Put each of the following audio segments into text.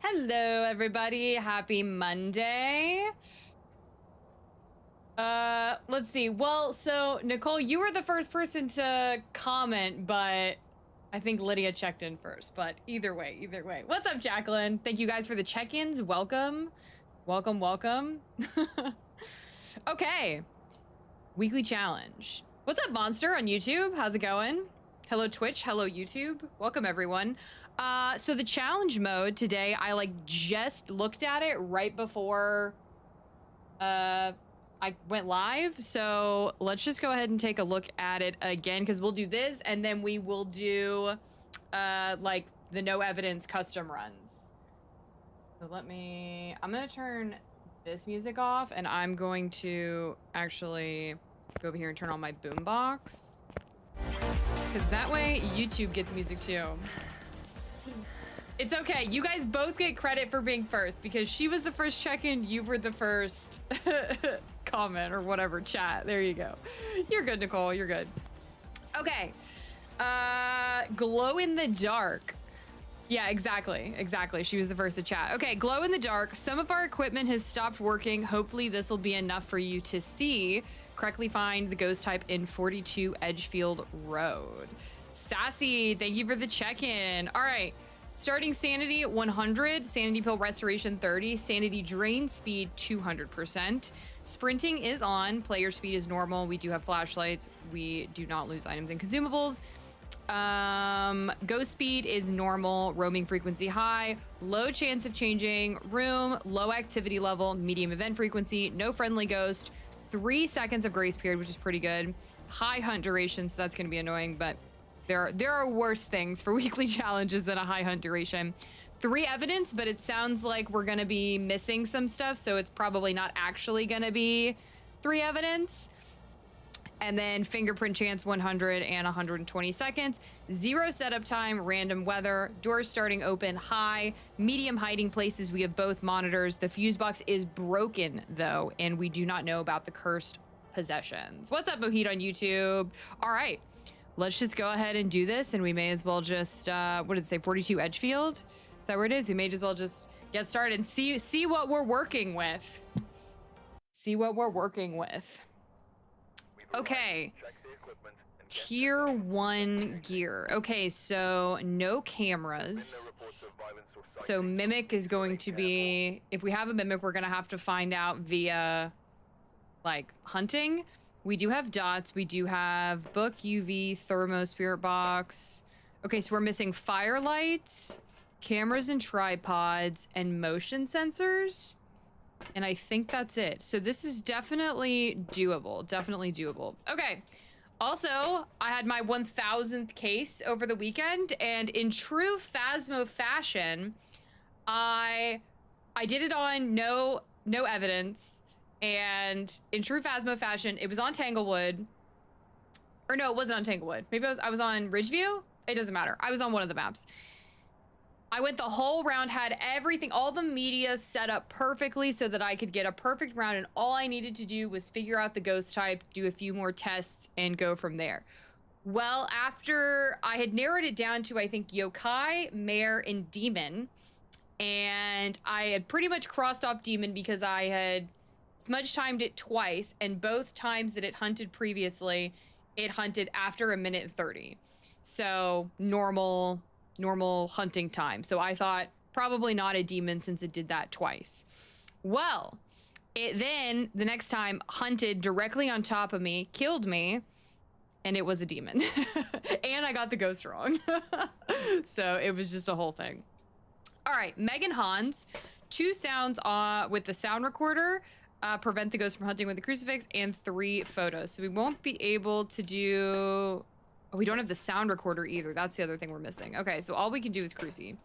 Hello, everybody. Happy Monday. Let's see. Well, so Nicole, you were the first person to comment, but I think Lydia checked in first. But either way. What's up, Jacqueline? Thank you guys for the check-ins. Welcome. Welcome. Okay. Weekly challenge. What's up, Monster on YouTube? How's it going? Hello, Twitch. Hello, YouTube. Welcome, everyone. So the challenge mode today, I just looked at it right before I went live. So let's just go ahead and take a look at it again, because we'll do this and then we will do like the no evidence custom runs. So I'm gonna turn this music off and I'm going to actually go over here and turn on my boombox. Because that way YouTube gets music too. It's okay. You guys both get credit for being first because she was the first check-in. You were the first comment or whatever chat. There you go. You're good, Nicole. You're good. Okay. Glow in the dark. Yeah, exactly. She was the first to chat. Okay, glow in the dark. Some of our equipment has stopped working. Hopefully this will be enough for you to see. Correctly find the ghost type in 42 Edgefield Road. Sassy, thank you for the check-in. All right, starting sanity 100, sanity pill restoration 30, sanity drain speed 200%. Sprinting is on, player speed is normal. We do have flashlights. We do not lose items and consumables. Ghost speed is normal, roaming frequency high, low chance of changing room, low activity level, medium event frequency, no friendly ghost, 3 seconds of grace period, which is pretty good. High hunt duration, so that's going to be annoying, but there are worse things for weekly challenges than a high hunt duration. 3 evidence, but it sounds like we're going to be missing some stuff, so it's probably not actually going to be 3 evidence. And then fingerprint chance 100 and 120 seconds. 0 setup time, random weather, doors starting open, high, medium hiding places. We have both monitors. The fuse box is broken though, and we do not know about the cursed possessions. What's up, Mohit on YouTube? All right, let's just go ahead and do this, and we may as well just, what did it say, 42 Edgefield? Is that where it is? We may as well just get started and see what we're working with. Okay, tier 1 gear. Okay, so no cameras. So mimic is going to be, if we have a mimic, we're gonna have to find out via like hunting. We do have dots, we do have book, UV, thermo, spirit box. Okay, so we're missing firelight, cameras and tripods, and motion sensors. And I think that's it. So this is definitely doable. Okay. Also, I had my 1000th case over the weekend, and in true Phasmo fashion, I did it on no evidence. And in true Phasmo fashion, it was on Tanglewood. Or no, it wasn't on Tanglewood. Maybe I was on Ridgeview? It doesn't matter. I was on one of the maps. I went the whole round, had everything, all the media set up perfectly so that I could get a perfect round, and all I needed to do was figure out the ghost type, do a few more tests, and go from there. Well, after I had narrowed it down to, I think, yokai, mare, and demon, and I had pretty much crossed off demon because I had smudge timed it twice, and both times that it hunted previously, it hunted after 1:30. So normal hunting time. So I thought probably not a demon since it did that twice. Well, it then the next time hunted directly on top of me, killed me, and it was a demon. And I got the ghost wrong. So it was just a whole thing. All right, Megan Hans, 2 sounds with the sound recorder, prevent the ghost from hunting with the crucifix, and 3 photos. So we won't be able to do... Oh, we don't have the sound recorder either. That's the other thing we're missing. Okay, so all we can do is cruci.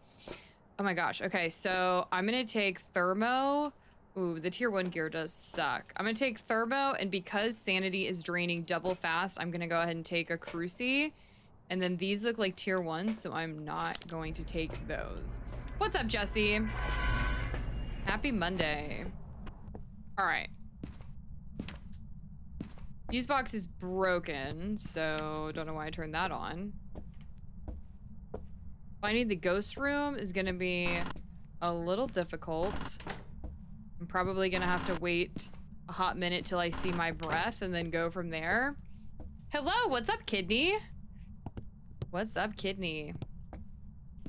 Oh my gosh. Okay, so I'm gonna take thermo. Ooh, the tier 1 gear does suck. I'm gonna take thermo, and because sanity is draining double fast, I'm gonna go ahead and take a cruci. And then these look like tier 1, so I'm not going to take those. What's up, Jesse? Happy Monday. All right. Fuse box is broken, so don't know why I turned that on. Finding the ghost room is gonna be a little difficult. I'm probably gonna have to wait a hot minute till I see my breath and then go from there. Hello, what's up, Kidney? What's up, Kidney?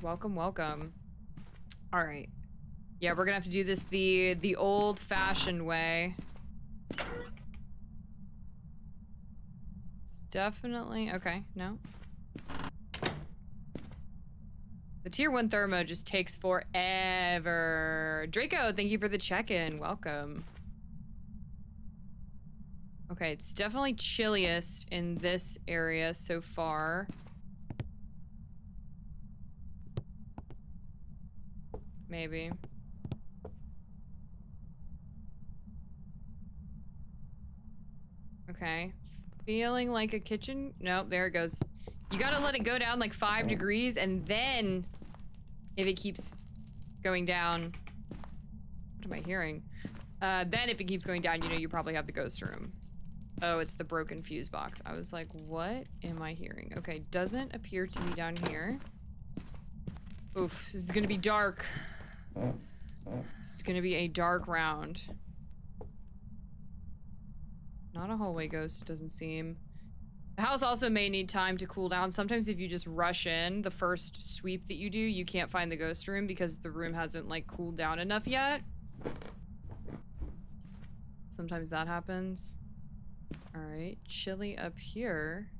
Welcome, welcome. All right. Yeah, we're gonna have to do this the old-fashioned way. It's definitely okay. No. The tier 1 thermo just takes forever. Draco, thank you for the check-in. Welcome. Okay, it's definitely chilliest in this area so far. Maybe. Okay. Feeling like a kitchen? Nope, there it goes. You gotta let it go down like 5 degrees, and then if it keeps going down, what am I hearing? Then if it keeps going down, you know you probably have the ghost room. Oh, it's the broken fuse box. I was like, what am I hearing? Okay, doesn't appear to be down here. Oof, this is gonna be dark. This is gonna be a dark round. Not a hallway ghost, it doesn't seem. The house also may need time to cool down. Sometimes if you just rush in, the first sweep that you do, you can't find the ghost room because the room hasn't like cooled down enough yet. Sometimes that happens. All right, chilly up here.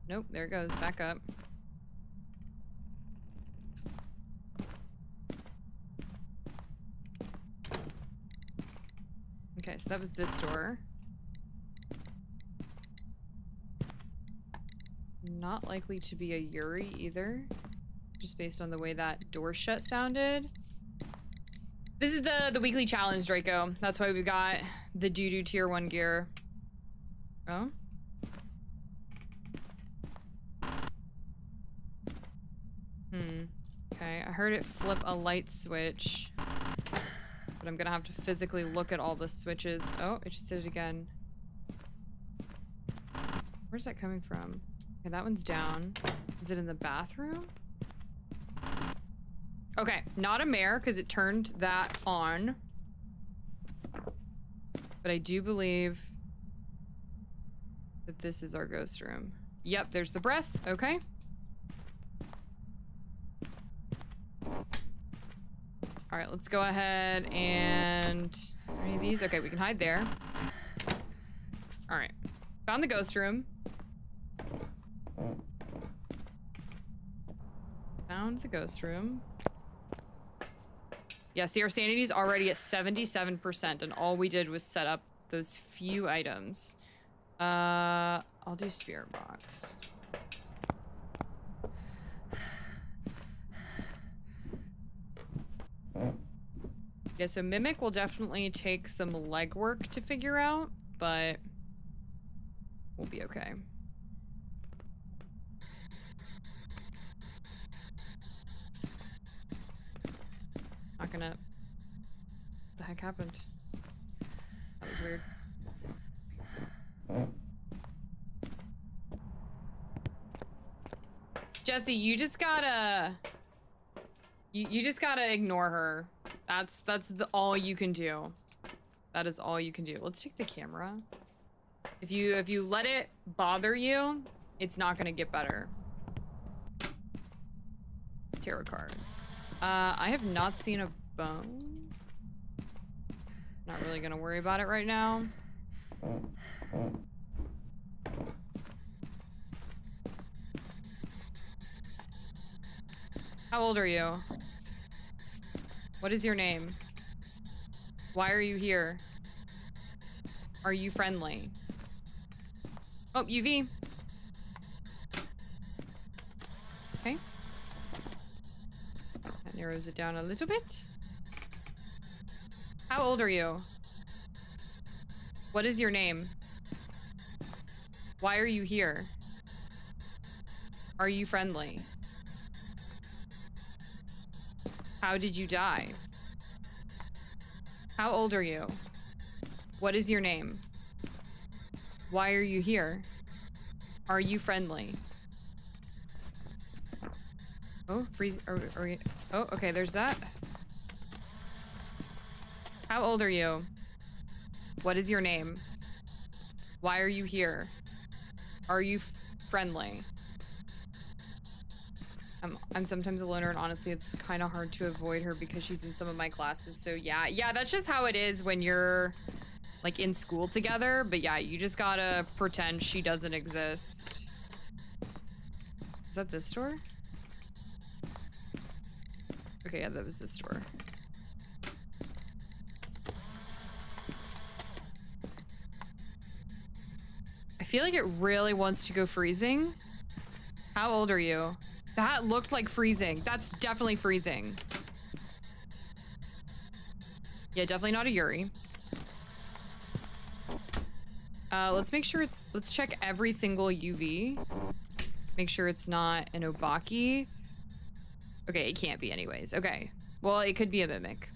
Nope, there it goes, back up. Okay, so that was this door. Not likely to be a Yuri either, just based on the way that door shut sounded. This is the weekly challenge, Draco. That's why we've got the doo-doo tier 1 gear. Oh? Okay, I heard it flip a light switch, but I'm gonna have to physically look at all the switches. Oh, it just did it again. Where's that coming from? Okay, that one's down. Is it in the bathroom? Okay, not a mare because it turned that on. But I do believe that this is our ghost room. Yep, there's the breath. Okay. All right, let's go ahead and... Are any of these? Okay, we can hide there. All right. Found the ghost room. Found the ghost room. Yeah, see, our sanity's already at 77%, and all we did was set up those few items. I'll do spirit box. Yeah, so Mimic will definitely take some legwork to figure out, but we'll be okay. Not gonna... What the heck happened? That was weird. Jesse, you just gotta... You just gotta ignore her. That's all you can do. That is all you can do. Let's take the camera. If you let it bother you, it's not gonna get better. Tarot cards. I have not seen a bone. Not really gonna worry about it right now. How old are you? What is your name? Why are you here? Are you friendly? Oh, UV. Okay. That narrows it down a little bit. How old are you? What is your name? Why are you here? Are you friendly? How did you die? How old are you? What is your name? Why are you here? Are you friendly? Oh, freeze. Are we, oh, okay, there's that. How old are you? What is your name? Why are you here? Are you friendly? I'm sometimes a loner, and honestly, it's kind of hard to avoid her because she's in some of my classes. So yeah, that's just how it is when you're like in school together. But yeah, you just gotta pretend she doesn't exist. Is that this store? Okay, yeah, that was this store. I feel like it really wants to go freezing. How old are you? That looked like freezing. That's definitely freezing. Yeah, definitely not a Yuri. Let's make sure it's, let's check every single UV. Make sure it's not an Obaki. Okay, it can't be anyways. Okay, well, it could be a Mimic.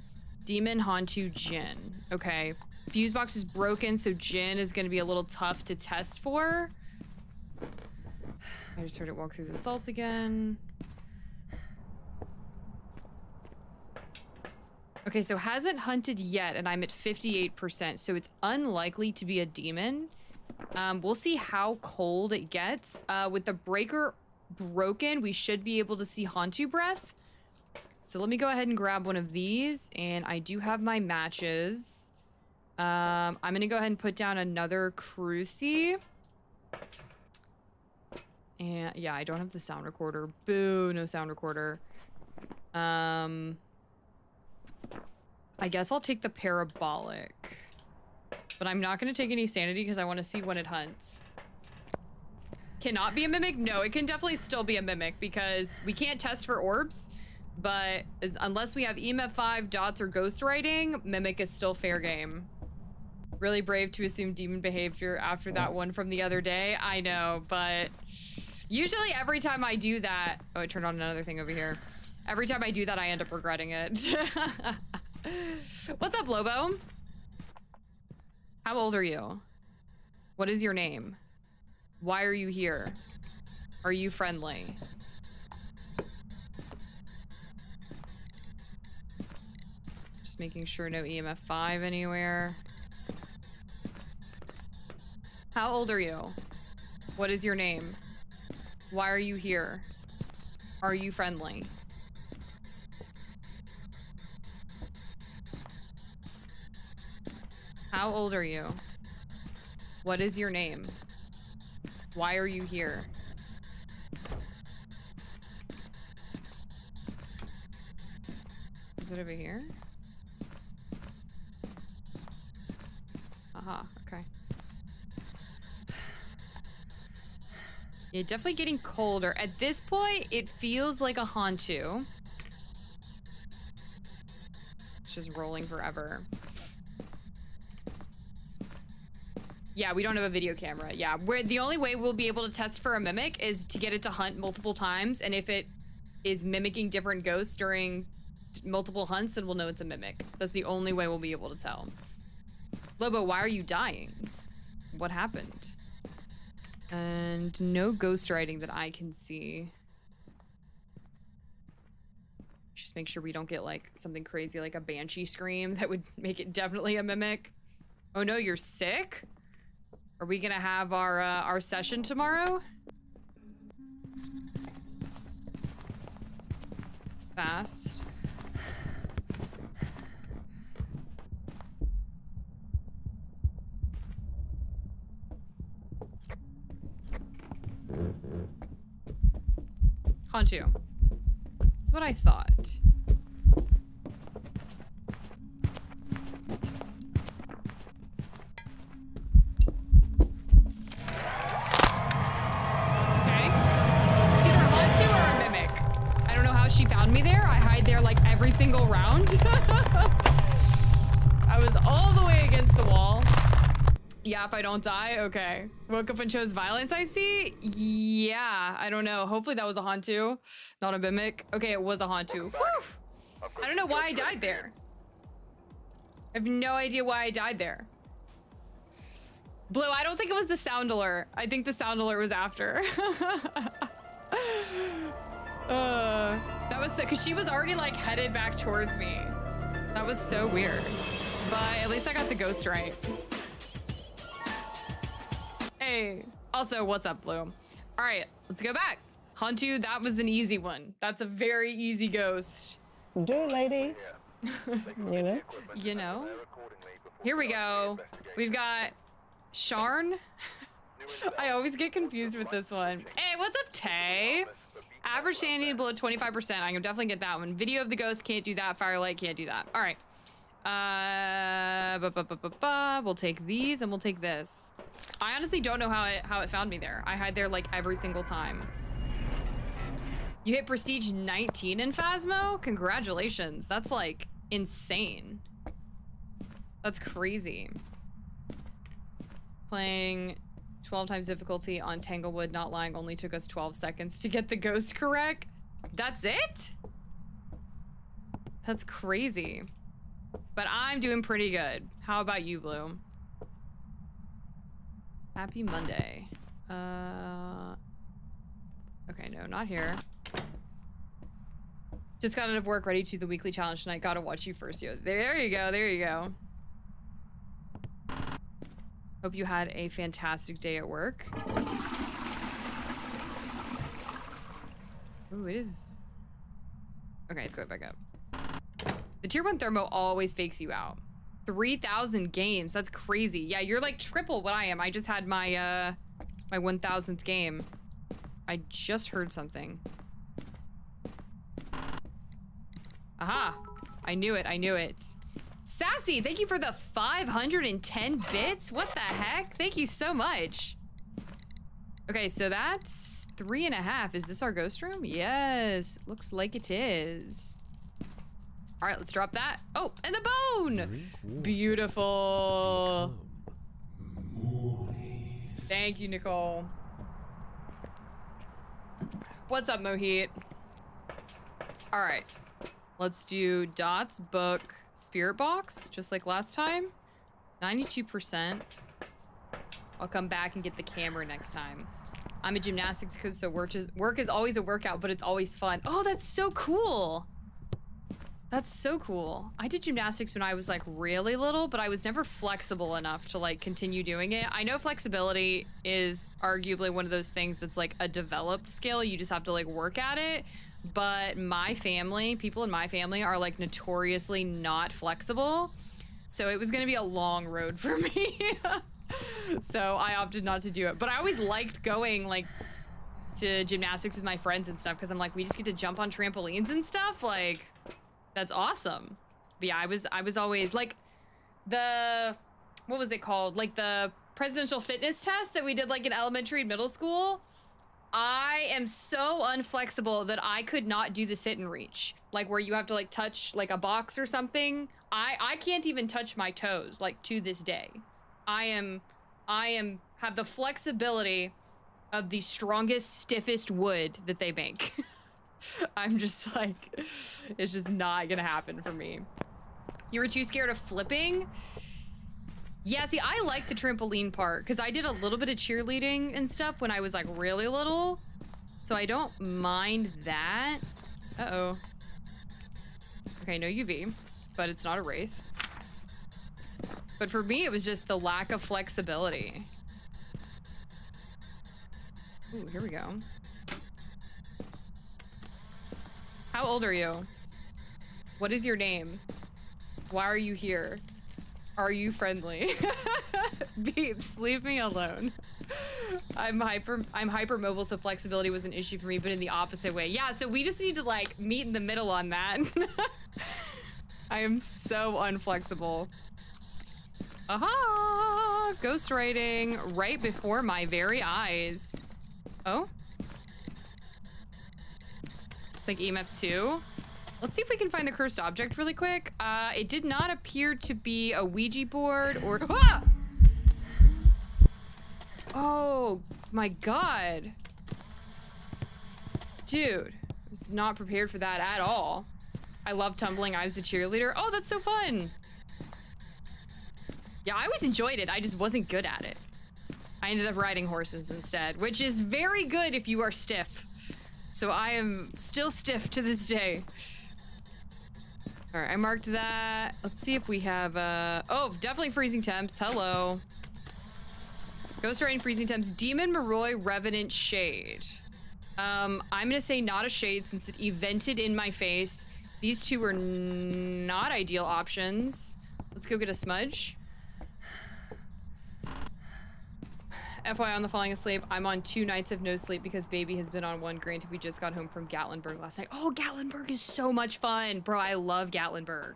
Demon, Hantu, Jin. Okay, fuse box is broken, so Jin is gonna be a little tough to test for. I just heard it walk through the salt again. Okay, so hasn't hunted yet, and I'm at 58%, so it's unlikely to be a demon. We'll see how cold it gets. With the breaker broken, we should be able to see Hantu breath. So let me go ahead and grab one of these, and I do have my matches. I'm gonna go ahead and put down another cruci. And yeah, I don't have the sound recorder. Boo, no sound recorder. I guess I'll take the parabolic. But I'm not gonna take any sanity because I want to see when it hunts. Cannot be a mimic? No, it can definitely still be a mimic because we can't test for orbs. But unless we have EMF 5, dots, or ghost writing, mimic is still fair game. Really brave to assume demon behavior after that one from the other day. I know, but usually every time I do that... Oh, I turned on another thing over here. Every time I do that, I end up regretting it. What's up, Lobo? How old are you? What is your name? Why are you here? Are you friendly? Just making sure no EMF 5 anywhere. How old are you? What is your name? Why are you here? Are you friendly? How old are you? What is your name? Why are you here? Is it over here? Aha, okay. Yeah, definitely getting colder. At this point, it feels like a Hantu. It's just rolling forever. Yeah, we don't have a video camera. Yeah, the only way we'll be able to test for a mimic is to get it to hunt multiple times, and if it is mimicking different ghosts during multiple hunts, then we'll know it's a mimic. That's the only way we'll be able to tell. Lobo, why are you dying? What happened? And no ghost writing that I can see. Just make sure we don't get like something crazy like a banshee scream that would make it definitely a mimic. Oh no, you're sick? Are we gonna have our session tomorrow? Fast. Hantu. That's what I thought. She found me there. I hide there like every single round. I was all the way against the wall. Yeah, if I don't die, okay. Woke up and chose violence, I see. Yeah, I don't know. Hopefully that was a Hantu, not a mimic. Okay, it was a Hantu. Whew. I don't know why I died there. I have no idea why I died there. Blue, I don't think it was the sound alert. I think the sound alert was after. That was so, because she was already like headed back towards me. That was so weird. but at least I got the ghost right. Hey, also, what's up, Blue? All right, let's go back. Huntu, that was an easy one. That's a very easy ghost. Do it, lady. You know? You know? Here we go. We've got Sharn. I always get confused with this one. Hey, what's up, Tay? Average sanity below 25%. I can definitely get that one. Video of the ghost, can't do that. Firelight, can't do that. All right. We'll take these and we'll take this. I honestly don't know how it found me there. I hide there like every single time. You hit prestige 19 in Phasmo? Congratulations. That's like insane. That's crazy. Playing 12 times difficulty on Tanglewood, not lying, only took us 12 seconds to get the ghost correct. That's it? That's crazy. But I'm doing pretty good. How about you, Blue? Happy Monday. Okay, no, not here. Just got out of work, ready to do the weekly challenge tonight. Gotta watch you first, yo. There you go, there you go. Hope you had a fantastic day at work. Ooh, it is... Okay, let's go back up. The tier 1 thermo always fakes you out. 3,000 games, that's crazy. Yeah, you're like triple what I am. I just had my, my 1,000th game. I just heard something. Aha, I knew it, I knew it. Sassy, thank you for the 510 bits. What the heck? Thank you so much. Okay, so that's 3.5. Is this our ghost room? Yes, looks like it is. All right, let's drop that. Oh, and the bone. Beautiful. Thank you, Nicole. What's up, Mohit? All right, let's do Dot's book. Spirit box, just like last time. 92%. I'll come back and get the camera next time. I'm a gymnastics coach, so work is always a workout, but it's always fun. Oh, that's so cool. That's so cool. I did gymnastics when I was like really little, but I was never flexible enough to like continue doing it. I know flexibility is arguably one of those things that's like a developed skill. You just have to like work at it. But my family, people in my family are like notoriously not flexible. So it was gonna be a long road for me. So I opted not to do it. But I always liked going like to gymnastics with my friends and stuff because I'm like, we just get to jump on trampolines and stuff. Like, that's awesome. But yeah, I was always like the, what was it called? Like the presidential fitness test that we did like in elementary and middle school. I am so unflexible that I could not do the sit and reach. Like where you have to like touch like a box or something. I can't even touch my toes like to this day. I have the flexibility of the strongest, stiffest wood that they make. I'm just like, it's just not gonna happen for me. You were too scared of flipping? Yeah, see, I like the trampoline part because I did a little bit of cheerleading and stuff when I was like really little. So I don't mind that. Uh-oh. Okay, no UV, but it's not a wraith. But for me, it was just the lack of flexibility. Ooh, here we go. How old are you? What is your name? Why are you here? Are you friendly? Beeps, leave me alone. I'm hypermobile, so flexibility was an issue for me, but in the opposite way. Yeah, so we just need to like meet in the middle on that. I am so unflexible. Aha! Ghostwriting right before my very eyes. Oh? It's like EMF 2. Let's see if we can find the cursed object really quick. It did not appear to be a Ouija board or... Ah! Oh my god. Dude, I was not prepared for that at all. I love tumbling. I was a cheerleader. Oh, that's so fun. Yeah, I always enjoyed it. I just wasn't good at it. I ended up riding horses instead, which is very good if you are stiff. So I am still stiff to this day. All right, I marked that. Let's see if we have, oh, definitely freezing temps. Hello. Ghost Rain, freezing temps, Demon, Maroi, Revenant, Shade. I'm gonna say not a shade since it evented in my face. These two are not ideal options. Let's go get a smudge. FYI on the falling asleep, I'm on 2 nights of no sleep because baby has been on 1. Granted, we just got home from Gatlinburg last night. Oh, Gatlinburg is so much fun. Bro, I love Gatlinburg.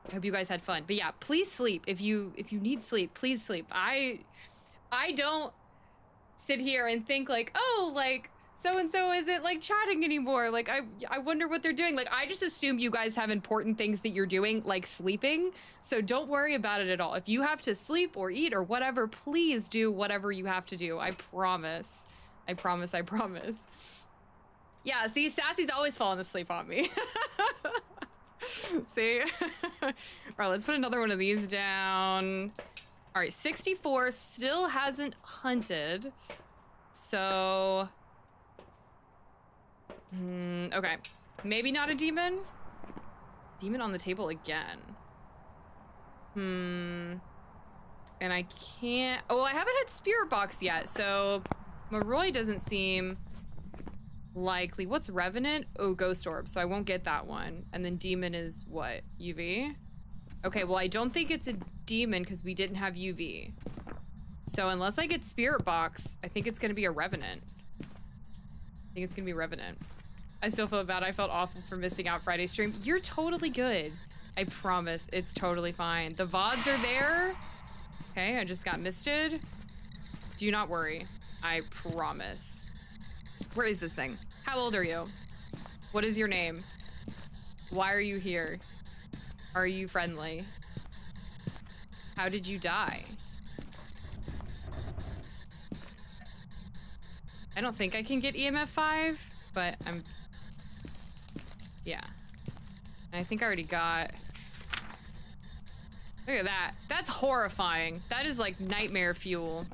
I hope you guys had fun. But yeah, please sleep. If you need sleep, please sleep. I don't sit here and think like, oh, like, so-and-so isn't like chatting anymore. Like, I wonder what they're doing. Like, I just assume you guys have important things that you're doing, like sleeping. So don't worry about it at all. If you have to sleep or eat or whatever, please do whatever you have to do. I promise. I promise, I promise. Yeah, see, Sassy's always falling asleep on me. See? All right, let's put another one of these down. All right, 64 still hasn't hunted. So... okay, maybe not a demon. Demon on the table again. And I can't, oh, I haven't had spirit box yet, so Maroi doesn't seem likely. What's Revenant? Oh, Ghost Orb, so I won't get that one. And then demon is what? UV? Okay, well, I don't think it's a demon because we didn't have UV. So unless I get spirit box, I think it's gonna be a Revenant. I think it's gonna be Revenant. I still feel bad. I felt awful for missing out Friday stream. You're totally good. I promise. It's totally fine. The VODs are there. Okay, I just got misted. Do not worry. I promise. Where is this thing? How old are you? What is your name? Why are you here? Are you friendly? How did you die? I don't think I can get EMF 5, but I'm... yeah. And I think I already got... look at that. That's horrifying. That is like nightmare fuel.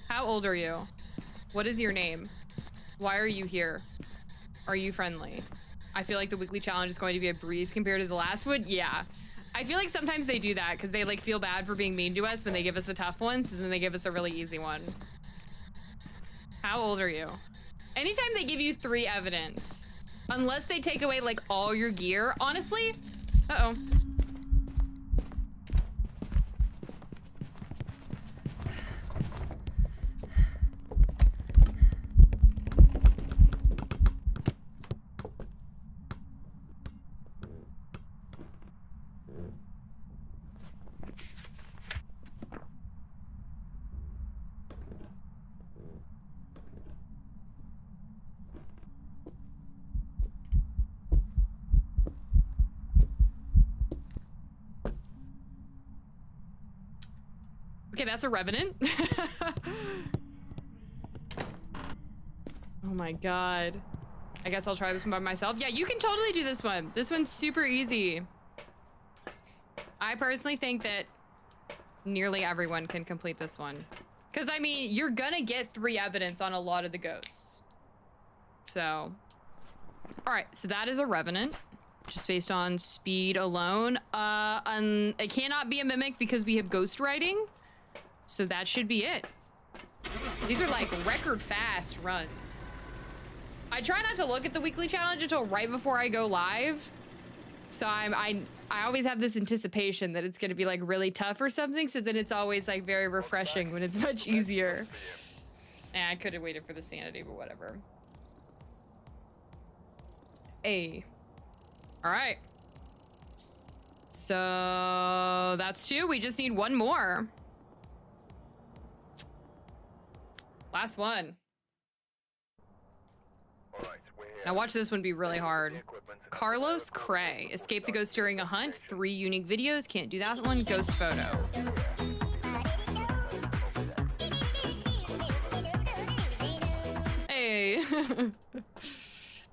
How old are you? What is your name? Why are you here? Are you friendly? I feel like the weekly challenge is going to be a breeze compared to the last one. Yeah. I feel like sometimes they do that because they like feel bad for being mean to us when they give us a tough one, so then they give us a really easy one. How old are you? Anytime they give you 3 evidence, unless they take away like all your gear, honestly, uh-oh. Okay, that's a Revenant. Oh my god. I guess I'll try this one by myself. Yeah, you can totally do this one. This one's super easy. I personally think that nearly everyone can complete this one. Because, I mean, you're gonna get 3 evidence on a lot of the ghosts. So. Alright, so that is a Revenant. Just based on speed alone. It cannot be a Mimic because we have ghost writing. So that should be it. These are like record fast runs. I try not to look at the weekly challenge until right before I go live. So I always have this anticipation that it's gonna be like really tough or something. So then it's always like very refreshing when it's much easier. And I could have waited for the sanity, but whatever. Hey. All right. So that's 2. We just need 1 more. Last one. Now watch this one be really hard. Carlos Cray. Escape the ghost during a hunt. 3 unique videos. Can't do that one. Ghost photo. Hey.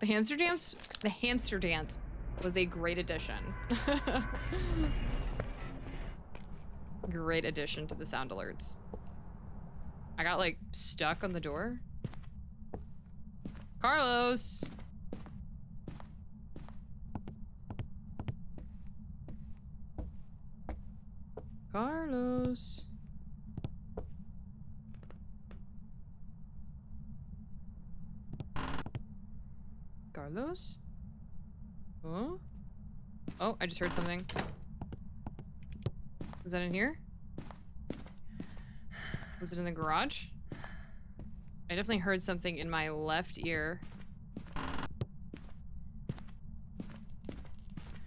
The hamster dance? The hamster dance was a great addition. Great addition to the sound alerts. I got like stuck on the door. Carlos. Carlos. Carlos? Oh? Oh, I just heard something. Was that in here? Was it in the garage? I definitely heard something in my left ear.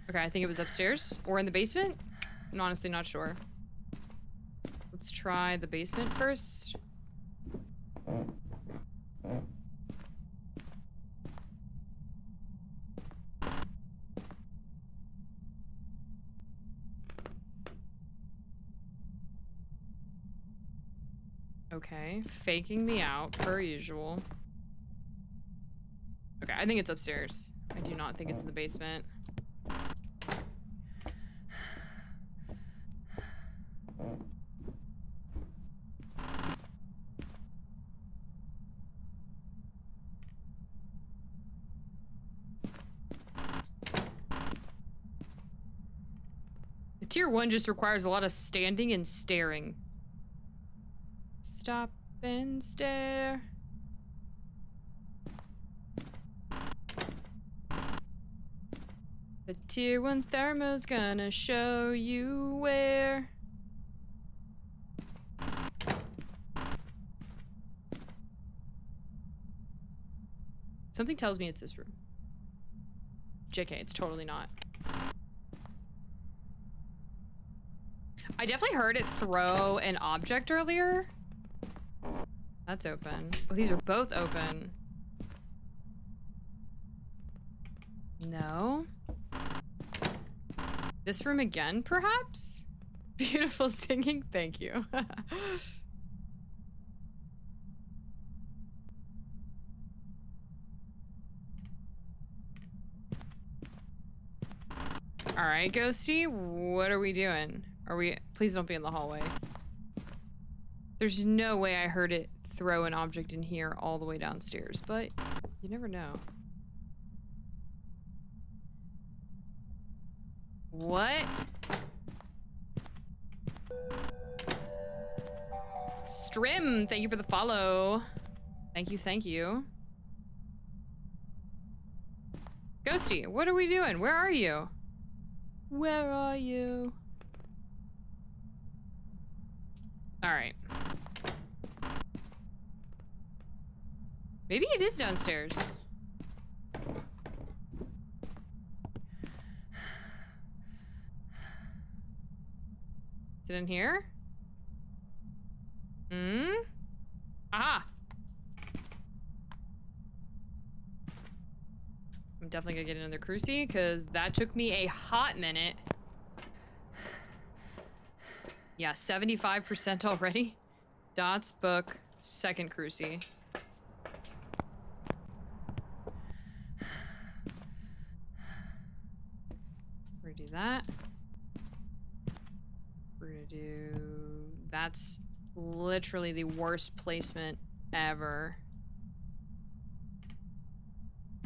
Okay, I think it was upstairs or in the basement. I'm honestly not sure. Let's try the basement first. Okay, faking me out per usual. Okay, I think it's upstairs. I do not think it's in the basement. The tier 1 just requires a lot of standing and staring. Stop and stare. The tier 1 thermo's gonna show you where. Something tells me it's this room. JK, it's totally not. I definitely heard it throw an object earlier. That's open. Oh, these are both open. No. This room again, perhaps? Beautiful singing, thank you. All right, Ghosty, what are we doing? Are we, please don't be in the hallway. There's no way I heard it throw an object in here all the way downstairs, but you never know. What? Strim, thank you for the follow. Thank you, thank you. Ghosty, what are we doing? Where are you? Where are you? All right. Maybe it is downstairs. Is it in here? Hmm? Aha! I'm definitely gonna get another crucie, because that took me a hot minute. Yeah, 75% already. Dots, book, second crucie. We're gonna do that. We're gonna do... That's literally the worst placement ever.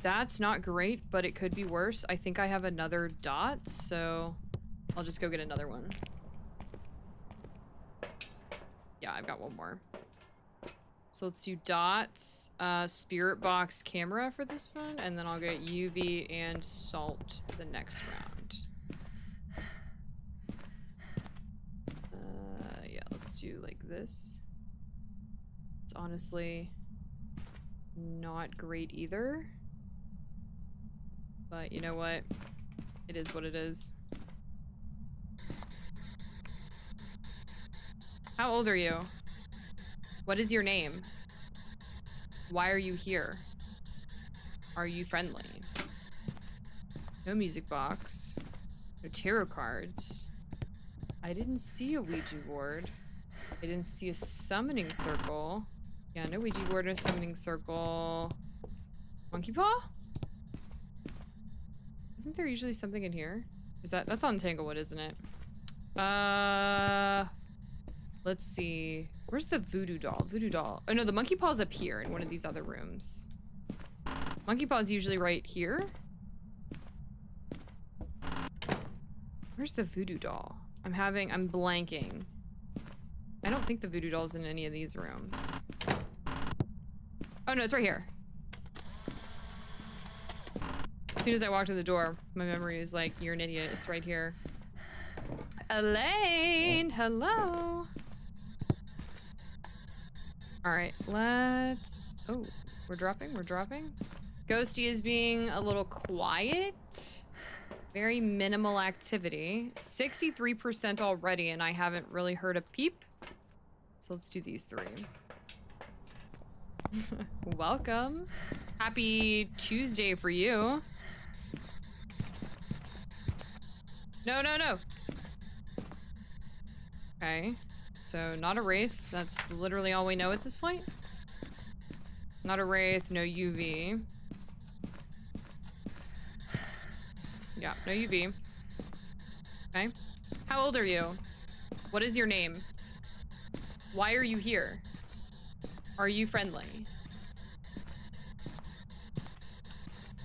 That's not great, but it could be worse. I think I have another dot, so I'll just go get another one. Yeah, I've got one more. So let's do dots, spirit box camera for this one, and then I'll get UV and salt the next round. Yeah, let's do like this. It's honestly not great either. But you know what? It is what it is. How old are you? What is your name? Why are you here? Are you friendly? No music box. No tarot cards. I didn't see a Ouija board. I didn't see a summoning circle. Yeah, no Ouija board, no summoning circle. Monkey paw? Isn't there usually something in here? Is that's on Tanglewood, isn't it? Let's see. Where's the voodoo doll? Voodoo doll. Oh no, the monkey paw's up here in one of these other rooms. Monkey paw's usually right here. Where's the voodoo doll? I'm blanking. I don't think the voodoo doll's in any of these rooms. Oh no, it's right here. As soon as I walked in the door, my memory was like, you're an idiot, it's right here. Elaine, hello. All right, let's, oh, we're dropping. Ghosty is being a little quiet. Very minimal activity. 63% already, and I haven't really heard a peep. So let's do these 3. Welcome. Happy Tuesday for you. No. Okay, so not a wraith. That's literally all we know at this point. Not a wraith, no UV. Yeah, no UV. Okay. How old are you? What is your name? Why are you here? Are you friendly?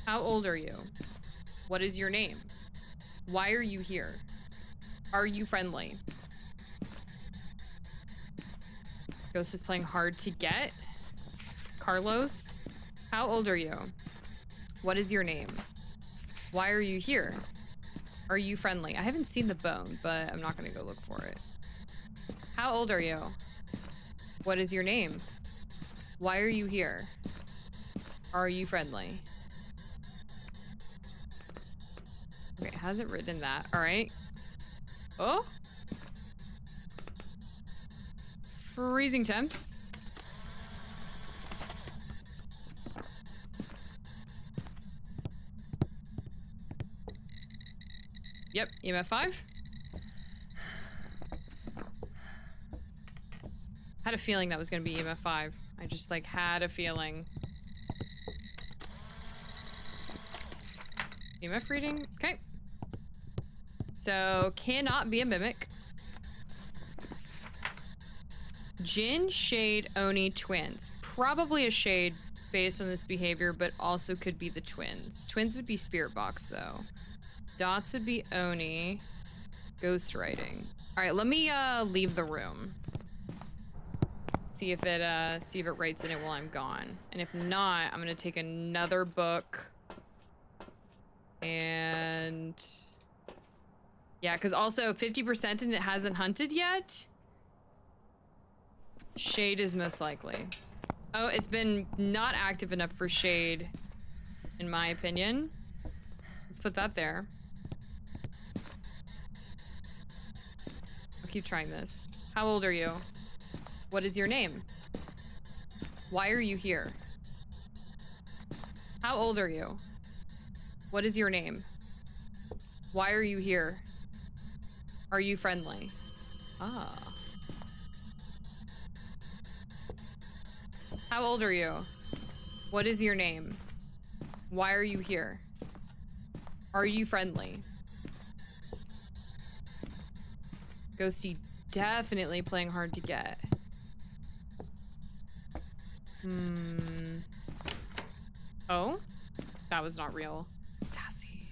How old are you? What is your name? Why are you here? Are you friendly? Ghost is playing hard to get. Carlos, how old are you? What is your name? Why are you here? Are you friendly? I haven't seen the bone, but I'm not gonna go look for it. How old are you? What is your name? Why are you here? Are you friendly? Okay, hasn't written that. All right. Oh. Freezing temps. Yep, EMF 5. Had a feeling that was gonna be EMF 5. I just like had a feeling. EMF reading, okay. So cannot be a mimic. Jinn, Shade, Oni, twins. Probably a Shade based on this behavior, but also could be the twins. Twins would be Spirit Box though. Dots would be Oni. Ghost writing. All right, let me leave the room. See if it writes in it while I'm gone. And if not, I'm gonna take another book. And yeah, because also 50% and it hasn't hunted yet. Shade is most likely. Oh, it's been not active enough for Shade, in my opinion. Let's put that there. I'll keep trying this. How old are you? What is your name? Why are you here? How old are you? What is your name? Why are you here? Are you friendly? Ah. How old are you? What is your name? Why are you here? Are you friendly? Ghosty definitely playing hard to get. Oh? That was not real. Sassy.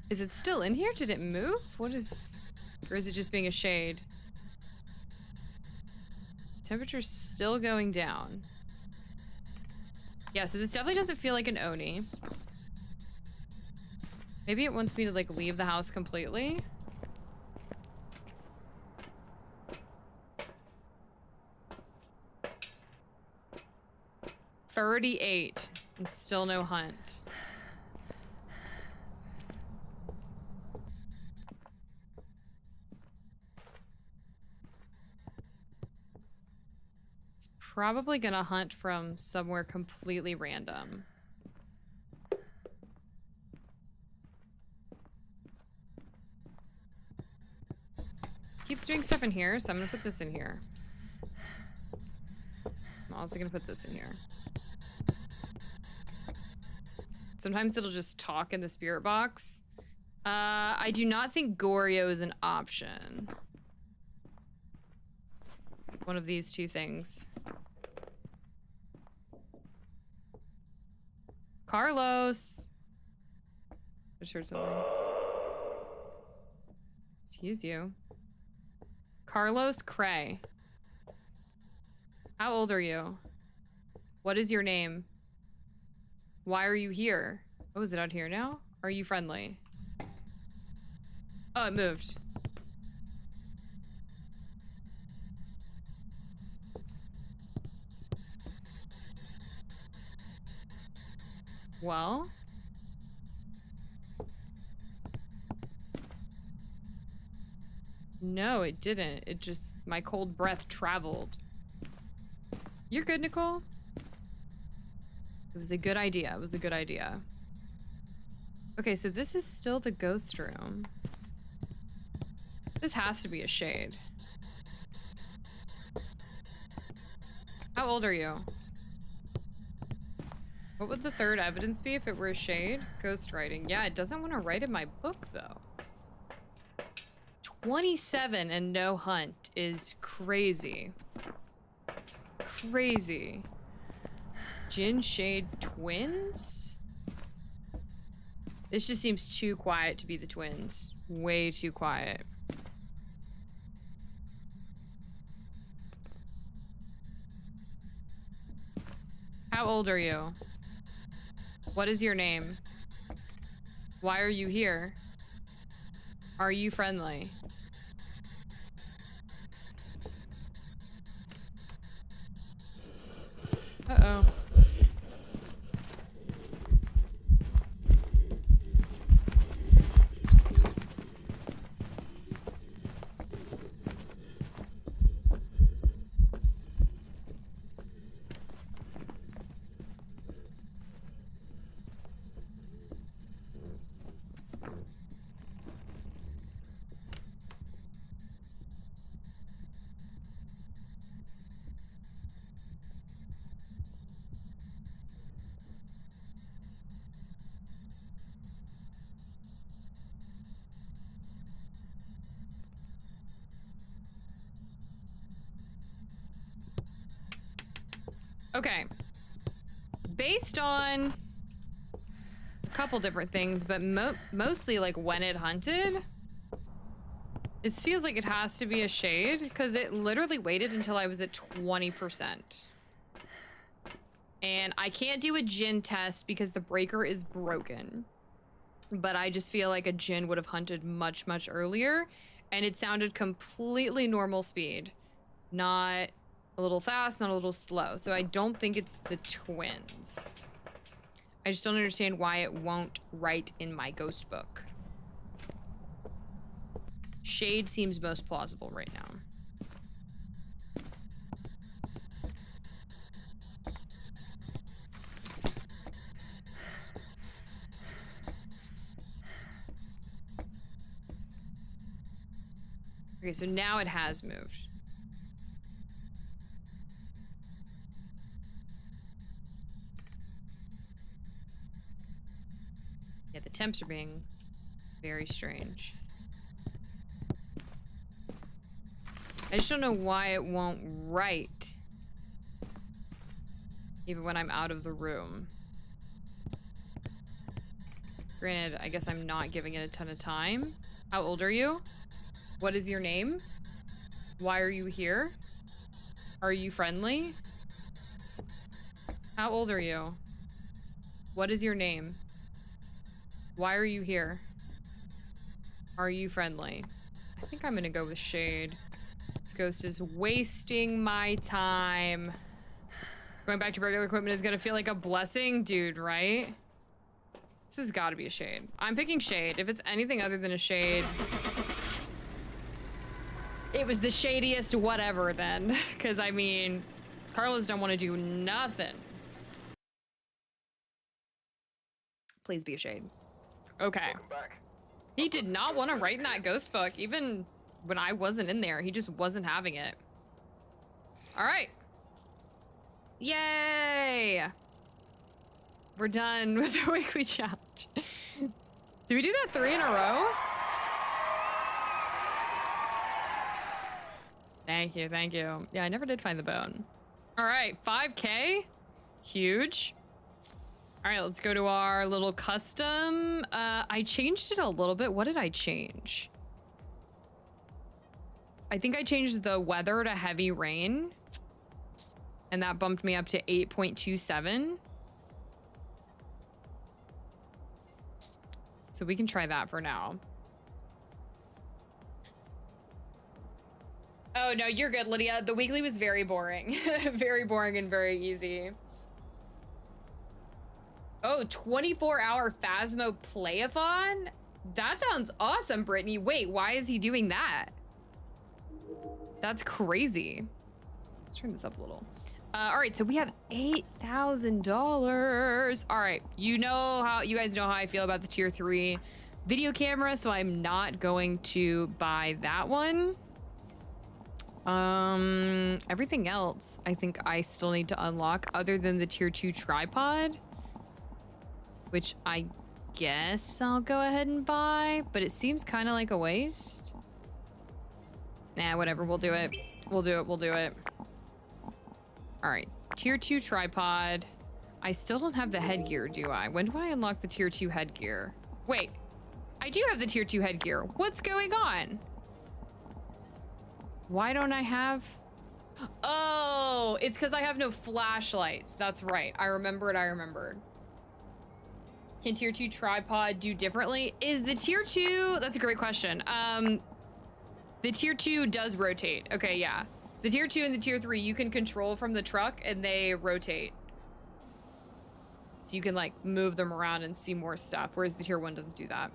Is it still in here? Did it move? What is... Or is it just being a shade? Temperature's still going down. Yeah, so this definitely doesn't feel like an Oni. Maybe it wants me to, like, leave the house completely. $38 and still no hunt. It's probably gonna hunt from somewhere completely random. Keeps doing stuff in here, so I'm gonna put this in here. I'm also gonna put this in here. Sometimes it'll just talk in the spirit box. I do not think Goryo is an option. One of these two things. Carlos. I just heard something. Excuse you. Carlos Cray. How old are you? What is your name? Why are you here? Oh, is it out here now? Are you friendly? Oh, it moved. Well. No, it didn't. It just, my cold breath traveled. You're good, Nicole? It was a good idea. It was a good idea. Okay, so this is still the ghost room. This has to be a shade. How old are you? What would the third evidence be if it were a shade? Ghostwriting. Yeah, it doesn't want to write in my book, though. 27 and no hunt is crazy. Crazy. Jin Shade twins? This just seems too quiet to be the twins. Way too quiet. How old are you? What is your name? Why are you here? Are you friendly? Uh-oh. Okay. Based on a couple different things, but mostly like when it hunted, it feels like it has to be a shade because it literally waited until I was at 20%. And I can't do a Jin test because the breaker is broken. But I just feel like a Jin would have hunted much, much earlier. And it sounded completely normal speed. Not a little fast, not a little slow. So I don't think it's the twins. I just don't understand why it won't write in my ghost book. Shade seems most plausible right now. Okay, so now it has moved. Yeah, the temps are being very strange. I just don't know why it won't write. Even when I'm out of the room. Granted, I guess I'm not giving it a ton of time. How old are you? What is your name? Why are you here? Are you friendly? How old are you? What is your name? Why are you here? Are you friendly? I think I'm gonna go with shade. This ghost is wasting my time. Going back to regular equipment is gonna feel like a blessing, dude, right? This has gotta be a shade. I'm picking shade. If it's anything other than a shade, it was the shadiest whatever then. Because, I mean, Carlos don't want to do nothing. Please be a shade. Okay. He did not want to write in that ghost book, even when I wasn't in there. He just wasn't having it. All right. Yay! We're done with the weekly challenge. Did we do that 3 in a row? Thank you, thank you. Yeah, I never did find the bone. All right, 5K. Huge. All right, let's go to our little custom. I changed it a little bit. What did I change? I think I changed the weather to heavy rain. And that bumped me up to 8.27. So we can try that for now. Oh, no, you're good, Lydia. The weekly was very boring. Very boring and very easy. Oh, 24-hour Phasmo playathon? That sounds awesome, Brittany. Wait, why is he doing that? That's crazy. Let's turn this up a little. All right, so we have $8,000. All right, you guys know how I feel about the tier 3 video camera, so I'm not going to buy that one. Everything else, I think I still need to unlock other than the tier 2 tripod, which I guess I'll go ahead and buy, but it seems kind of like a waste. Nah, whatever, we'll do it. We'll do it. All right, tier 2 tripod. I still don't have the headgear, do I? When do I unlock the tier 2 headgear? Wait, I do have the tier 2 headgear. What's going on? Why don't I have... Oh, it's because I have no flashlights. That's right. I remembered. Can tier 2 tripod do differently? Is the tier 2... That's a great question. The tier 2 does rotate. Okay, yeah. The tier 2 and the tier 3 you can control from the truck and they rotate. So you can like move them around and see more stuff, whereas the tier 1 doesn't do that.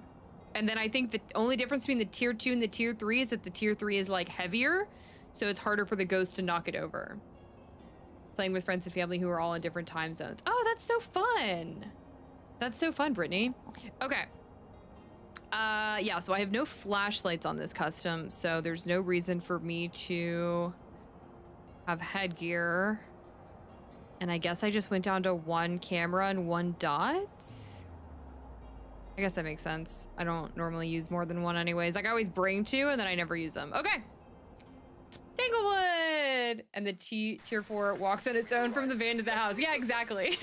And then I think the only difference between the tier 2 and the tier 3 is that the tier 3 is like heavier, so it's harder for the ghost to knock it over. Playing with friends and family who are all in different time zones. Oh, that's so fun. That's so fun, Brittany. Okay. Yeah, so I have no flashlights on this custom, so there's no reason for me to have headgear. And I guess I just went down to 1 camera and 1 dot. I guess that makes sense. I don't normally use more than 1 anyways. Like I always bring 2 and then I never use them. Okay. Tanglewood! And the tier 4 walks on its own from the van to the house. Yeah, exactly.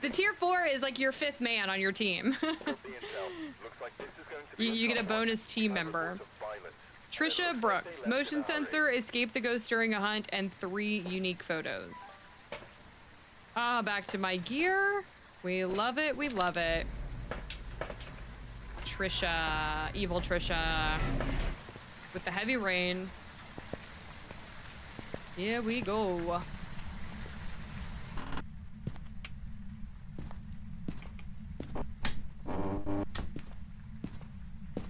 The tier 4 is like your 5th man on your team. you get a bonus team member. Trisha Brooks. Motion sensor, escape the ghost during a hunt, and 3 unique photos. Ah, back to my gear. We love it. We love it. Trisha. Evil Trisha. With the heavy rain. Here we go.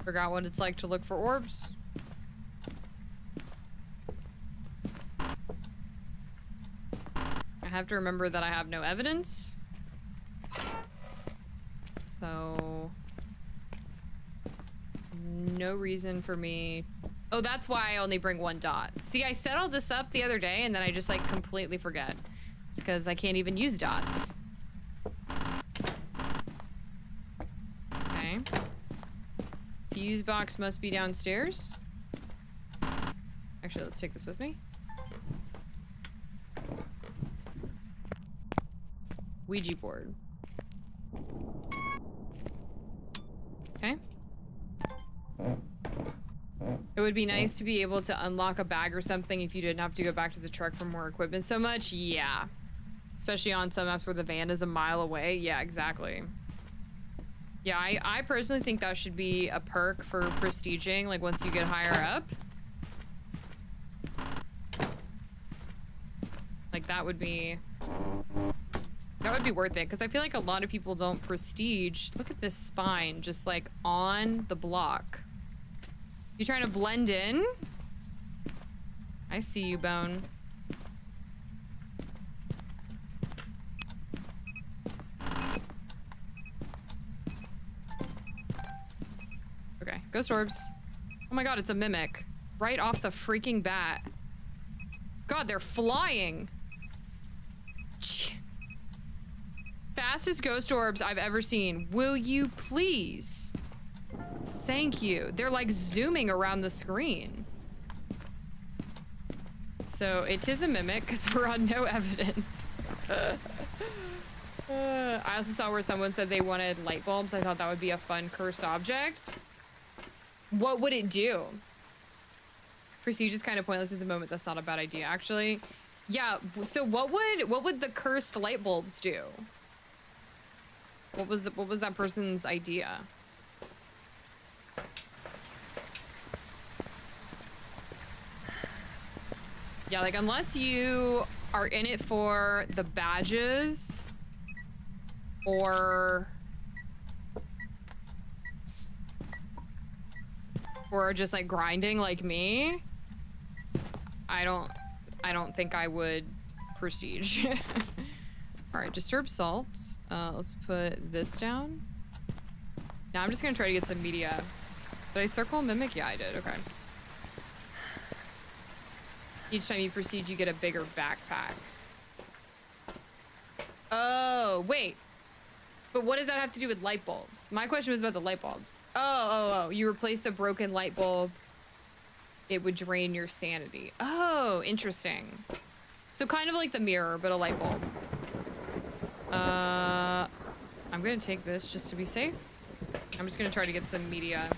Forgot what it's like to look for orbs. I have to remember that I have no evidence. So... no reason for me... Oh, that's why I only bring 1 dot. See, I set all this up the other day and then I just like completely forget. It's because I can't even use dots. Okay. Fuse box must be downstairs. Actually, let's take this with me. Ouija board. Okay. It would be nice to be able to unlock a bag or something if you didn't have to go back to the truck for more equipment so much. Yeah. Especially on some maps where the van is a mile away. Yeah, exactly. Yeah, I personally think that should be a perk for prestiging, like once you get higher up. Like that would be worth it, because I feel like a lot of people don't prestige. Look at this spine, just like on the block. You trying to blend in? I see you, Bone. Okay, ghost orbs. Oh my god, it's a mimic. Right off the freaking bat. God, they're flying. Fastest ghost orbs I've ever seen. Will you please? Thank you. They're like zooming around the screen. So it is a mimic because we're on no evidence. I also saw where someone said they wanted light bulbs. I thought that would be a fun cursed object. What would it do? Prestige is kind of pointless at the moment. That's not a bad idea, actually. Yeah, so what would the cursed light bulbs do? What was that person's idea? Yeah, like unless you are in it for the badges or just like grinding like me, I don't think I would prestige. All right, disturbed salts. Let's put this down. Now I'm just gonna try to get some media. Did I circle mimic? Yeah, I did. Okay. Each time you prestige, you get a bigger backpack. Oh, wait. But what does that have to do with light bulbs? My question was about the light bulbs. Oh. You replace the broken light bulb, it would drain your sanity. Oh, interesting. So kind of like the mirror, but a light bulb. I'm gonna take this just to be safe. I'm just gonna try to get some media.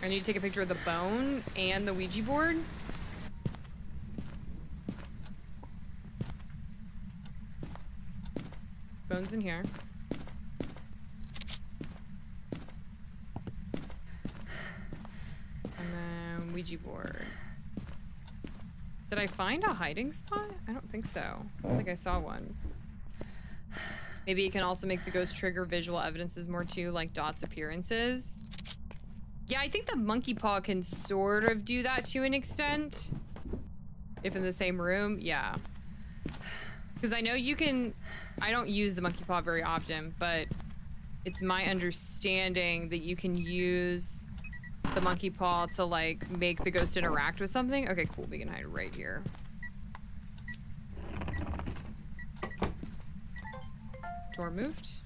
I need to take a picture of the bone and the Ouija board. Bone's in here. And then Ouija board. Did I find a hiding spot? I don't think so. I don't think I saw one. Maybe you can also make the ghost trigger visual evidences more too, like Dot's appearances. Yeah, I think the monkey paw can sort of do that to an extent. If in the same room, yeah. Because I know you can... I don't use the monkey paw very often, but it's my understanding that you can use the monkey paw to like make the ghost interact with something. Okay, cool. We can hide right here. Door moved.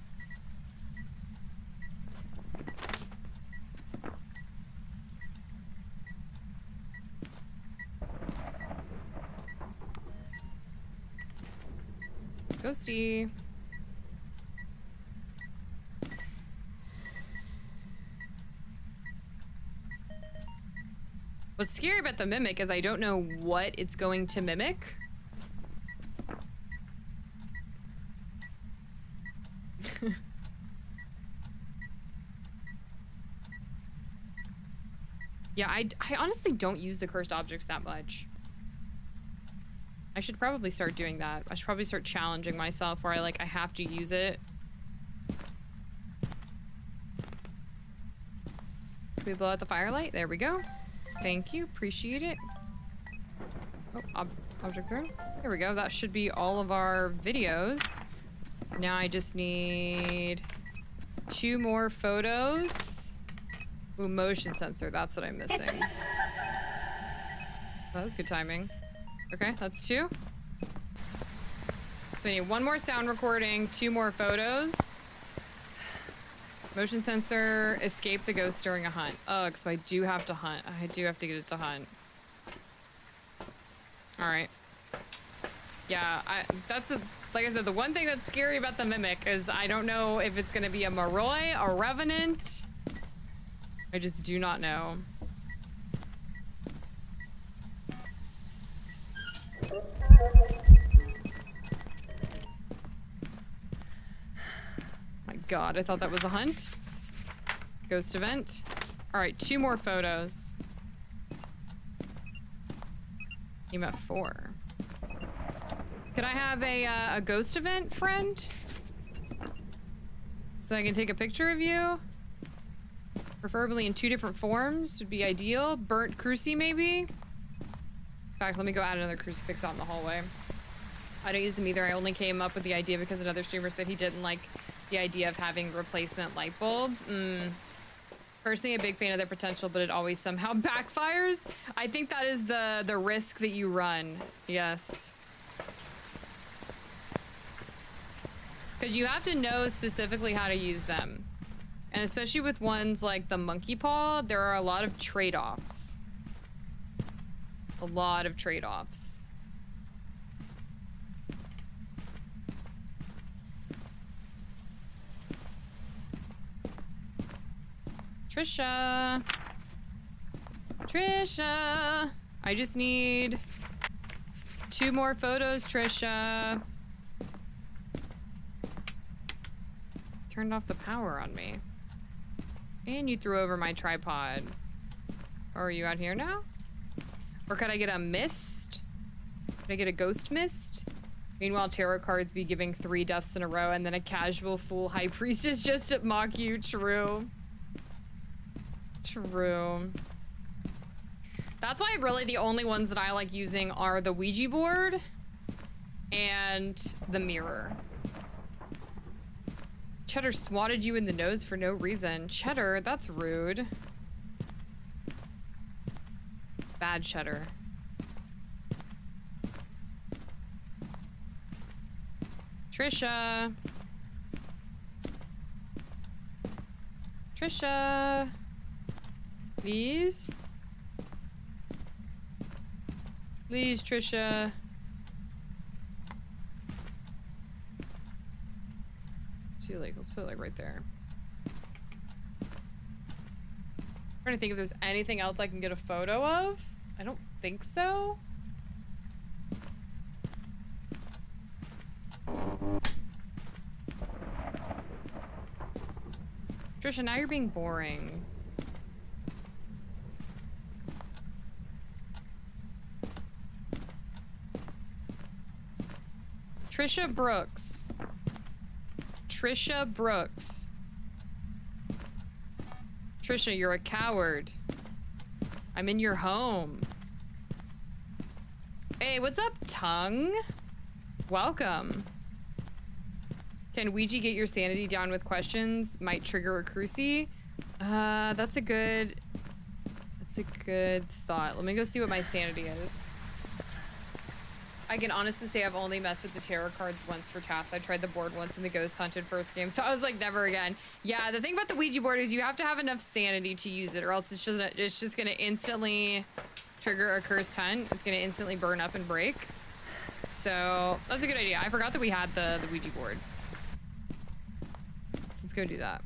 Ghosty. What's scary about the mimic is I don't know what it's going to mimic. Yeah, I honestly don't use the cursed objects that much. I should probably start doing that. I should probably start challenging myself where I have to use it. Can we blow out the firelight? There we go. Thank you, appreciate it. Oh, object thrown. There we go, that should be all of our videos. Now I just need 2 more photos. Ooh, motion sensor, that's what I'm missing. Oh, that was good timing. Okay, that's 2. So we need 1 more sound recording, 2 more photos. Motion sensor, escape the ghost during a hunt. Ugh, so I do have to hunt. I do have to get it to hunt. All right. Yeah, like I said, the one thing that's scary about the mimic is I don't know if it's gonna be a Moroi, a Revenant. I just do not know. My God, I thought that was a hunt. Ghost event. All right, 2 more photos. I'm at 4. Could I have a ghost event, friend? So I can take a picture of you? Preferably in 2 different forms would be ideal. Burnt cruci, maybe? In fact, let me go add another crucifix out in the hallway. I don't use them either. I only came up with the idea because another streamer said he didn't like the idea of having replacement light bulbs. Personally, a big fan of their potential, but it always somehow backfires. I think that is the risk that you run. Yes. Because you have to know specifically how to use them. And especially with ones like the monkey paw, there are a lot of trade-offs. A lot of trade-offs. Trisha. Trisha. I just need 2 more photos, Trisha. Turned off the power on me. And you threw over my tripod. Or are you out here now? Or could I get a mist? Could I get a ghost mist? Meanwhile, tarot cards be giving 3 deaths in a row and then a casual fool high priestess just to mock you. True. True. That's why really the only ones that I like using are the Ouija board and the mirror. Cheddar swatted you in the nose for no reason. Cheddar, that's rude. Bad Cheddar. Trisha. Trisha. Please. Please, Trisha. Let's put it like right there. I'm trying to think if there's anything else I can get a photo of. I don't think so. Trisha, now you're being boring. Trisha Brooks. Trisha Brooks. Trisha, you're a coward. I'm in your home. Hey, what's up, Tongue? Welcome. Can Ouija get your sanity down with questions? Might trigger a cruci. That's a good thought. Let me go see what my sanity is. I can honestly say I've only messed with the tarot cards once for tasks. I tried the board once in the Ghost Hunted first game, so I was like, never again. Yeah, the thing about the Ouija board is you have to have enough sanity to use it, or else it's just gonna instantly trigger a cursed hunt. It's gonna instantly burn up and break. So that's a good idea. I forgot that we had the Ouija board. So let's go do that.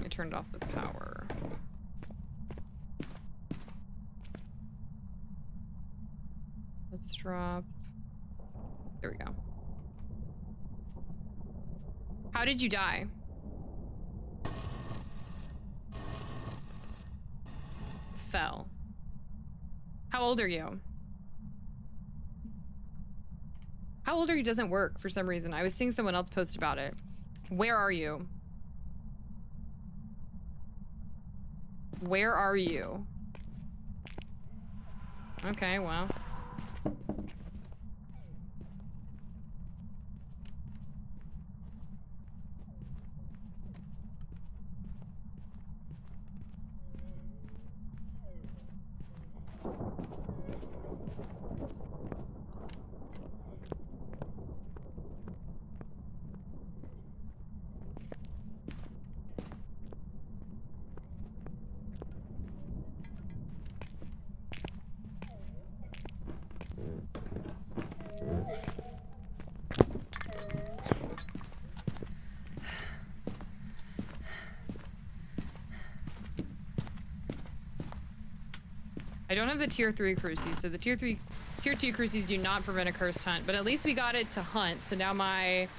It turned off the power. Let's drop. There we go. How did you die? Fell. How old are you? How old are you doesn't work for some reason. I was seeing someone else post about it. Where are you? Where are you? Okay, well. I don't have the tier 3 crucies, so the tier 2 crucies do not prevent a cursed hunt, but at least we got it to hunt, so now my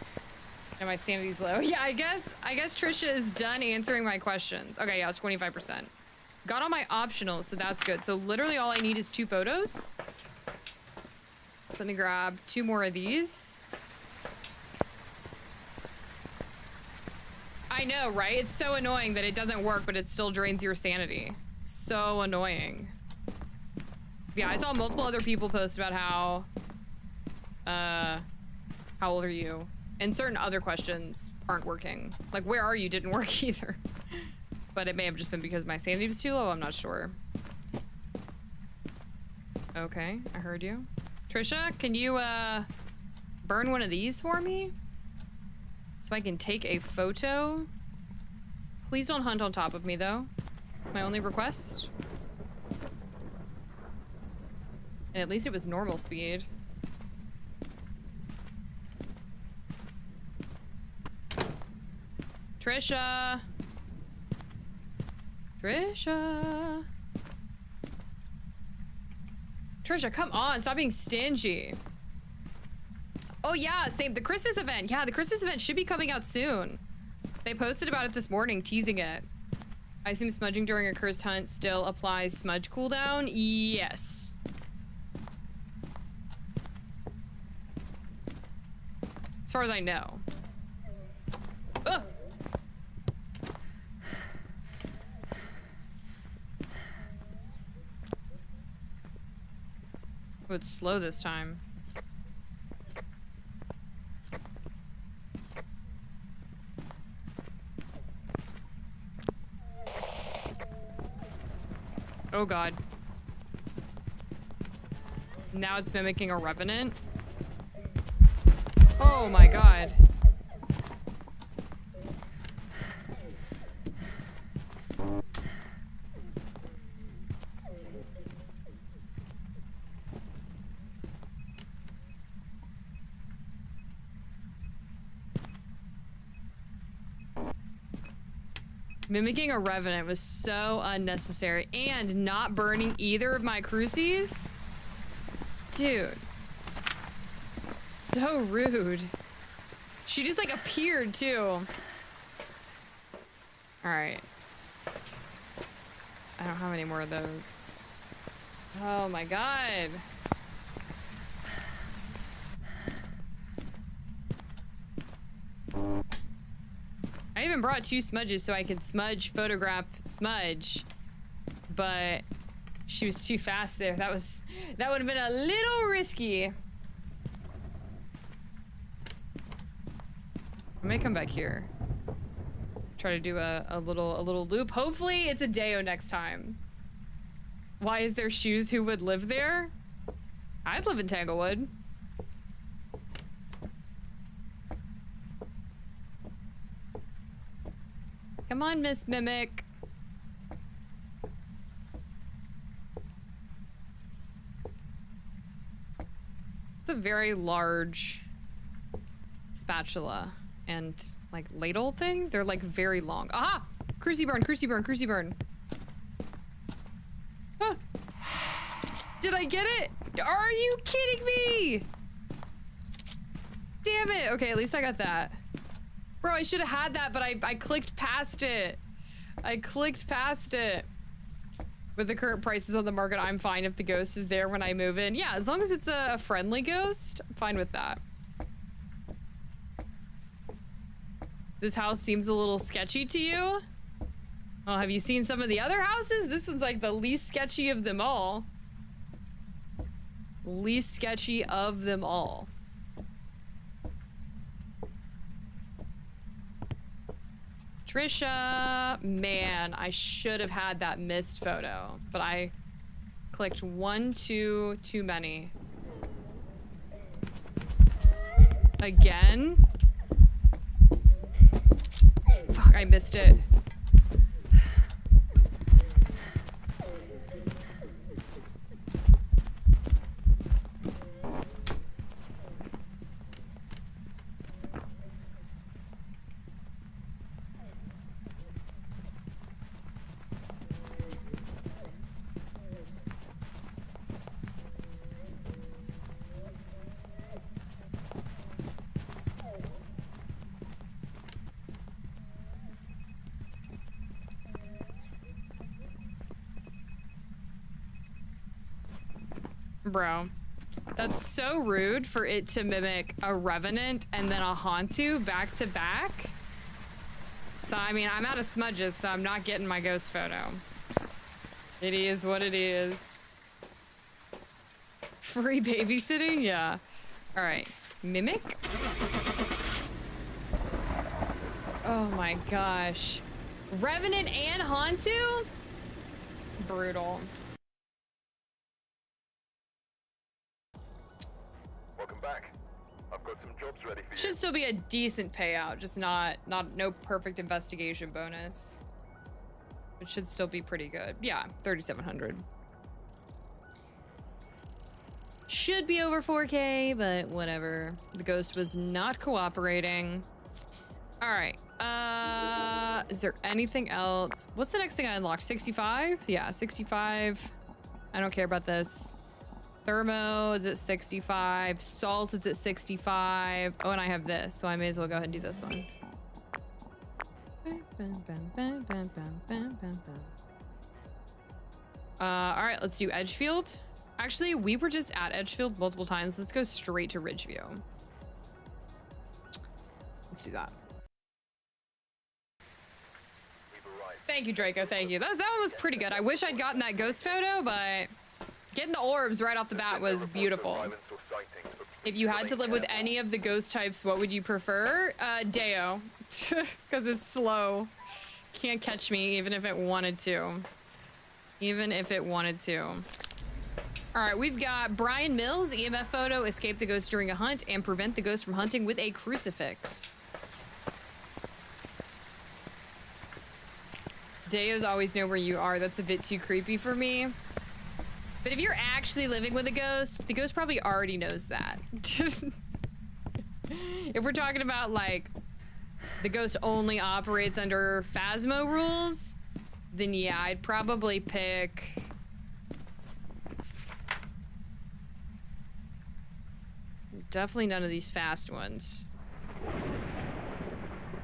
sanity's low. Yeah, I guess Trisha is done answering my questions. Okay, yeah, 25%. Got all my optionals, so that's good. So literally all I need is 2 photos. So let me grab 2 more of these. I know, right? It's so annoying that it doesn't work, but it still drains your sanity. So annoying. Yeah, I saw multiple other people post about how old are you? And certain other questions aren't working. Like, where are you didn't work either. But it may have just been because my sanity was too low, I'm not sure. Okay, I heard you. Trisha, can you burn one of these for me? So I can take a photo? Please don't hunt on top of me though. My only request. And at least it was normal speed. Trisha. Trisha. Trisha, come on, stop being stingy. Oh yeah, same, the Christmas event. Yeah, the Christmas event should be coming out soon. They posted about it this morning, teasing it. I assume smudging during a cursed hunt still applies smudge cooldown? Yes. As far as I know. Ugh. Oh, it's slow this time. Oh god. Now it's mimicking a revenant. Oh my god. Mimicking a revenant was so unnecessary, and not burning either of my crucies? Dude. So rude. She just like appeared too. Alright. I don't have any more of those. Oh my god. I even brought 2 smudges so I could smudge, photograph, smudge. But she was too fast there. That would have been a little risky. I may come back here. Try to do a little loop. Hopefully it's a Deo next time. Why is there shoes who would live there? I'd live in Tanglewood. Come on, Miss Mimic. It's a very large spatula and like ladle thing. They're like very long. Aha! Cruci burn, cruci burn, cruci burn. Ah! Did I get it? Are you kidding me? Damn it. Okay, at least I got that. Bro, I should have had that, but I clicked past it. I clicked past it. With the current prices on the market, I'm fine if the ghost is there when I move in. Yeah, as long as it's a friendly ghost, I'm fine with that. This house seems a little sketchy to you? Oh, have you seen some of the other houses? This one's like the least sketchy of them all. Least sketchy of them all. Trisha, man, I should have had that missed photo, but I clicked 1, 2, too many. Again? Fuck, I missed it. Bro, that's so rude for it to mimic a revenant and then a Hantu back to back. So, I mean, I'm out of smudges, so I'm not getting my ghost photo. It is what it is. Free babysitting? Yeah. All right. Mimic? Oh my gosh. Revenant and Hantu? Brutal. Welcome back. I've got some jobs ready for you. Should still be a decent payout, just no perfect investigation bonus. It should still be pretty good. Yeah, 3,700. Should be over 4K, but whatever. The ghost was not cooperating. All right. Is there anything else? What's the next thing I unlocked? 65? Yeah, 65. I don't care about this. Thermo is at 65. Salt is at 65. Oh, and I have this, so I may as well go ahead and do this one. All right, let's do Edgefield. Actually, we were just at Edgefield multiple times. Let's go straight to Ridgeview. Let's do that. Thank you, Draco. Thank you. That one was pretty good. I wish I'd gotten that ghost photo, but getting the orbs right off the bat was beautiful. If you had to live with any of the ghost types, what would you prefer? Deo, because it's slow. Can't catch me even if it wanted to. Even if it wanted to. All right, we've got Brian Mills, EMF photo, escape the ghost during a hunt and prevent the ghost from hunting with a crucifix. Deos always know where you are. That's a bit too creepy for me. But if you're actually living with a ghost, the ghost probably already knows that. If we're talking about, like, the ghost only operates under Phasmo rules, then yeah, I'd probably pick... Definitely none of these fast ones.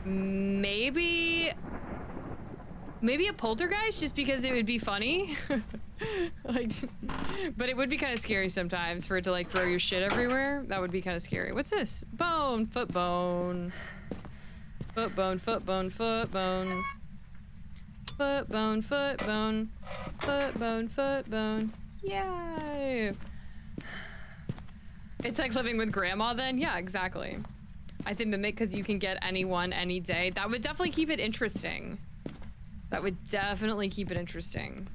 Maybe a poltergeist, just because it would be funny. Like, but it would be kind of scary sometimes for it to like throw your shit everywhere. That would be kind of scary. What's this? Bone, foot bone. Foot bone, foot bone, foot bone. Foot bone, foot bone. Foot bone, foot bone. Yay. It's like living with grandma then? Yeah, exactly. I think Mimic, because you can get anyone any day. That would definitely keep it interesting. That would definitely keep it interesting.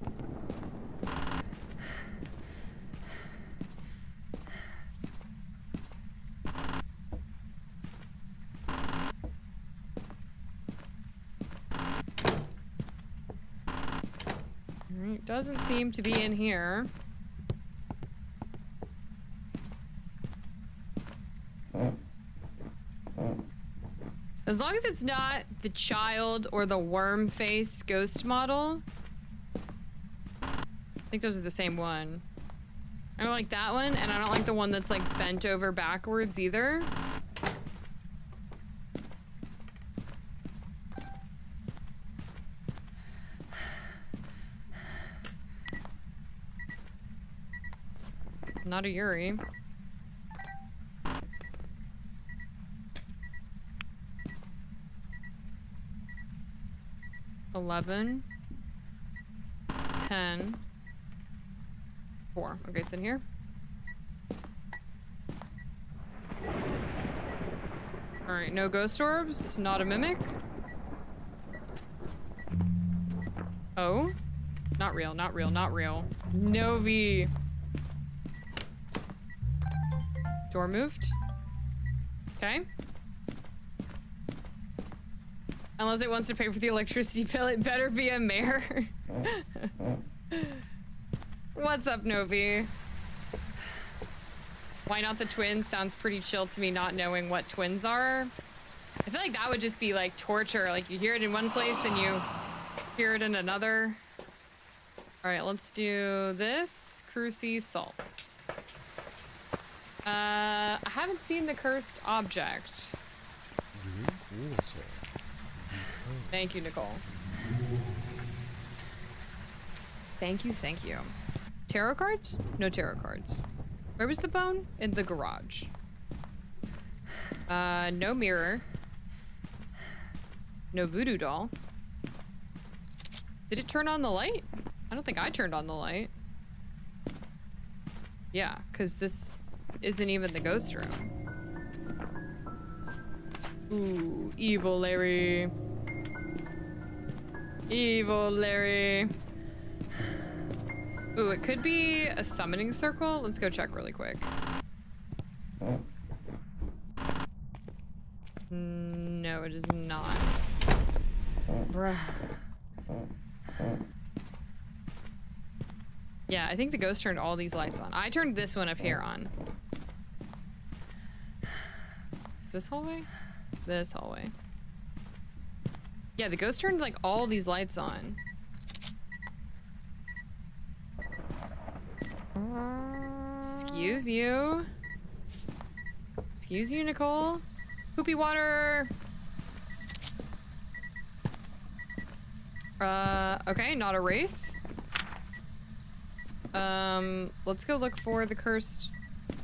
Alright, doesn't seem to be in here. As long as it's not the child or the worm face ghost model. I think those are the same one. I don't like that one, and I don't like the one that's like bent over backwards either. Not a Yuri. $11, $10, $4. Okay, it's in here. All right, no ghost orbs, not a mimic. Oh, not real, not real, not real. No V. Door moved. Okay. Unless it wants to pay for the electricity bill, it better be a mare. What's up, Novi? Why not the twins? Sounds pretty chill to me, not knowing what twins are. I feel like that would just be like torture. Like you hear it in one place, then you hear it in another. All right, let's do this. Cruci salt. I haven't seen the cursed object. Drink water. Thank you, Nicole. Thank you, thank you. Tarot cards? No tarot cards. Where was the bone? In the garage. No mirror. No voodoo doll. Did it turn on the light? I don't think I turned on the light. Yeah, because this isn't even the ghost room. Ooh, evil Larry. Evil Larry. Ooh, it could be a summoning circle. Let's go check really quick. No, it is not. Bruh. Yeah, I think the ghost turned all these lights on. I turned this one up here on. Is this hallway? This hallway. Yeah, the ghost turned like all these lights on. Excuse you. Excuse you, Nicole. Poopy water. Okay, not a wraith. Let's go look for the cursed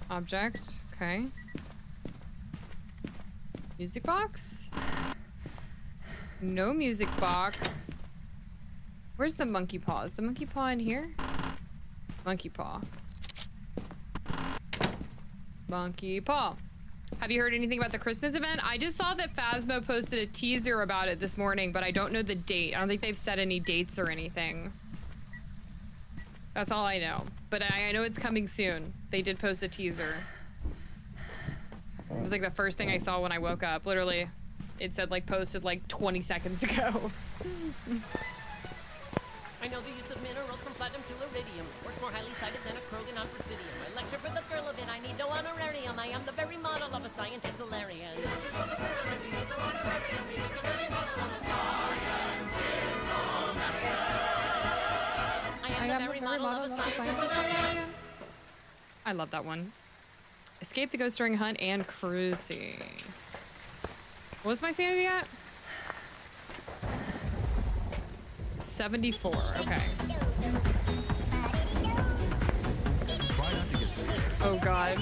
object. Okay. Music box? No music box. Where's the monkey paw? Is the monkey paw in here? Monkey paw. Monkey paw. Have you heard anything about the Christmas event? I just saw that Phasmo posted a teaser about it this morning, but I don't know the date. I don't think they've set any dates or anything. That's all I know. But I know it's coming soon. They did post a teaser. It was like the first thing I saw when I woke up. Literally, it said like posted like 20 seconds ago. I know the use of minerals from platinum to iridium works more highly cited than a Krogan on presidium. I lecture for the thrill of it. I need no honorarium. I am the very model of a scientist Solarian. I am the very model of a scientist Solarian. I love that one. Escape the ghost during hunt and cruising. What was my sanity at? 74, okay. Oh god.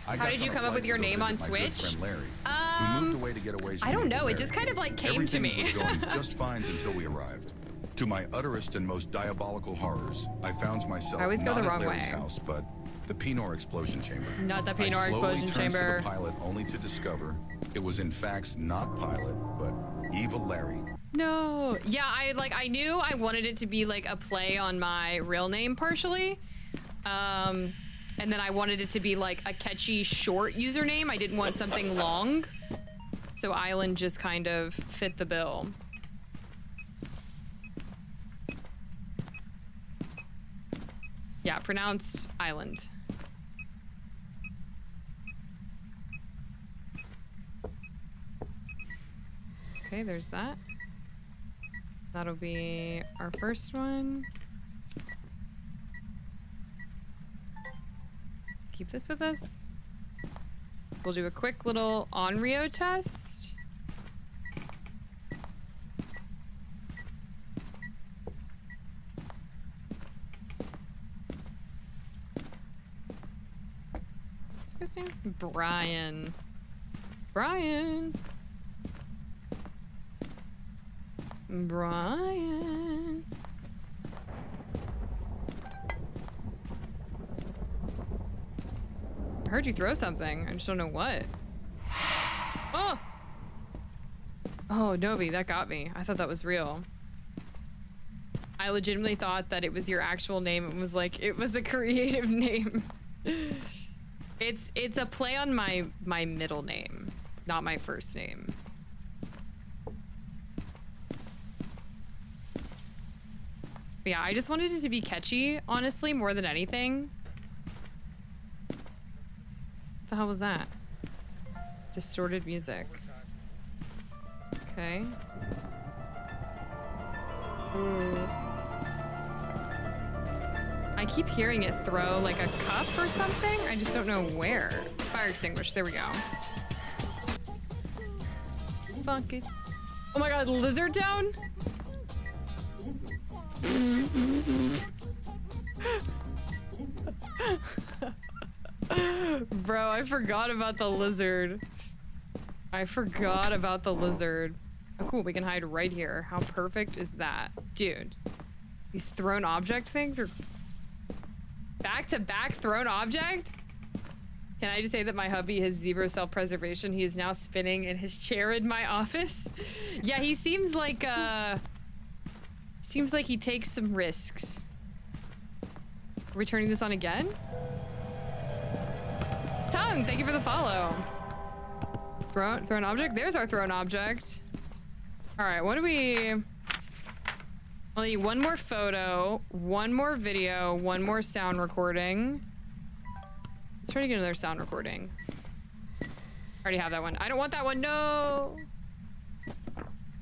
How did you come up with your name on Twitch? I don't know, it just kind of like came to me. Everything was going just fine until we arrived. To my utterest and most diabolical horrors, I found myself I always go not the at wrong Larry's way. house, but the Pinor explosion chamber. Not the Pinor explosion I slowly chamber. turned to the pilot only to discover it was in fact not pilot, but evil Larry. No. Yeah, I knew I wanted it to be like a play on my real name partially. And then I wanted it to be like a catchy short username. I didn't want something long. So ilynnd just kind of fit the bill. Yeah, pronounced ilynnd. Okay, there's that. That'll be our first one. Let's keep this with us. So we'll do a quick little Onryo test. What's his name? Brian. Brian. Brian. I heard you throw something. I just don't know what. Oh! Oh, Novi, that got me. I thought that was real. I legitimately thought that it was your actual name and was like, it was a creative name. It's a play on my middle name, not my first name. But yeah, I just wanted it to be catchy, honestly, more than anything. What the hell was that? Distorted music. Okay. Ooh. I keep hearing it throw like a cup or something. I just don't know where. Fire extinguish, there we go. Fuck it. Oh my god, lizard down? Bro, I forgot about the lizard. I forgot about the lizard. Oh, cool, we can hide right here. How perfect is that? Dude, these thrown object things are back-to-back thrown object? Can I just say that my hubby has zero self-preservation? He is now spinning in his chair in my office. Yeah, he seems like he takes some risks. Are we turning this on again? Tongue, thank you for the follow. Thrown object? There's our thrown object. All right, what do we... I'll need one more photo, one more video, one more sound recording. Let's try to get another sound recording. I already have that one. I don't want that one, no!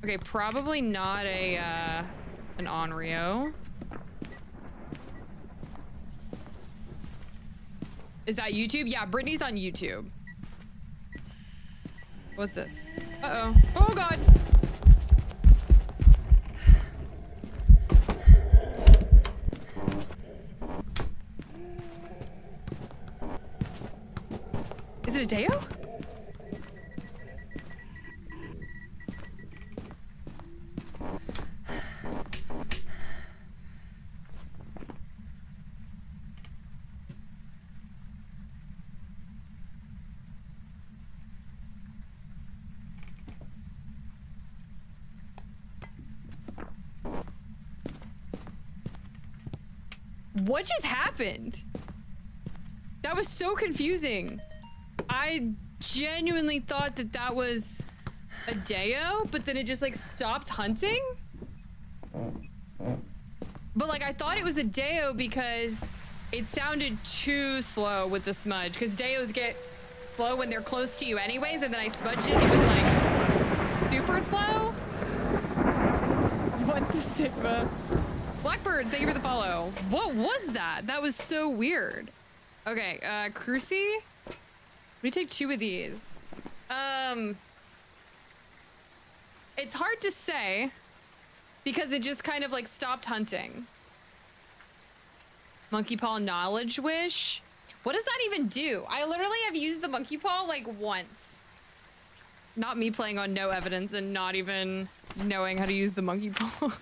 Okay, probably not a, an Onryo. Is that YouTube? Yeah, Brittany's on YouTube. What's this? Uh-oh. Oh, God. Is it a Deo? What just happened? That was so confusing. I genuinely thought that that was a Deo, but then it just like stopped hunting. But like I thought it was a Deo because it sounded too slow with the smudge, because Deos get slow when they're close to you anyways, and then I smudged it, it was like super slow. What the Sigma? Blackbirds, thank you for the follow. What was that? That was so weird. Okay, Crucy. Let me take 2 of these. It's hard to say because it just kind of like stopped hunting. Monkey paw knowledge wish. What does that even do? I literally have used the monkey paw like once. Not me playing on no evidence and not even knowing how to use the monkey paw.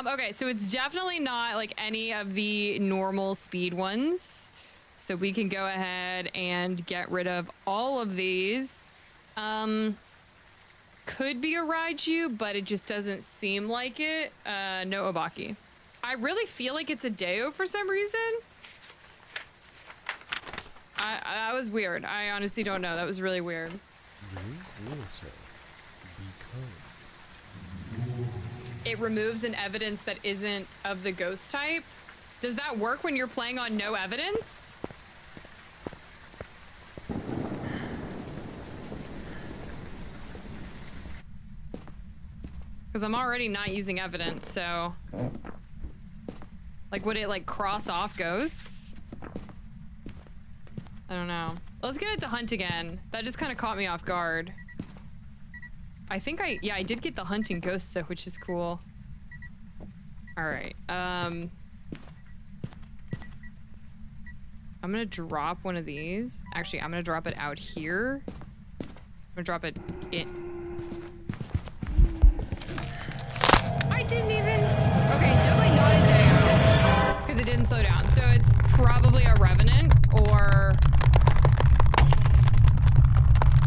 Okay, so it's definitely not like any of the normal speed ones. So we can go ahead and get rid of all of these. Could be a Raiju, but it just doesn't seem like it. No Obaki. I really feel like it's a Deo for some reason. That was weird. I honestly don't know. That was really weird. Drink water. It removes an evidence that isn't of the ghost type. Does that work when you're playing on no evidence? Because I'm already not using evidence, so... Like, would it, like, cross off ghosts? I don't know. Let's get it to hunt again. That just kind of caught me off guard. I think yeah, I did get the hunting ghost, though, which is cool. Alright, I'm gonna drop one of these. Actually, I'm gonna drop it out here. I'm gonna drop it in. I didn't even... Okay, definitely not a Deo, because it didn't slow down. So it's probably a Revenant, or...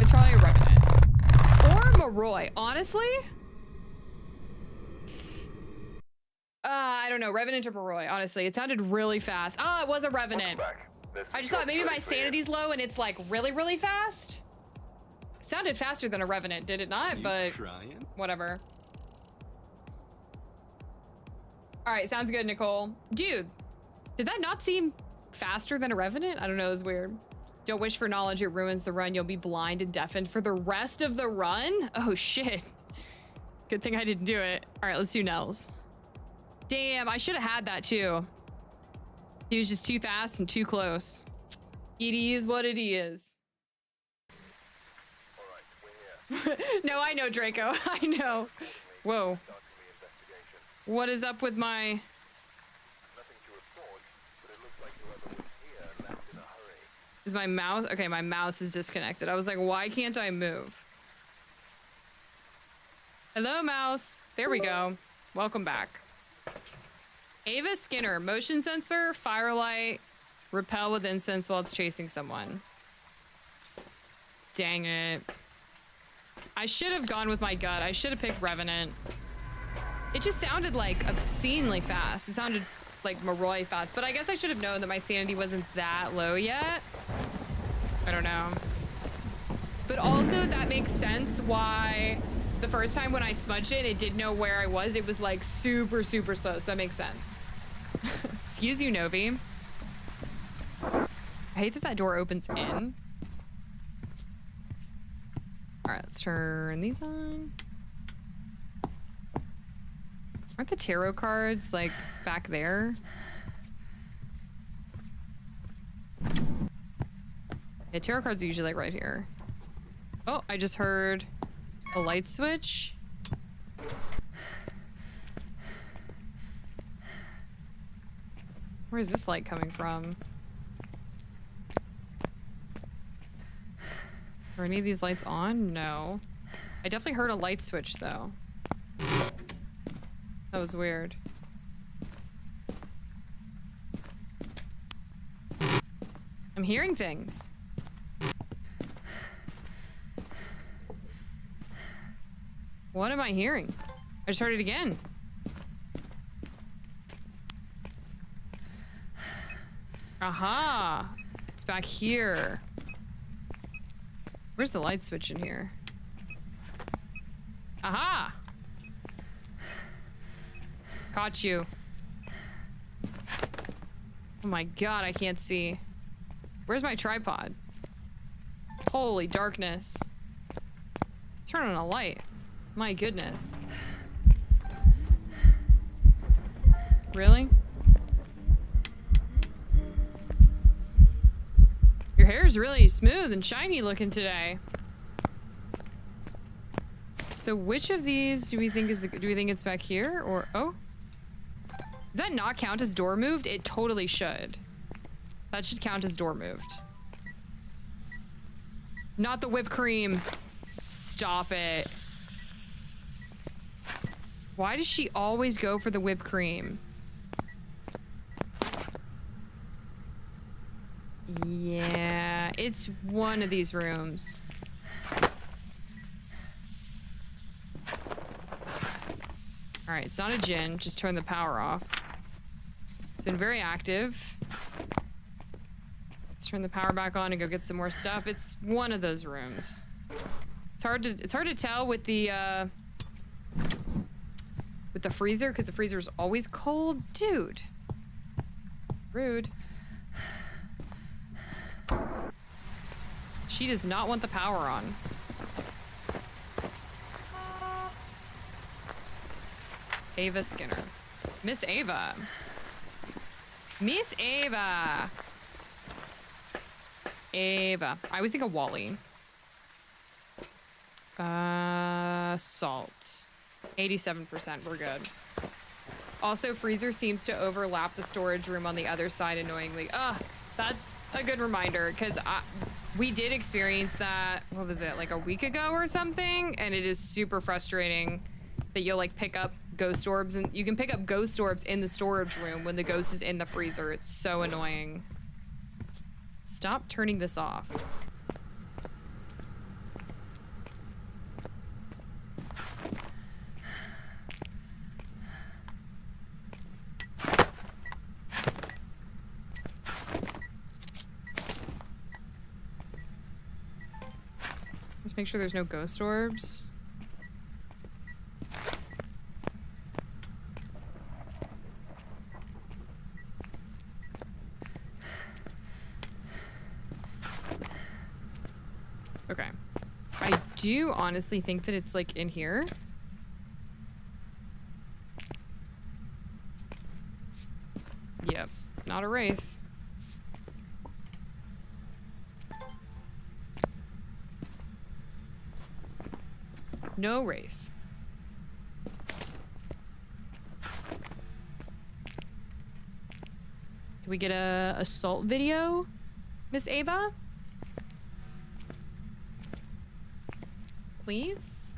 It's probably a Revenant. Or Moroi, honestly? I don't know, Revenant or Moroi, honestly. It sounded really fast. Oh, it was a Revenant. I just thought maybe my sanity's low and it's like really, really fast. It sounded faster than a Revenant, did it not? But whatever. All right, sounds good, Nicole. Dude, did that not seem faster than a Revenant? I don't know, it was weird. Don't wish for knowledge, it ruins the run. You'll be blind and deafened for the rest of the run? Oh, shit. Good thing I didn't do it. All right, let's do Nels. Damn, I should have had that too. He was just too fast and too close. It is what it is. No, I know, Draco. I know. Whoa. What is up with my... Is my mouse? Okay, my mouse is disconnected. I was like, why can't I move? Hello, mouse. There we go. Welcome back. Ava Skinner, motion sensor, firelight, repel with incense while it's chasing someone. Dang it. I should have gone with my gut. I should have picked Revenant. It just sounded like obscenely fast. It sounded like Moroi fast, but I guess I should have known that my sanity wasn't that low yet. I don't know. But also that makes sense why the first time when I smudged it, it didn't know where I was. It was like super, super slow. So that makes sense. Excuse you, Novi. I hate that that door opens in. All right, let's turn these on. Aren't the tarot cards like back there? Yeah, tarot cards are usually like right here. Oh, I just heard a light switch. Where is this light coming from? Are any of these lights on? No. I definitely heard a light switch though. That was weird. I'm hearing things. What am I hearing? I just heard it again. Aha! It's back here. Where's the light switch in here? Aha! Caught you. Oh my god, I can't see. Where's my tripod? Holy darkness. Turn on a light. My goodness. Really? Your hair's really smooth and shiny looking today. So which of these do we think is do we think it's back here or oh? Does that not count as door moved? It totally should. That should count as door moved. Not the whipped cream. Stop it. Why does she always go for the whipped cream? Yeah, it's one of these rooms. All right, it's not a djinn. Just turn the power off. It's been very active. Let's turn the power back on and go get some more stuff. It's one of those rooms. It's hard to tell with the freezer because the freezer is always cold, dude. Rude. She does not want the power on. Ava Skinner. Miss Ava. Miss Ava. Ava. I always think of Wally. Salt. 87%. We're good. Also, freezer seems to overlap the storage room on the other side annoyingly. That's a good reminder because we did experience that, what was it, like a week ago or something? And it is super frustrating that you'll like pick up ghost orbs and you can pick up ghost orbs in the storage room when the ghost is in the freezer. It's so annoying. Stop turning this off. Let's make sure there's no ghost orbs. Okay. I do honestly think that it's like in here. Yep, not a wraith. No wraith. Can we get a assault video, Miss Ava? Please?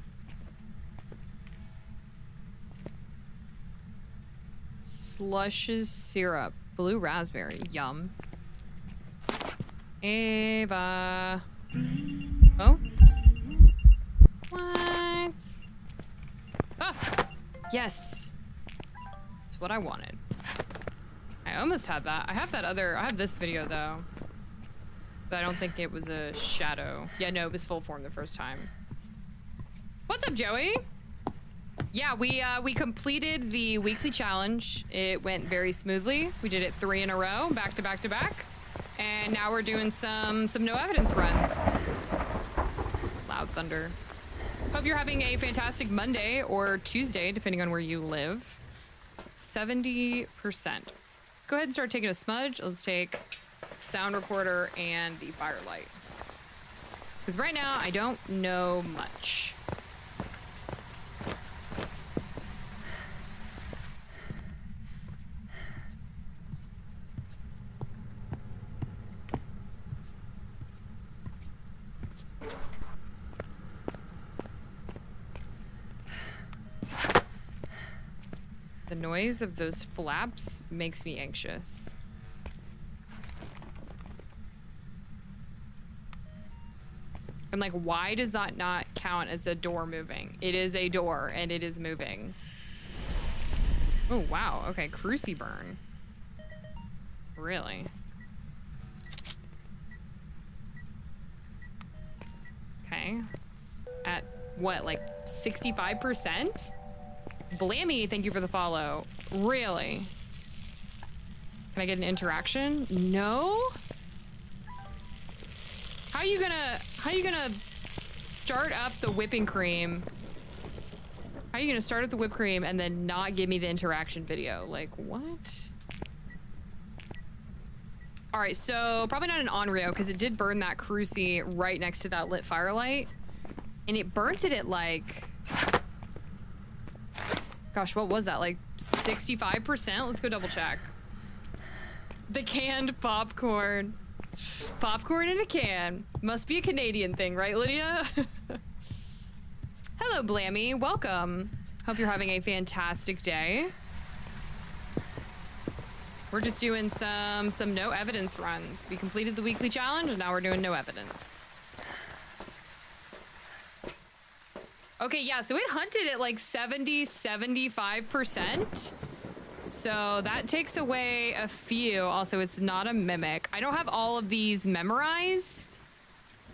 Slushes syrup. Blue raspberry. Yum. Ava. Oh? What? Ah! Yes. That's what I wanted. I almost had that. I have this video though. But I don't think it was a shadow. Yeah, no, it was full form the first time. What's up, Joey? Yeah, we completed the weekly challenge. It went very smoothly. We did it 3 in a row, back to back to back. And now we're doing some no evidence runs. Loud thunder. Hope you're having a fantastic Monday or Tuesday, depending on where you live. 70%. Let's go ahead and start taking a smudge. Let's take sound recorder and the firelight. Because right now, I don't know much. The noise of those flaps makes me anxious. And like, why does that not count as a door moving? It is a door and it is moving. Oh, wow. Okay, cruci burn. Really? Okay. It's at what, like 65%? Blammy, thank you for the follow. Really? Can I get an interaction? No? How you gonna start up the whipping cream? How are you gonna start up the whipped cream and then not give me the interaction video? Like, what? All right, so probably not an Onryo because it did burn that cruci right next to that lit firelight. And it burnt it at like, gosh, what was that? Like 65%? Let's go double check. The canned popcorn. Popcorn in a can. Must be a Canadian thing, right, Lydia? Hello, Blammy. Welcome. Hope you're having a fantastic day. We're just doing some no evidence runs. We completed the weekly challenge, and now we're doing no evidence. Okay, yeah, so it hunted at like 75%. So that takes away a few. Also, it's not a mimic. I don't have all of these memorized,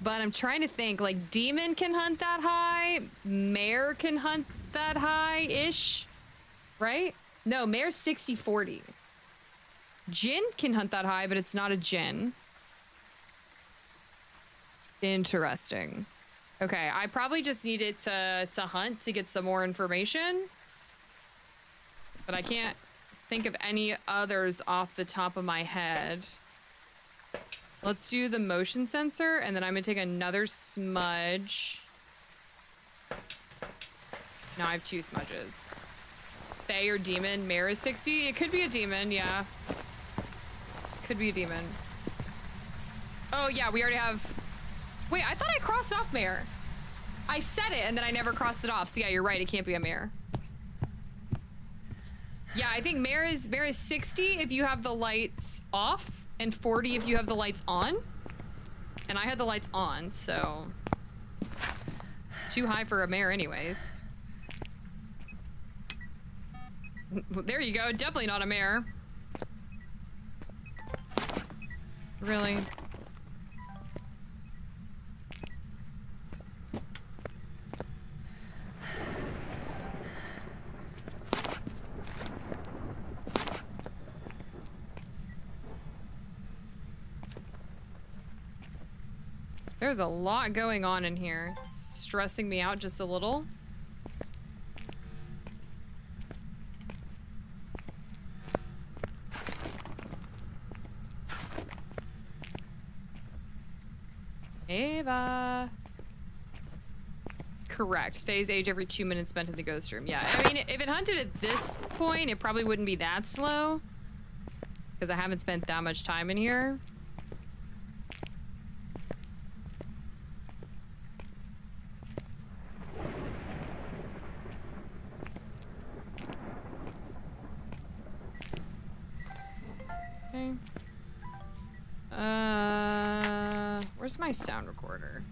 but I'm trying to think. Like, demon can hunt that high. Mare can hunt that high-ish, right? No, mare's 60-40. Jinn can hunt that high, but it's not a Jinn. Interesting. Okay, I probably just needed to hunt to get some more information, but I can't think of any others off the top of my head. Let's do the motion sensor, and then I'm gonna take another smudge. Now I have 2 smudges. Fae or demon. Mare is 60. It could be a demon, yeah. Could be a demon. Oh yeah, we already have. Wait, I thought I crossed off mare. I said it and then I never crossed it off. So yeah, you're right. It can't be a mare. Yeah, I think mare is 60 if you have the lights off and 40 if you have the lights on. And I had the lights on, so too high for a mare anyways. There you go. Definitely not a mare. Really? There's a lot going on in here. It's stressing me out just a little. Ava. Correct. Phase age every 2 minutes spent in the ghost room. Yeah, I mean, if it hunted at this point, it probably wouldn't be that slow. Because I haven't spent that much time in here. Okay. Where's my sound recorder?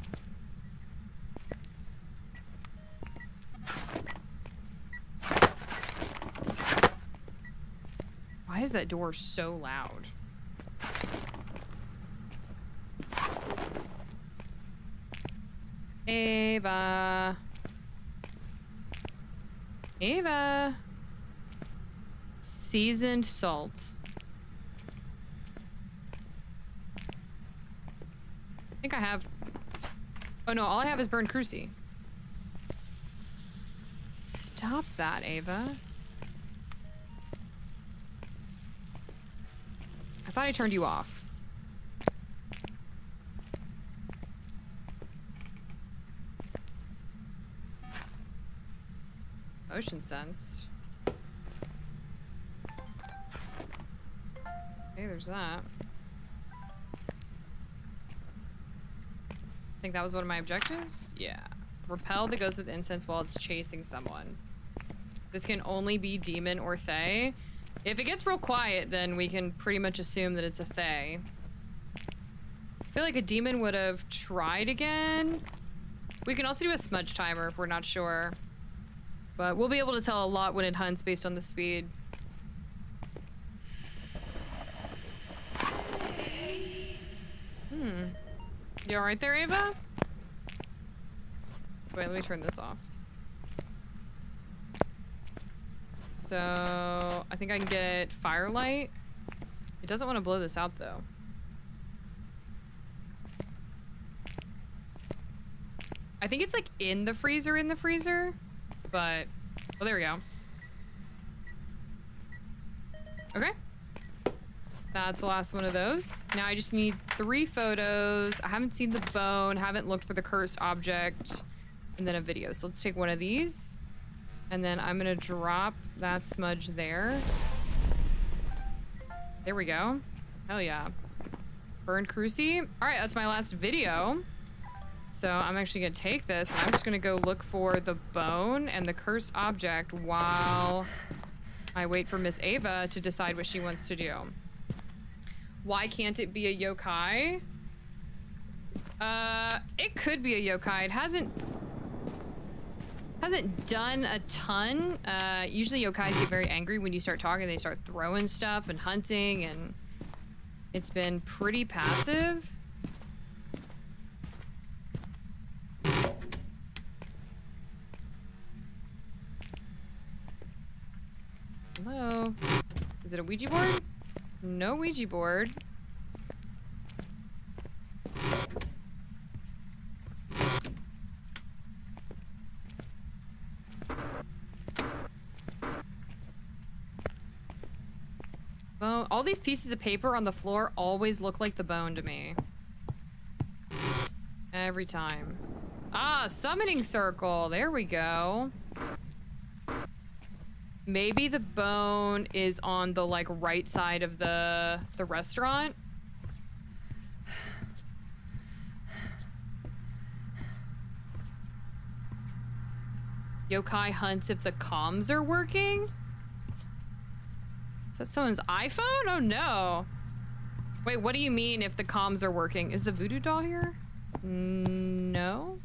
Why is that door so loud? Ava. Ava. Seasoned salt. I think I have. Oh no, all I have is burned cruci. Stop that, Ava. I thought I turned you off. Motion sense. Okay, there's that. I think that was one of my objectives? Yeah. Repel that goes with incense while it's chasing someone. This can only be demon or fae. If it gets real quiet, then we can pretty much assume that it's a fae. I feel like a demon would have tried again. We can also do a smudge timer if we're not sure. But we'll be able to tell a lot when it hunts based on the speed. You alright there, Ava? Wait, let me turn this off. So, I think I can get firelight. It doesn't want to blow this out, though. I think it's like in the freezer, but, oh, there we go. Okay. That's the last one of those. Now I just need 3 photos. I haven't seen the bone, haven't looked for the cursed object, and then a video. So let's take one of these. And then I'm gonna drop that smudge there. There we go. Hell yeah. Burned Cruci. All right, that's my last video. So I'm actually gonna take this and I'm just gonna go look for the bone and the cursed object while I wait for Miss Ava to decide what she wants to do. Why can't it be a yokai? It could be a yokai. It hasn't done a ton. Usually yokais get very angry when you start talking. They start throwing stuff and hunting, and it's been pretty passive. Hello? Is it a Ouija board? No Ouija board. Well, all these pieces of paper on the floor always look like the bone to me. Every time. Ah, summoning circle. There we go. Maybe the bone is on the like right side of the restaurant. Yokai hunts if the comms are working. Is that someone's iPhone? Oh no. Wait, what do you mean if the comms are working? Is the voodoo doll here? No.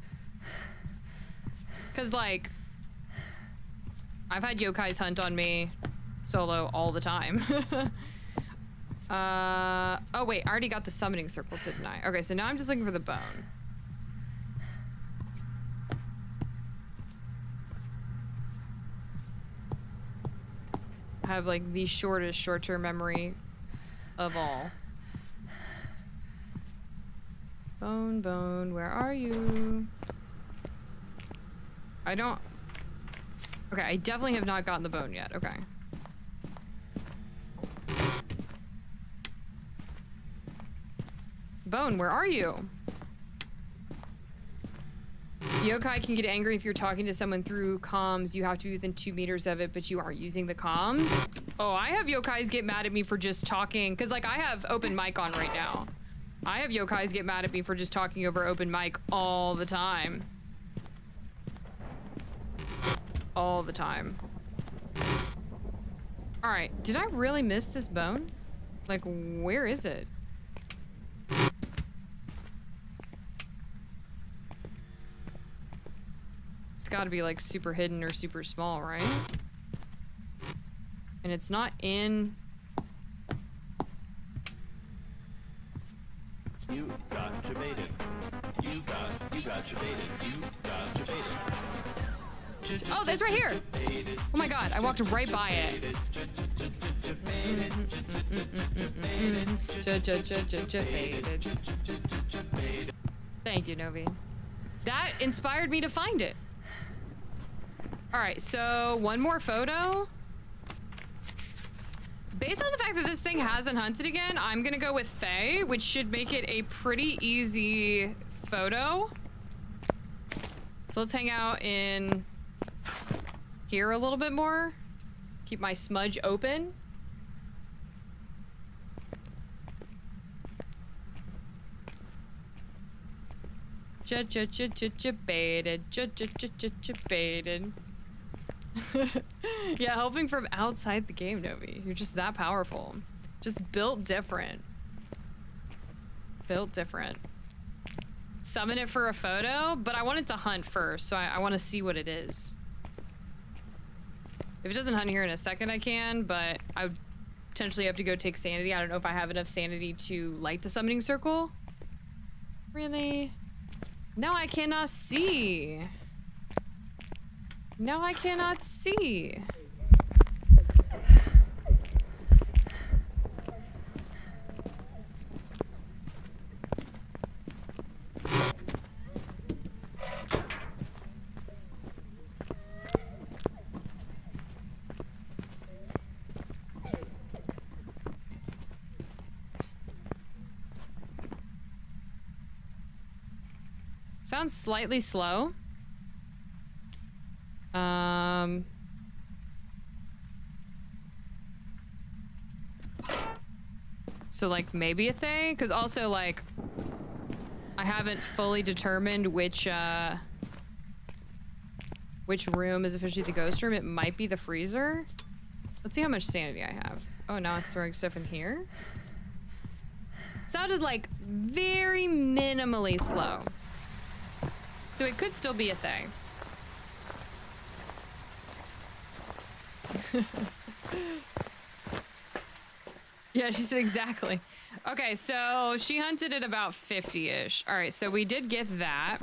Cause like, I've had yokais hunt on me solo all the time. Oh wait, I already got the summoning circle, didn't I? Okay, so now I'm just looking for the bone. I have like the shortest short-term memory of all. Bone, bone, where are you? I don't... Okay, I definitely have not gotten the bone yet. Okay. Bone, where are you? Yokai can get angry if you're talking to someone through comms. You have to be within 2 meters of it, but you aren't using the comms. Oh, I have yokais get mad at me for just talking, because like I have open mic on right now. I have yokais get mad at me for just talking over open mic all the time. All the time. All right, did I really miss this bone? Like, where is it? It's gotta be like super hidden or super small, right? And it's not in... You got debated. You got debated. You got debated. Oh, that's right here. Oh my god, I walked right by it. Thank you, Novi. That inspired me to find it. All right, so one more photo. Based on the fact that this thing hasn't hunted again, I'm gonna go with Faye, which should make it a pretty easy photo. So let's hang out in here a little bit more. Keep my smudge open. Baited. Baited. Yeah, helping from outside the game, Novi. You're just that powerful. Just built different. Built different. Summon it for a photo, but I want it to hunt first, so I want to see what it is. If it doesn't hunt here in a second, I can, but I would potentially have to go take sanity. I don't know if I have enough sanity to light the summoning circle. Really? No, I cannot see. No, I cannot see. Sounds slightly slow. So like maybe a thing, because also like I haven't fully determined which room is officially the ghost room. It might be the freezer. Let's see how much sanity I have. Oh, now it's throwing stuff in here. Sounded like very minimally slow. So it could still be a thing. Yeah, she said exactly. Okay, so she hunted at about 50-ish. All right, so we did get that.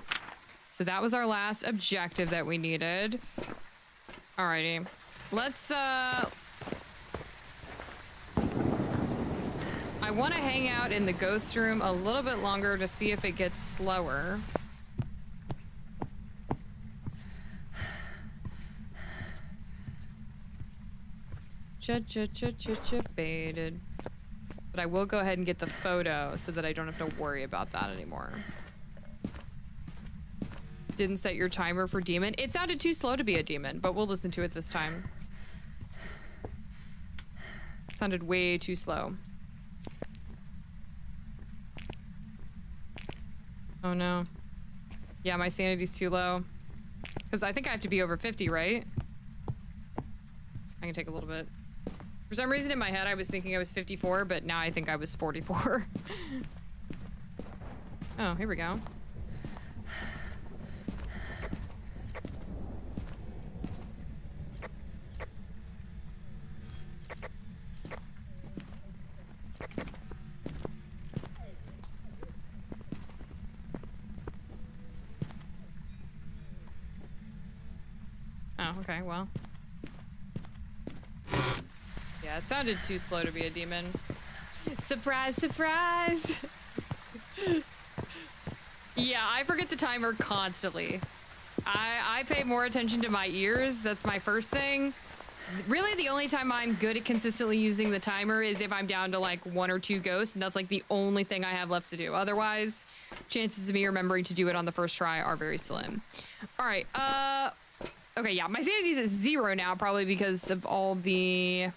So that was our last objective that we needed. Alrighty. Let's, I want to hang out in the ghost room a little bit longer to see if it gets slower. Baited. But I will go ahead and get the photo so that I don't have to worry about that anymore. Didn't set your timer for demon. It sounded too slow to be a demon, but we'll listen to it this time. Sounded way too slow. Oh no. Yeah, my sanity's too low. Because I think I have to be over 50, right? I can take a little bit. For some reason in my head I was thinking I was 54, but now I think I was 44. Oh, here we go. Oh, okay, well. Yeah, it sounded too slow to be a demon. Surprise, surprise! Yeah, I forget the timer constantly. I pay more attention to my ears. That's my first thing. Really, the only time I'm good at consistently using the timer is if I'm down to like 1 or 2 ghosts, and that's like the only thing I have left to do. Otherwise, chances of me remembering to do it on the first try are very slim. All right, okay, yeah, my sanity's at 0 now, probably because of all the...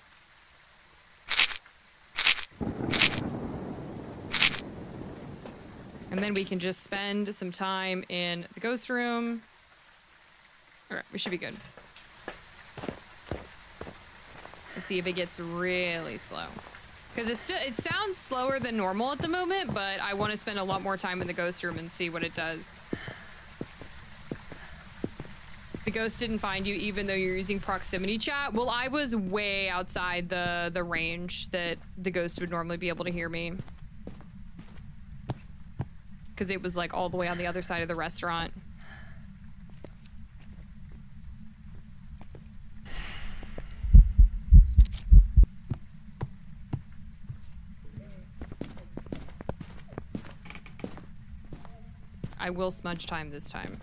And then we can just spend some time in the ghost room. All right, we should be good. Let's see if it gets really slow. Because it sounds slower than normal at the moment, but I want to spend a lot more time in the ghost room and see what it does. The ghost didn't find you even though you're using proximity chat. Well, I was way outside the range that the ghost would normally be able to hear me. Because it was like all the way on the other side of the restaurant. I will smudge time this time.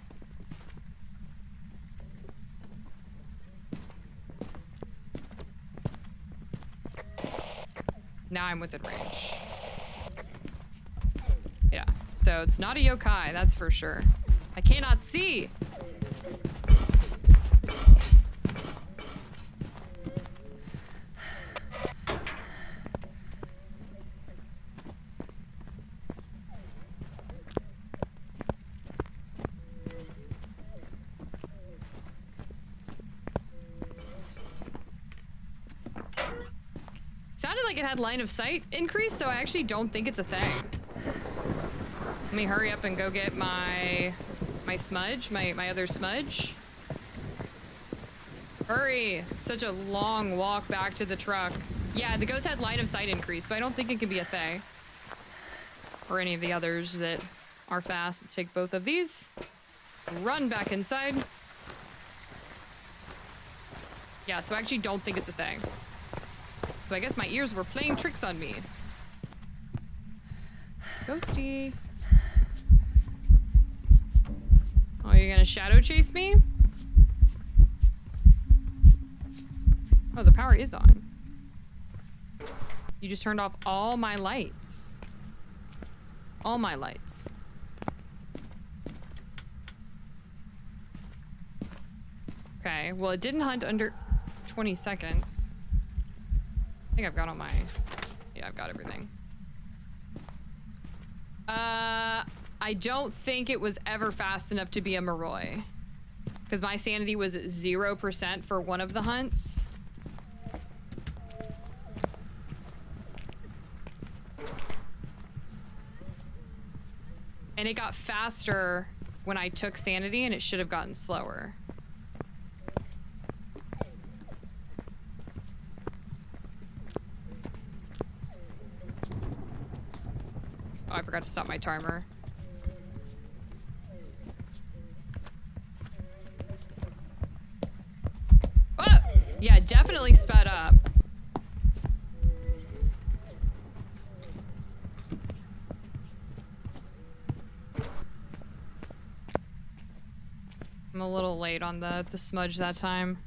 Now I'm within range. Yeah, so it's not a yokai, that's for sure. I cannot see. Sounded like it had line of sight increase, so I actually don't think it's a thing. Let me hurry up and go get my smudge, my other smudge. Hurry! It's such a long walk back to the truck. Yeah, the ghost had line of sight increase, so I don't think it can be a thing. Or any of the others that are fast. Let's take both of these. Run back inside. Yeah, so I actually don't think it's a thing. So I guess my ears were playing tricks on me. Ghosty. Oh, you're gonna shadow chase me? Oh, the power is on. You just turned off all my lights. All my lights. Okay, well, it didn't hunt under 20 seconds. I think I've got all my... Yeah, I've got everything. I don't think it was ever fast enough to be a Moroi. Because my sanity was 0% for one of the hunts. And it got faster when I took sanity, and it should have gotten slower. Oh, I forgot to stop my timer. Oh! Yeah, definitely sped up. I'm a little late on the smudge that time.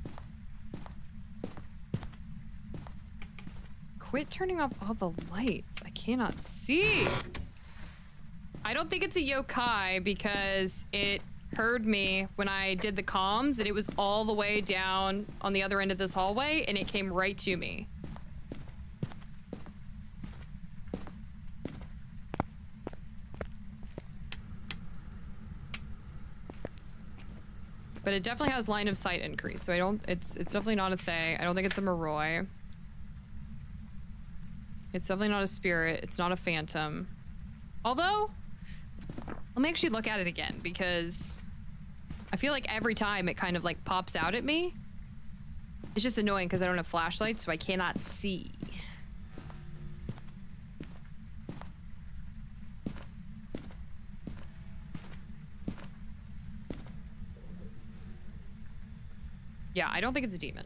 Quit turning off all the lights. I cannot see. I don't think it's a yokai because it heard me when I did the comms and it was all the way down on the other end of this hallway and it came right to me. But it definitely has line of sight increase, so I don't, it's definitely not a thing. I don't think it's a Moroi. It's definitely not a spirit. It's not a phantom. Although, let me actually look at it again because I feel like every time it kind of like pops out at me. It's just annoying because I don't have flashlights, so I cannot see. Yeah, I don't think it's a demon.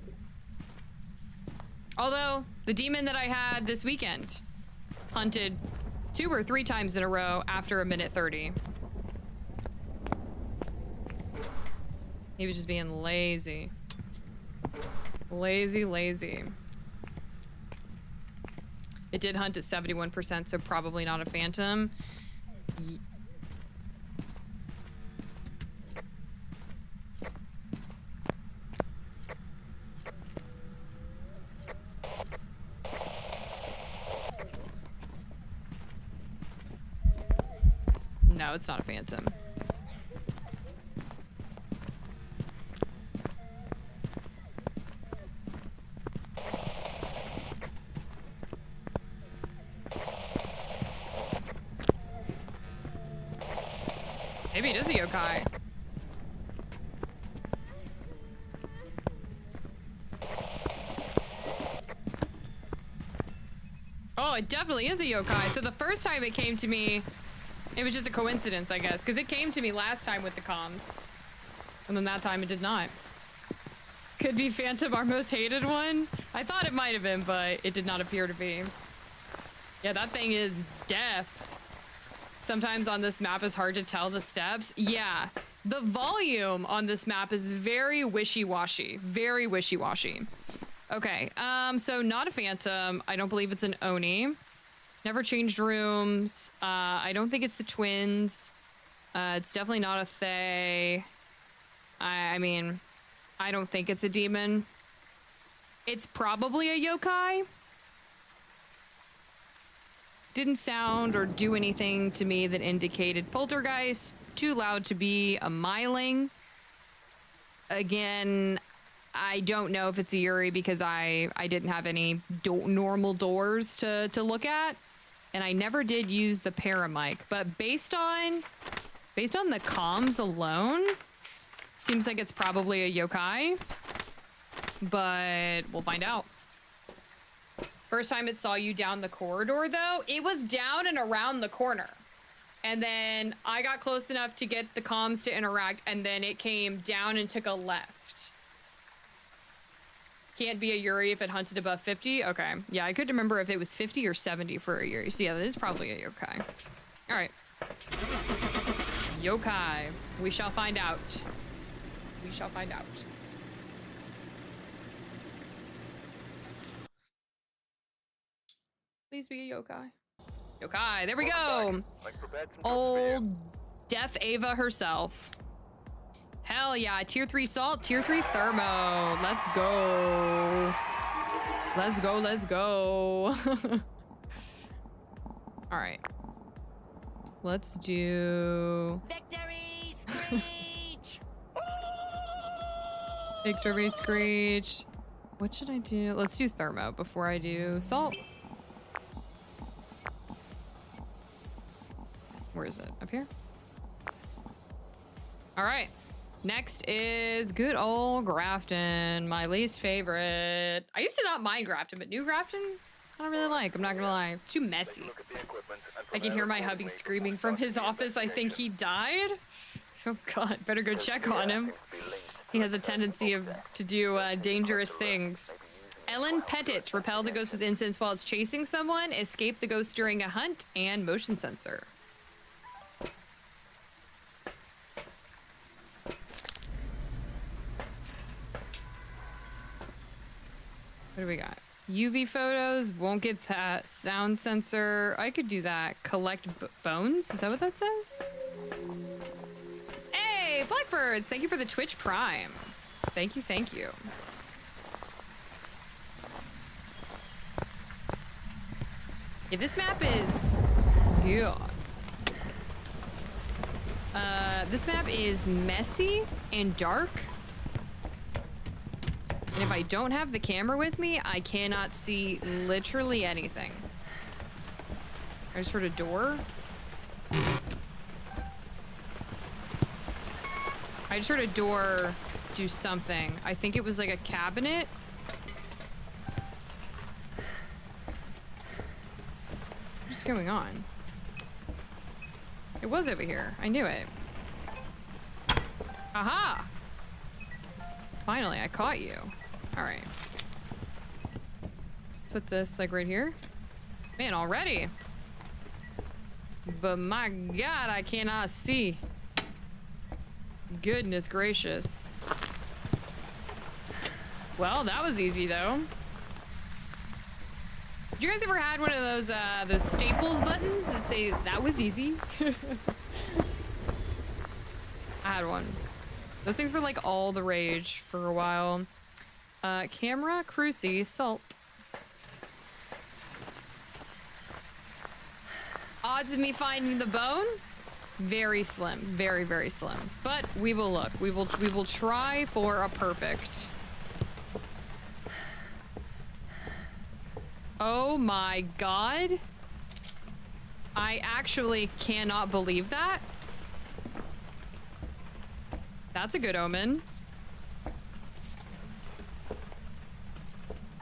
Although, the demon that I had this weekend hunted 2 or 3 times in a row after a minute 30. He was just being lazy. Lazy, lazy. It did hunt at 71%, so probably not a phantom. No, it's not a phantom. Maybe it is a yokai. Oh, it definitely is a yokai. So the first time it came to me, it was just a coincidence, I guess, because it came to me last time with the comms. And then that time it did not. Could be Phantom, our most hated one? I thought it might have been, but it did not appear to be. Yeah, that thing is deaf. Sometimes on this map it's hard to tell the steps. Yeah, the volume on this map is very wishy-washy. Very wishy-washy. Okay, so not a phantom. I don't believe it's an Oni. Never changed rooms. I don't think it's the twins. It's definitely not a Fae. I mean, I don't think it's a demon. It's probably a yokai. Didn't sound or do anything to me that indicated poltergeist. Too loud to be a myling. Again, I don't know if it's a Yuri because I didn't have any normal doors to look at. And I never did use the paramic. But based on the comms alone, seems like it's probably a yokai. But we'll find out. First time it saw you down the corridor, though, it was down and around the corner. And then I got close enough to get the comms to interact, and then it came down and took a left. Can't be a Yuri if it hunted above 50? Okay. Yeah, I couldn't remember if it was 50 or 70 for a Yuri. So yeah, this is probably a yokai. All right. Yokai. We shall find out. We shall find out. Please be a yokai. Yokai, there we go. Old deaf Ava herself. Hell yeah, tier 3 salt, tier 3 thermo. Let's go. Let's go, let's go. All right. Let's do... Victory Screech! Victory Screech. What should I do? Let's do thermo before I do salt. Where is it? Up here? All right. Next is good old Grafton, my least favorite. I used to not mind Grafton, but new Grafton, I don't really like. I'm not gonna lie. It's too messy. I can hear my hubby screaming from his office. I think he died. Oh God, better go check on him. He has a tendency to do dangerous things. Ellen Pettit, repel the ghost with incense while it's chasing someone, escape the ghost during a hunt, and motion sensor. What do we got? UV photos, won't get that. Sound sensor, I could do that. Collect bones, is that what that says? Hey, Blackbirds, thank you for the Twitch Prime. Thank you, thank you. Yeah, this map is good. This map is messy and dark. And if I don't have the camera with me, I cannot see literally anything. I just heard a door. I just heard a door do something. I think it was like a cabinet. What's going on? It was over here. I knew it. Aha! Finally, I caught you. All right. Let's put this like right here. Man, already. But my God, I cannot see. Goodness gracious. Well, that was easy though. Did you guys ever had one of those staples buttons that say that was easy? I had one. Those things were like all the rage for a while. Camera, cruci, salt. Odds of me finding the bone? Very slim, very, very slim. But we will look. We will try for a perfect. Oh my God. I actually cannot believe that. That's a good omen.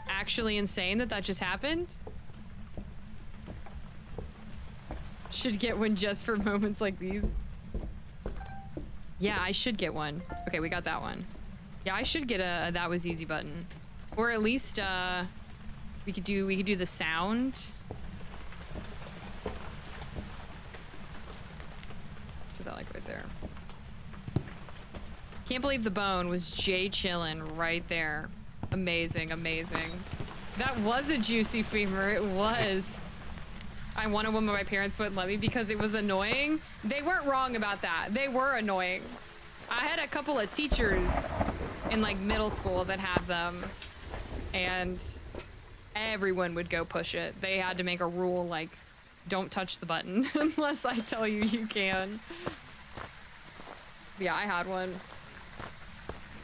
Actually insane that that just happened. Should get one just for moments like these. Yeah, I should get one. Okay, we got that one. Yeah, I should get a that was easy button. Or at least we could do the sound. Let's put that like right there. Can't believe the bone was Jay chillin' right there. Amazing, amazing. That was a juicy femur, it was. I wanted one, but my parents wouldn't let me because it was annoying. They weren't wrong about that. They were annoying. I had a couple of teachers in like middle school that had them, and everyone would go push it. They had to make a rule like, don't touch the button unless I tell you you can. Yeah, I had one.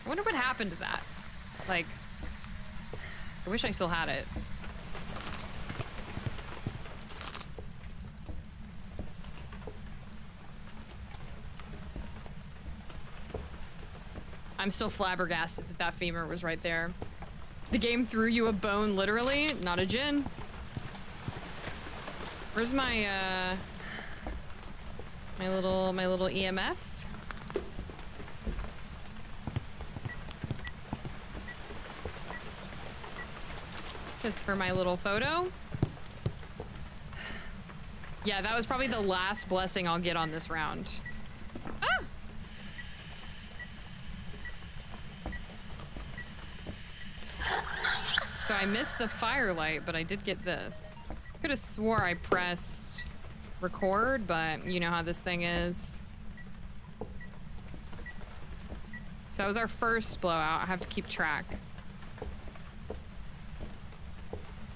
I wonder what happened to that. Like, I wish I still had it. I'm still flabbergasted that that femur was right there. The game threw you a bone, literally, not a gin. Where's my my little EMF? Just for my little photo. Yeah, that was probably the last blessing I'll get on this round. Ah! So I missed the firelight, but I did get this. Could have swore I pressed record, but you know how this thing is. So that was our first blowout. I have to keep track.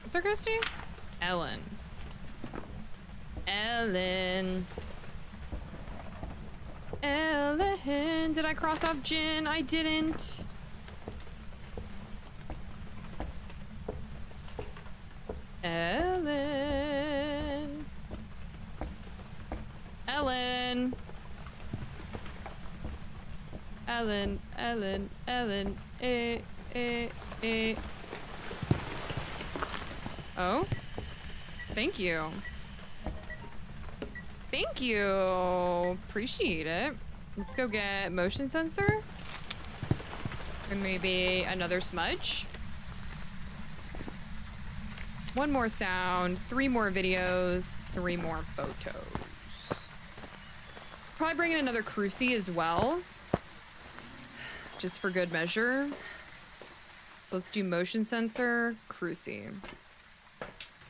What's our ghost name? Ellen. Ellen. Ellen. Did I cross off Jin? I didn't. Ellen. Ellen. Ellen. Ellen. Ellen. Oh? Thank you. Thank you. Appreciate it. Let's go get motion sensor. And maybe another smudge. One more sound, 3 more videos, 3 more photos. Probably bring in another crucie as well. Just for good measure. So let's do motion sensor, crucie.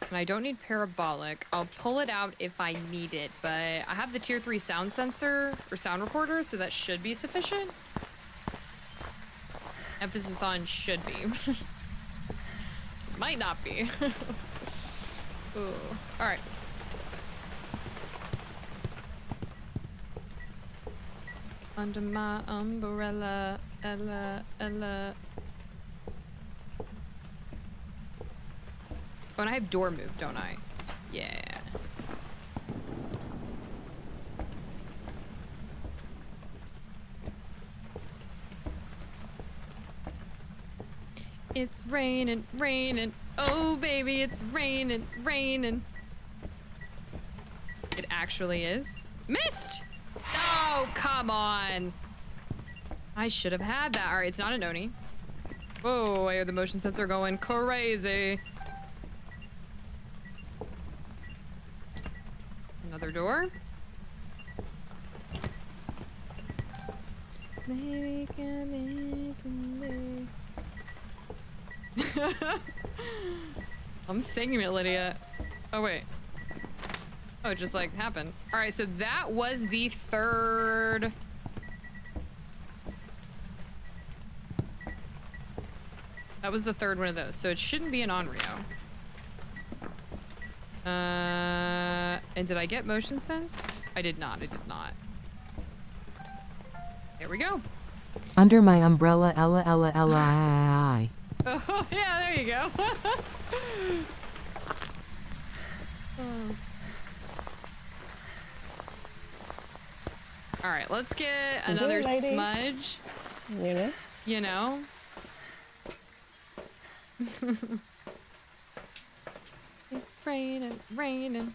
And I don't need parabolic. I'll pull it out if I need it, but I have the tier 3 sound sensor or sound recorder, so that should be sufficient. Emphasis on should be. Might not be. Ooh. All right. Under my umbrella, Ella, Ella. Oh, and I have door move, don't I? Yeah. It's raining, raining. Oh, baby, it's raining, raining. It actually is. Missed! Oh, come on. I should have had that. All right, it's not an Oni. Whoa, I hear the motion sensor going crazy. Another door. Maybe come into me. I'm singing it, Lydia. Oh, wait. Oh, it just like happened. All right, so that was the 3rd. That was the 3rd one of those, so it shouldn't be an Onryo. And did I get motion sense? I did not, I did not. There we go. Under my umbrella, Ella, Ella, Ella, I. Oh, yeah, there you go. Oh. All right, let's get another smudge. You know? You know? It's raining, raining.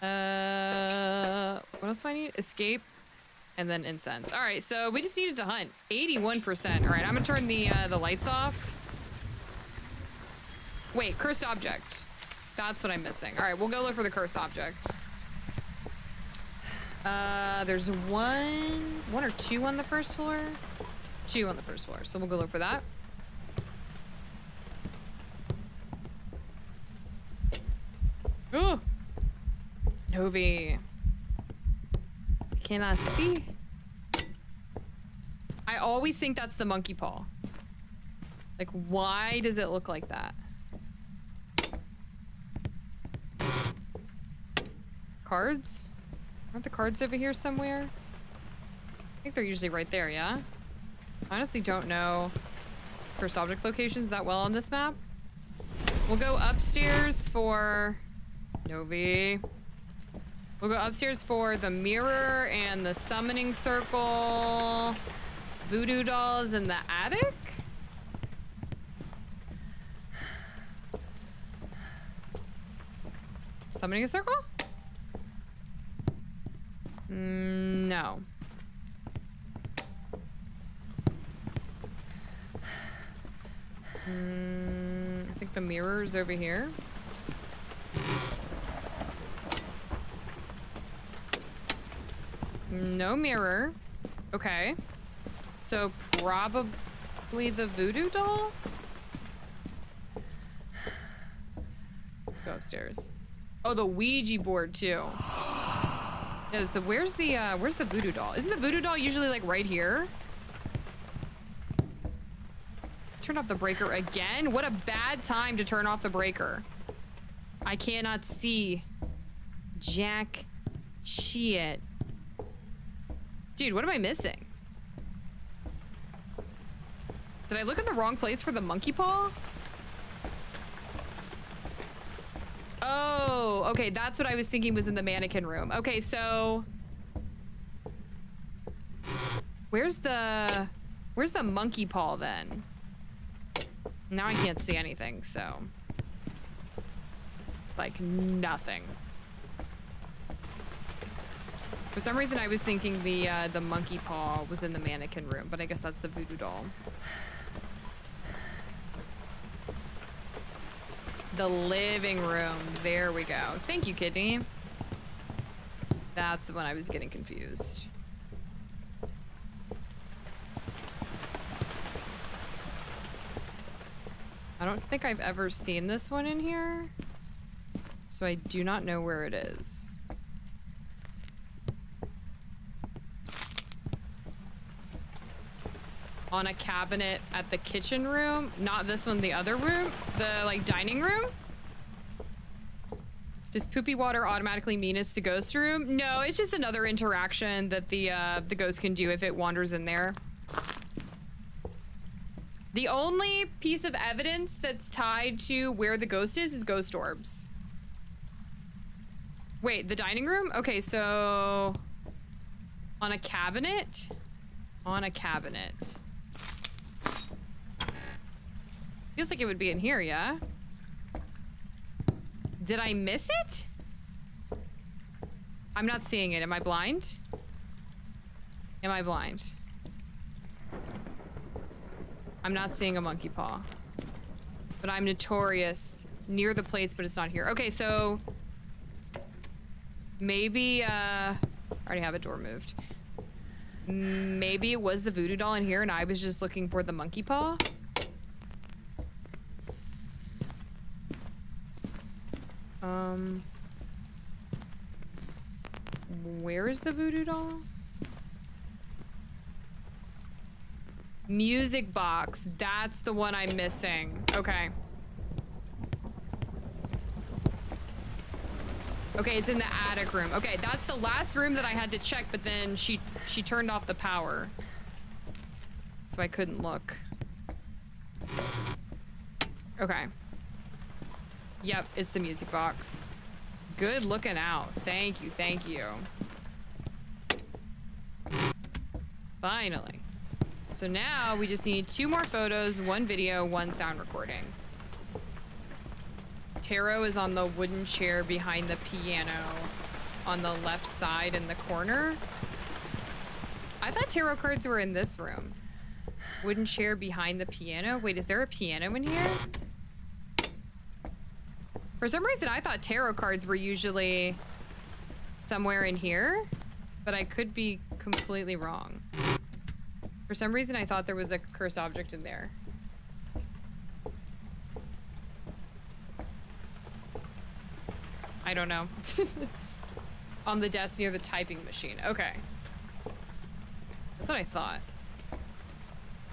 What else do I need? Escape. And then incense. All right, so we just needed to hunt. 81%. All right, I'm gonna turn the lights off. Wait, cursed object. That's what I'm missing. All right, we'll go look for the cursed object. There's one or two on the first floor? 2 on the first floor, so we'll go look for that. Ooh! Novi. Can I see? I always think that's the monkey paw. Like, why does it look like that? Cards? Aren't the cards over here somewhere? I think they're usually right there, yeah? I honestly don't know cursed object locations that well on this map. We'll go upstairs for Novi. We'll go upstairs for the mirror and the summoning circle. Voodoo dolls in the attic? Summoning a circle? No. I think the mirror's over here. No mirror. Okay. So probably the voodoo doll? Let's go upstairs. Oh, the Ouija board too. Yeah, so where's the voodoo doll? Isn't the voodoo doll usually like right here? Turn off the breaker again? What a bad time to turn off the breaker. I cannot see jack shit. Dude, what am I missing? Did I look in the wrong place for the monkey paw? Oh, okay, that's what I was thinking was in the mannequin room. Okay, so where's the monkey paw then? Now I can't see anything, so like nothing. For some reason I was thinking the monkey paw was in the mannequin room, but I guess that's the voodoo doll. The living room. There we go. Thank you, Kidney. That's the one I was getting confused. I don't think I've ever seen this one in here, so I do not know where it is. On a cabinet at the kitchen room. Not this one, the other room. The, like, dining room. Does poopy water automatically mean it's the ghost room? No, it's just another interaction that the ghost can do if it wanders in there. The only piece of evidence that's tied to where the ghost is ghost orbs. Wait, the dining room? Okay, so on a cabinet? On a cabinet. Feels like it would be in here, yeah? Did I miss it? I'm not seeing it. Am I blind? Am I blind? I'm not seeing a monkey paw. But I'm notorious. Near the plates, but it's not here. Okay, so maybe, I already have a door moved. Maybe it was the voodoo doll in here and I was just looking for the monkey paw. Where is the voodoo doll? Music box. That's the one I'm missing. Okay. Okay, it's in the attic room. Okay, that's the last room that I had to check, but then she turned off the power. So I couldn't look. Okay. Yep, it's the music box. Good looking out. Thank you, thank you. Finally. So now we just need 2 more photos, 1 video, 1 sound recording. Tarot is on the wooden chair behind the piano on the left side in the corner. I thought tarot cards were in this room. Wooden chair behind the piano. Wait, is there a piano in here? For some reason, I thought tarot cards were usually somewhere in here, but I could be completely wrong. For some reason, I thought there was a cursed object in there. I don't know. On the desk near the typing machine. Okay. That's what I thought.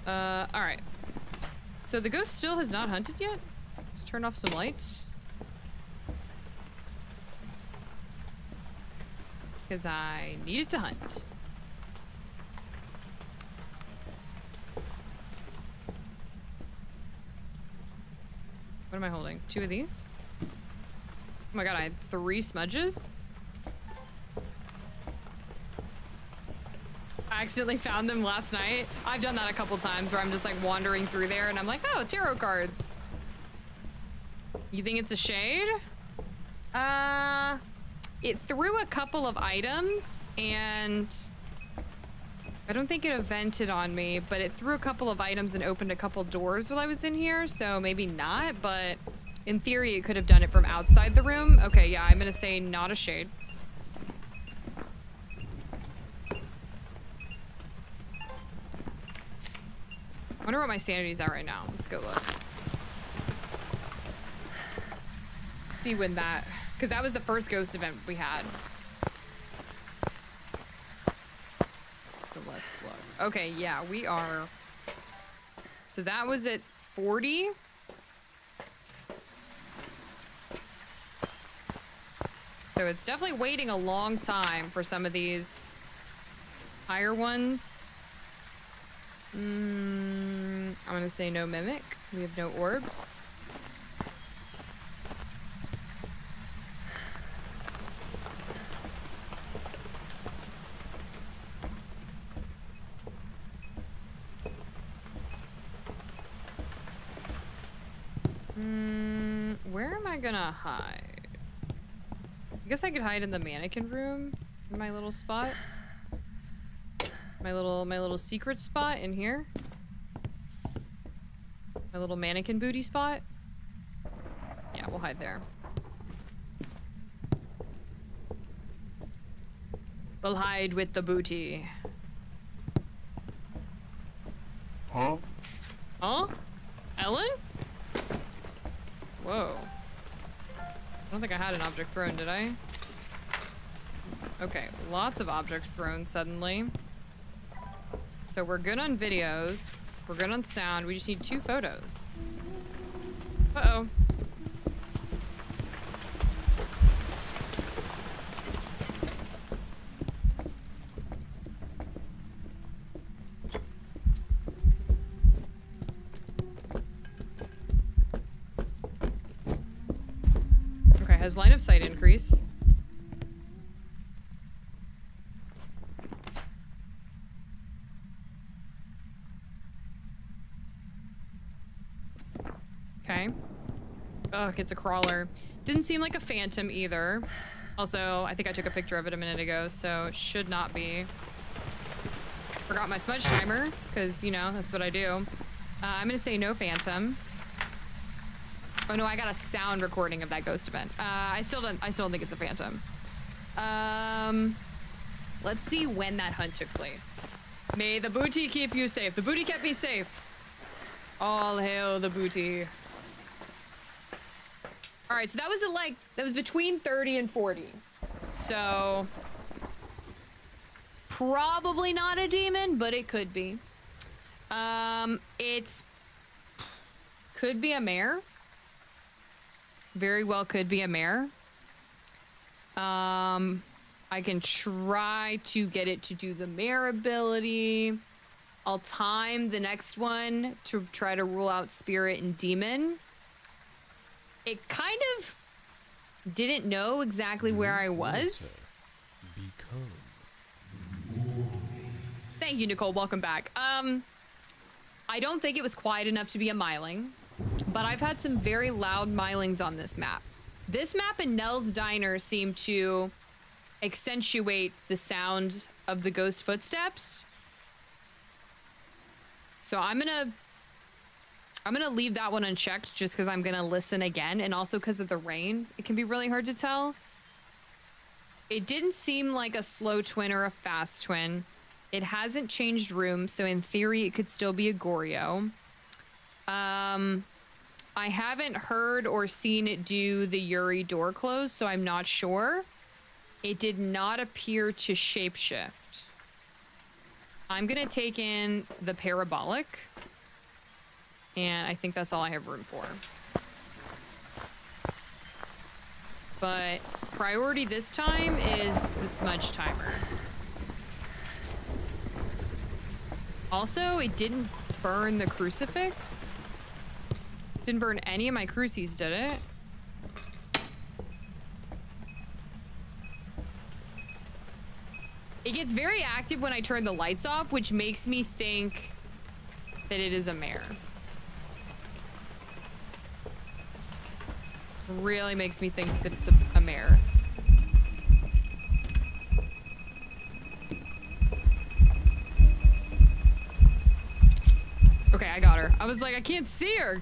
All right. So the ghost still has not hunted yet? Let's turn off some lights. Because I needed to hunt. What am I holding? 2 of these? Oh my god, I had 3 smudges? I accidentally found them last night. I've done that a couple times where I'm just like wandering through there and I'm like, oh, tarot cards. You think it's a shade? It threw a couple of items and I don't think it evented on me, but it threw a couple of items and opened a couple doors while I was in here, so maybe not, but in theory it could have done it from outside the room. Okay, yeah, I'm gonna say not a shade. I wonder what my sanity's at right now. Let's go look. See when that, because that was the first ghost event we had. So let's look. Okay, yeah, we are. So that was at 40. So it's definitely waiting a long time for some of these higher ones. I'm gonna say no mimic. We have no orbs. Where am I gonna hide? I guess I could hide in the mannequin room in my little spot. My little secret spot in here. My little mannequin booty spot. Yeah, we'll hide there. We'll hide with the booty. Huh? Huh? Ellen? Whoa. I don't think I had an object thrown, did I? Okay, lots of objects thrown suddenly. So we're good on videos. We're good on sound. We just need 2 photos. Uh-oh. Okay, has line of sight increase? Okay. Ugh, it's a crawler. Didn't seem like a phantom either. Also, I think I took a picture of it a minute ago, so it should not be. Forgot my smudge timer, because, you know, that's what I do. I'm gonna say no phantom. Oh no, I got a sound recording of that ghost event. I still don't think it's a phantom. Let's see when that hunt took place. May the booty keep you safe. The booty kept me safe. All hail the booty. All right, so that was that was between 30 and 40. So probably not a demon, but it could be. It's could be a mare. Very well could be a mare. I can try to get it to do the mare ability. I'll time the next one to try to rule out spirit and demon. It kind of didn't know exactly where I was. Thank you, Nicole. Welcome back. I don't think it was quiet enough to be a myling, but I've had some very loud mylings on this map. This map and Nell's Diner seem to accentuate the sound of the ghost footsteps. So I'm gonna leave that one unchecked just because I'm gonna listen again, and also because of the rain. It can be really hard to tell. It didn't seem like a slow twin or a fast twin. It hasn't changed rooms, so in theory it could still be a Goryo. I haven't heard or seen it do the Yuri door close, so I'm not sure. It did not appear to shapeshift. I'm gonna take in the parabolic. And I think that's all I have room for. But priority this time is the smudge timer. Also, it didn't burn the crucifix. Didn't burn any of my crucies, did it? It gets very active when I turn the lights off, which makes me think that it is a mare. Really makes me think that it's a mare. Okay, I got her. I was like, I can't see her.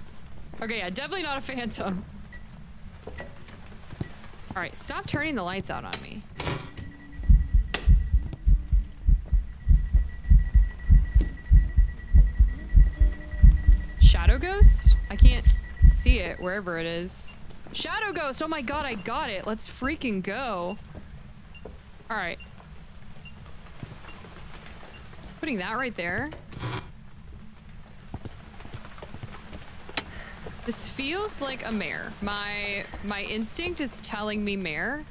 Okay, yeah, definitely not a phantom. All right, stop turning the lights out on me. Shadow ghost? I can't see it wherever it is. Shadow ghost! Oh my god, I got it. Let's freaking go. All right. Putting that right there. This feels like a mare. My instinct is telling me mare.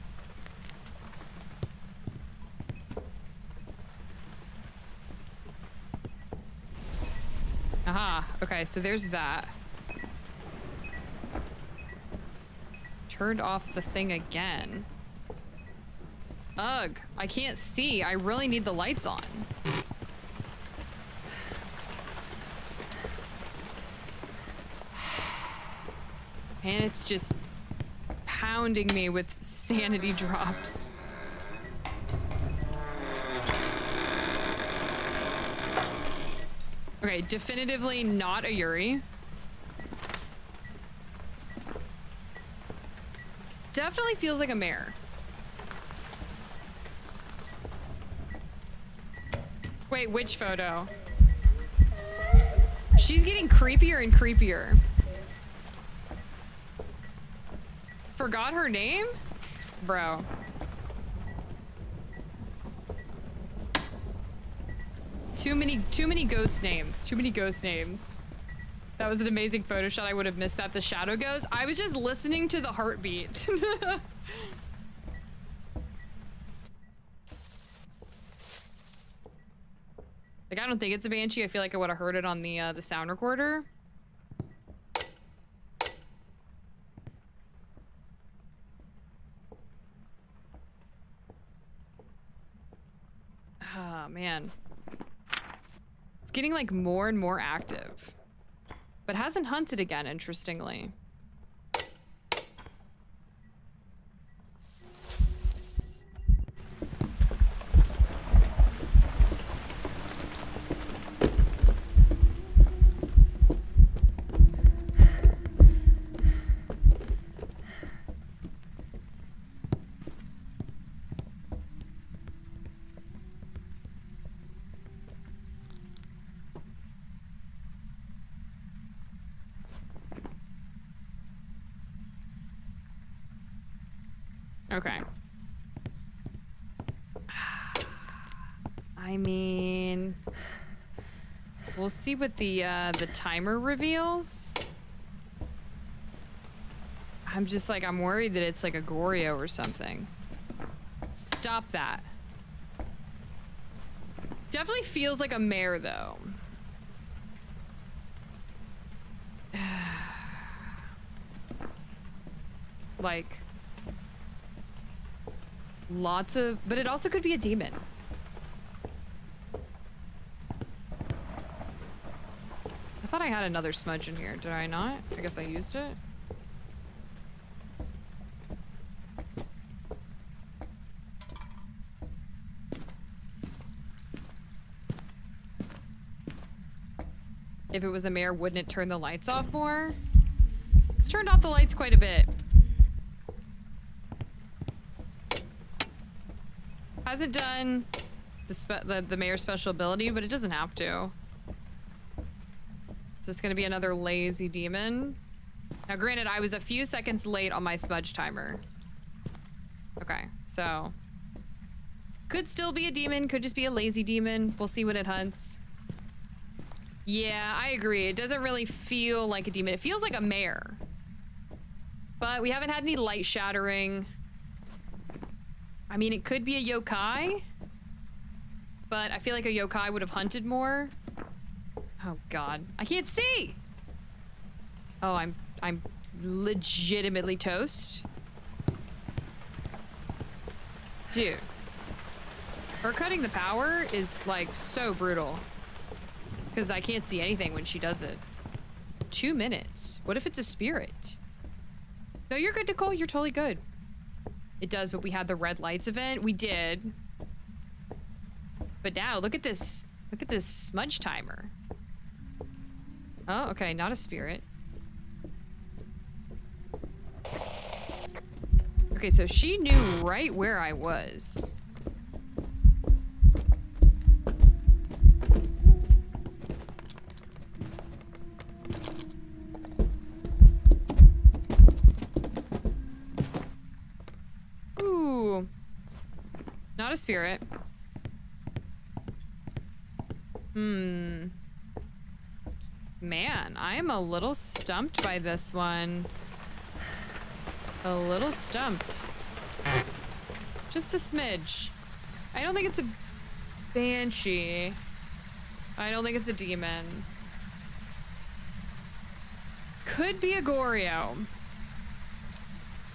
Aha. Okay, so there's that. Turned off the thing again. Ugh, I can't see. I really need the lights on. And it's just pounding me with sanity drops. Okay, definitively not a Yuri. Definitely feels like a mare. Wait, which photo? She's getting creepier and creepier. Forgot her name? Bro. Too many ghost names. Too many ghost names. That was an amazing photo shot. I would have missed that. The shadow ghost. I was just listening to the heartbeat. Like, I don't think it's a banshee. I feel like I would have heard it on the sound recorder. Oh, man. It's getting, like, more and more active. But hasn't hunted again, interestingly. Okay. I mean, we'll see what the timer reveals. I'm just like, I'm worried that it's like a Goryo or something. Stop that. Definitely feels like a mare though. Like, lots of, but it also could be a demon. I thought I had another smudge in here. Did I not? I guess I used it. If it was a mare, wouldn't it turn the lights off more? It's turned off the lights quite a bit. Hasn't done the mayor's special ability, but it doesn't have to. Is this gonna be another lazy demon? Now, granted, I was a few seconds late on my smudge timer. Okay, so could still be a demon, could just be a lazy demon. We'll see what it hunts. Yeah, I agree. It doesn't really feel like a demon. It feels like a mare. But we haven't had any light shattering. I mean, it could be a yokai. But I feel like a yokai would have hunted more. Oh God, I can't see. Oh, I'm legitimately toast. Dude. Her cutting the power is like so brutal. Because I can't see anything when she does it. 2 minutes. What if it's a spirit? No, you're good, Nicole. You're totally good. It does, but we had the red lights event. We did. But now, look at this. Look at this smudge timer. Oh, okay. Not a spirit. Okay, so she knew right where I was. Ooh. Not a spirit. Man, I am a little stumped by this one. A little stumped. Just a smidge. I don't think it's a banshee. I don't think it's a demon. Could be a Goryo.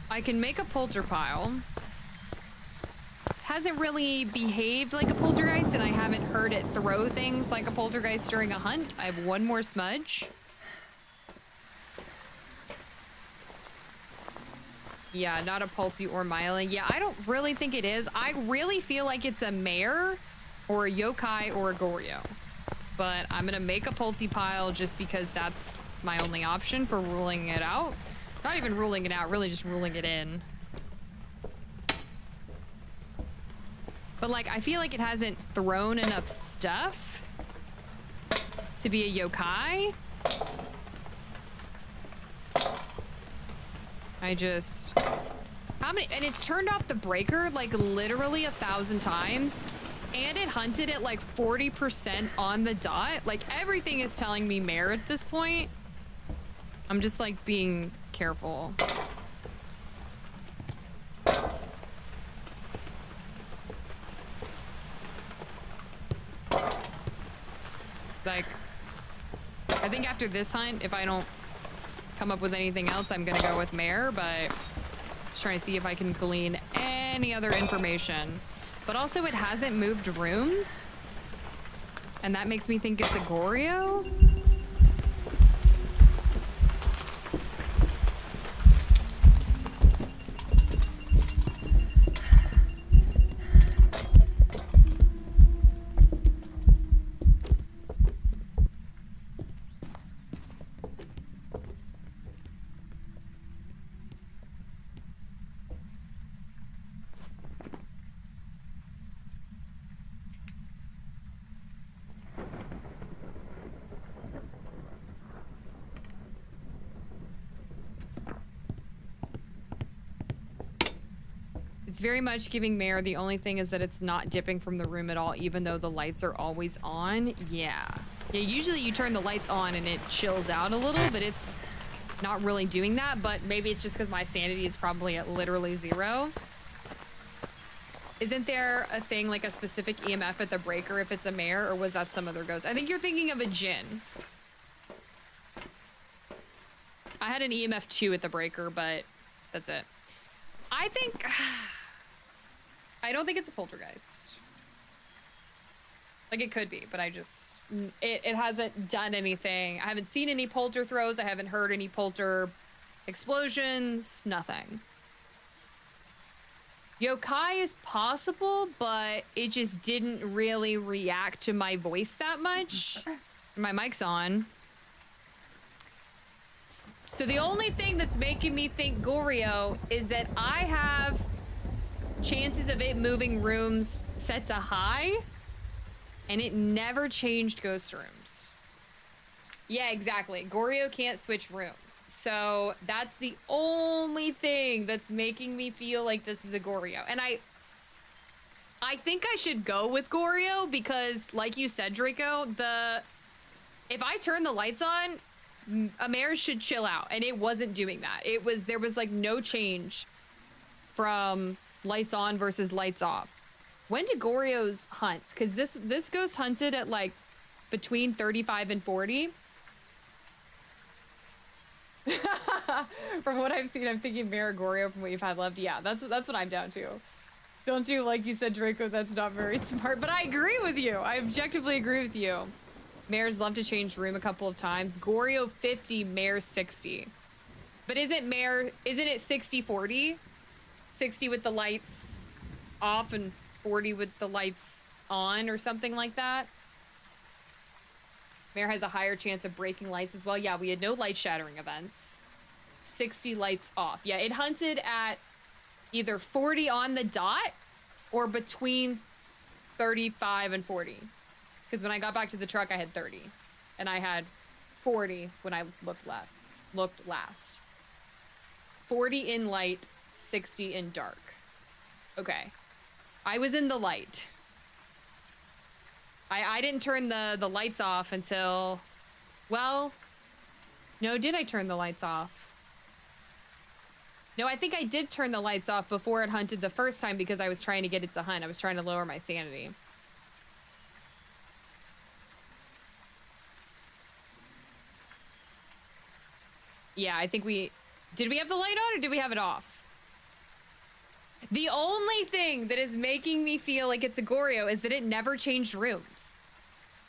I can make a polterpile. Hasn't really behaved like a poltergeist, and I haven't heard it throw things like a poltergeist during a hunt. I have one more smudge. Yeah, not a Pulty or Myling. Yeah, I don't really think it is. I really feel like it's a mare or a yokai or a Goryo. But I'm gonna make a Pulty pile just because that's my only option for ruling it out. Not even ruling it out, really just ruling it in. But like, I feel like it hasn't thrown enough stuff to be a yokai. How many, and it's turned off the breaker like literally 1,000 times, and it hunted at like 40% on the dot. Like everything is telling me mare at this point. I'm just like being careful. Like, I think after this hunt, if I don't come up with anything else, I'm gonna go with mare, but just trying to see if I can glean any other information. But also it hasn't moved rooms, and that makes me think it's a Goryo. It's very much giving mare. The only thing is that it's not dipping from the room at all, even though the lights are always on. Yeah. Yeah, usually you turn the lights on and it chills out a little, but it's not really doing that. But maybe it's just because my sanity is probably at literally 0. Isn't there a thing like a specific EMF at the breaker if it's a mare, or was that some other ghost? I think you're thinking of a Jinn. I had an EMF 2 at the breaker, but that's it. I think... I don't think it's a poltergeist. Like, it could be, but I just... It hasn't done anything. I haven't seen any polter throws. I haven't heard any polter explosions. Nothing. Yokai is possible, but it just didn't really react to my voice that much. My mic's on. So the only thing that's making me think Goryo is that I have chances of it moving rooms set to high, and it never changed ghost rooms. Yeah, exactly. Goryo can't switch rooms. So that's the only thing that's making me feel like this is a Goryo. And I think I should go with Goryo because, like you said, Draco, if I turn the lights on, a mare should chill out, and it wasn't doing that. There was like no change from lights on versus lights off. When do Goryos hunt? Because this ghost hunted at like between 35 and 40. From what I've seen, I'm thinking Mare Goryo from what you've had left. Yeah, that's what I'm down to. Don't you, like you said, Draco, that's not very smart, but I agree with you. I objectively agree with you. Mares love to change room a couple of times. Goryo 50, Mare 60. But isn't it 60-40? 60 with the lights off and 40 with the lights on or something like that? Mare has a higher chance of breaking lights as well. Yeah, we had no light shattering events. 60 lights off. Yeah, it hunted at either 40 on the dot or between 35 and 40. Because when I got back to the truck, I had 30. And I had 40 when I looked last. 40 in light, 60 in dark. Okay. I was in the light. I didn't turn the lights off until, well, no, did I turn the lights off? No, I think I did turn the lights off before it hunted the first time because I was trying to get it to hunt. I was trying to lower my sanity. Yeah, I think did we have the light on or did we have it off? The only thing that is making me feel like it's a Goryo is that it never changed rooms.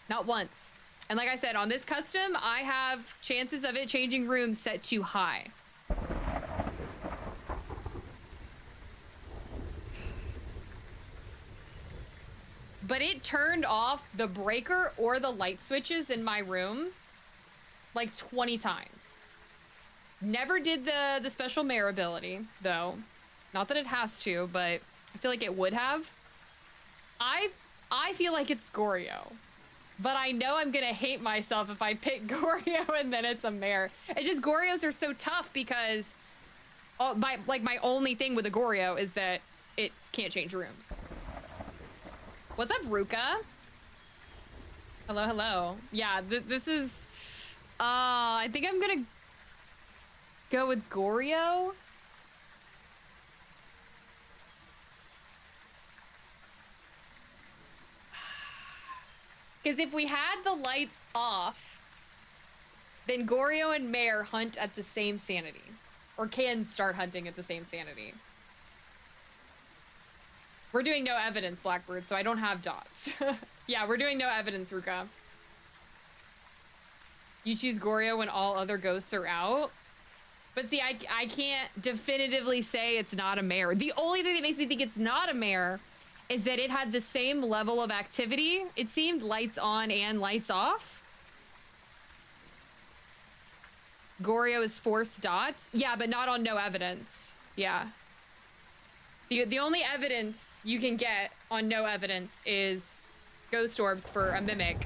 Not once. And like I said, on this custom, I have chances of it changing rooms set to high. But it turned off the breaker or the light switches in my room like 20 times. Never did the special mare ability, though. Not that it has to, but I feel like it would have. I feel like it's Goryo. But I know I'm gonna hate myself if I pick Goryo and then it's a mare. It's just Goryos are so tough because my only thing with a Goryo is that it can't change rooms. What's up, Ruka? Hello, hello. Yeah, this is... I think I'm gonna go with Goryo. Because if we had the lights off, then Goryo and Mare hunt at the same sanity. Or can start hunting at the same sanity. We're doing no evidence, Blackbird, so I don't have dots. Yeah, we're doing no evidence, Ruka. You choose Goryo when all other ghosts are out. But see, I can't definitively say it's not a mare. The only thing that makes me think it's not a mare is that it had the same level of activity. It seemed lights on and lights off. Goryo is forced dots. Yeah, but not on no evidence. Yeah. The only evidence you can get on no evidence is ghost orbs for a mimic.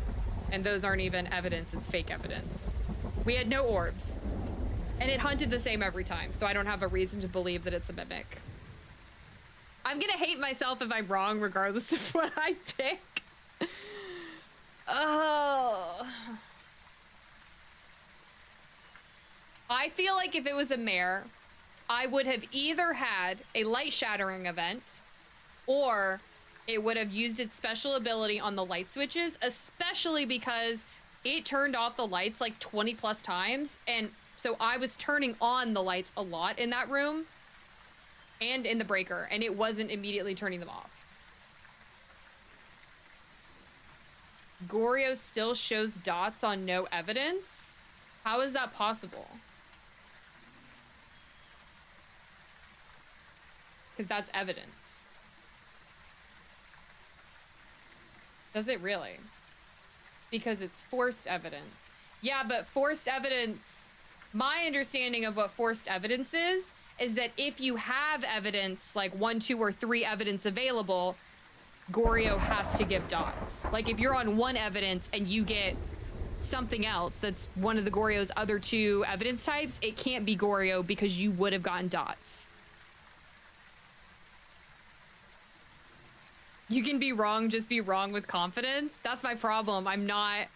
And those aren't even evidence, it's fake evidence. We had no orbs. And it hunted the same every time, so I don't have a reason to believe that it's a mimic. I'm gonna hate myself if I'm wrong regardless of what I pick. Oh. I feel like if it was a mare, I would have either had a light shattering event or it would have used its special ability on the light switches, especially because it turned off the lights like 20 plus times. And so I was turning on the lights a lot in that room and in the breaker, and it wasn't immediately turning them off. Goryo still shows dots on no evidence? How is that possible? Because that's evidence. Does it really? Because it's forced evidence. Yeah, but forced evidence, my understanding of what forced evidence is that if you have evidence, like 1, 2, or 3 evidence available, Goryo has to give dots. Like if you're on 1 evidence and you get something else that's one of the Goryo's other two evidence types, it can't be Goryo because you would have gotten dots. You can be wrong, just be wrong with confidence. That's my problem. I'm not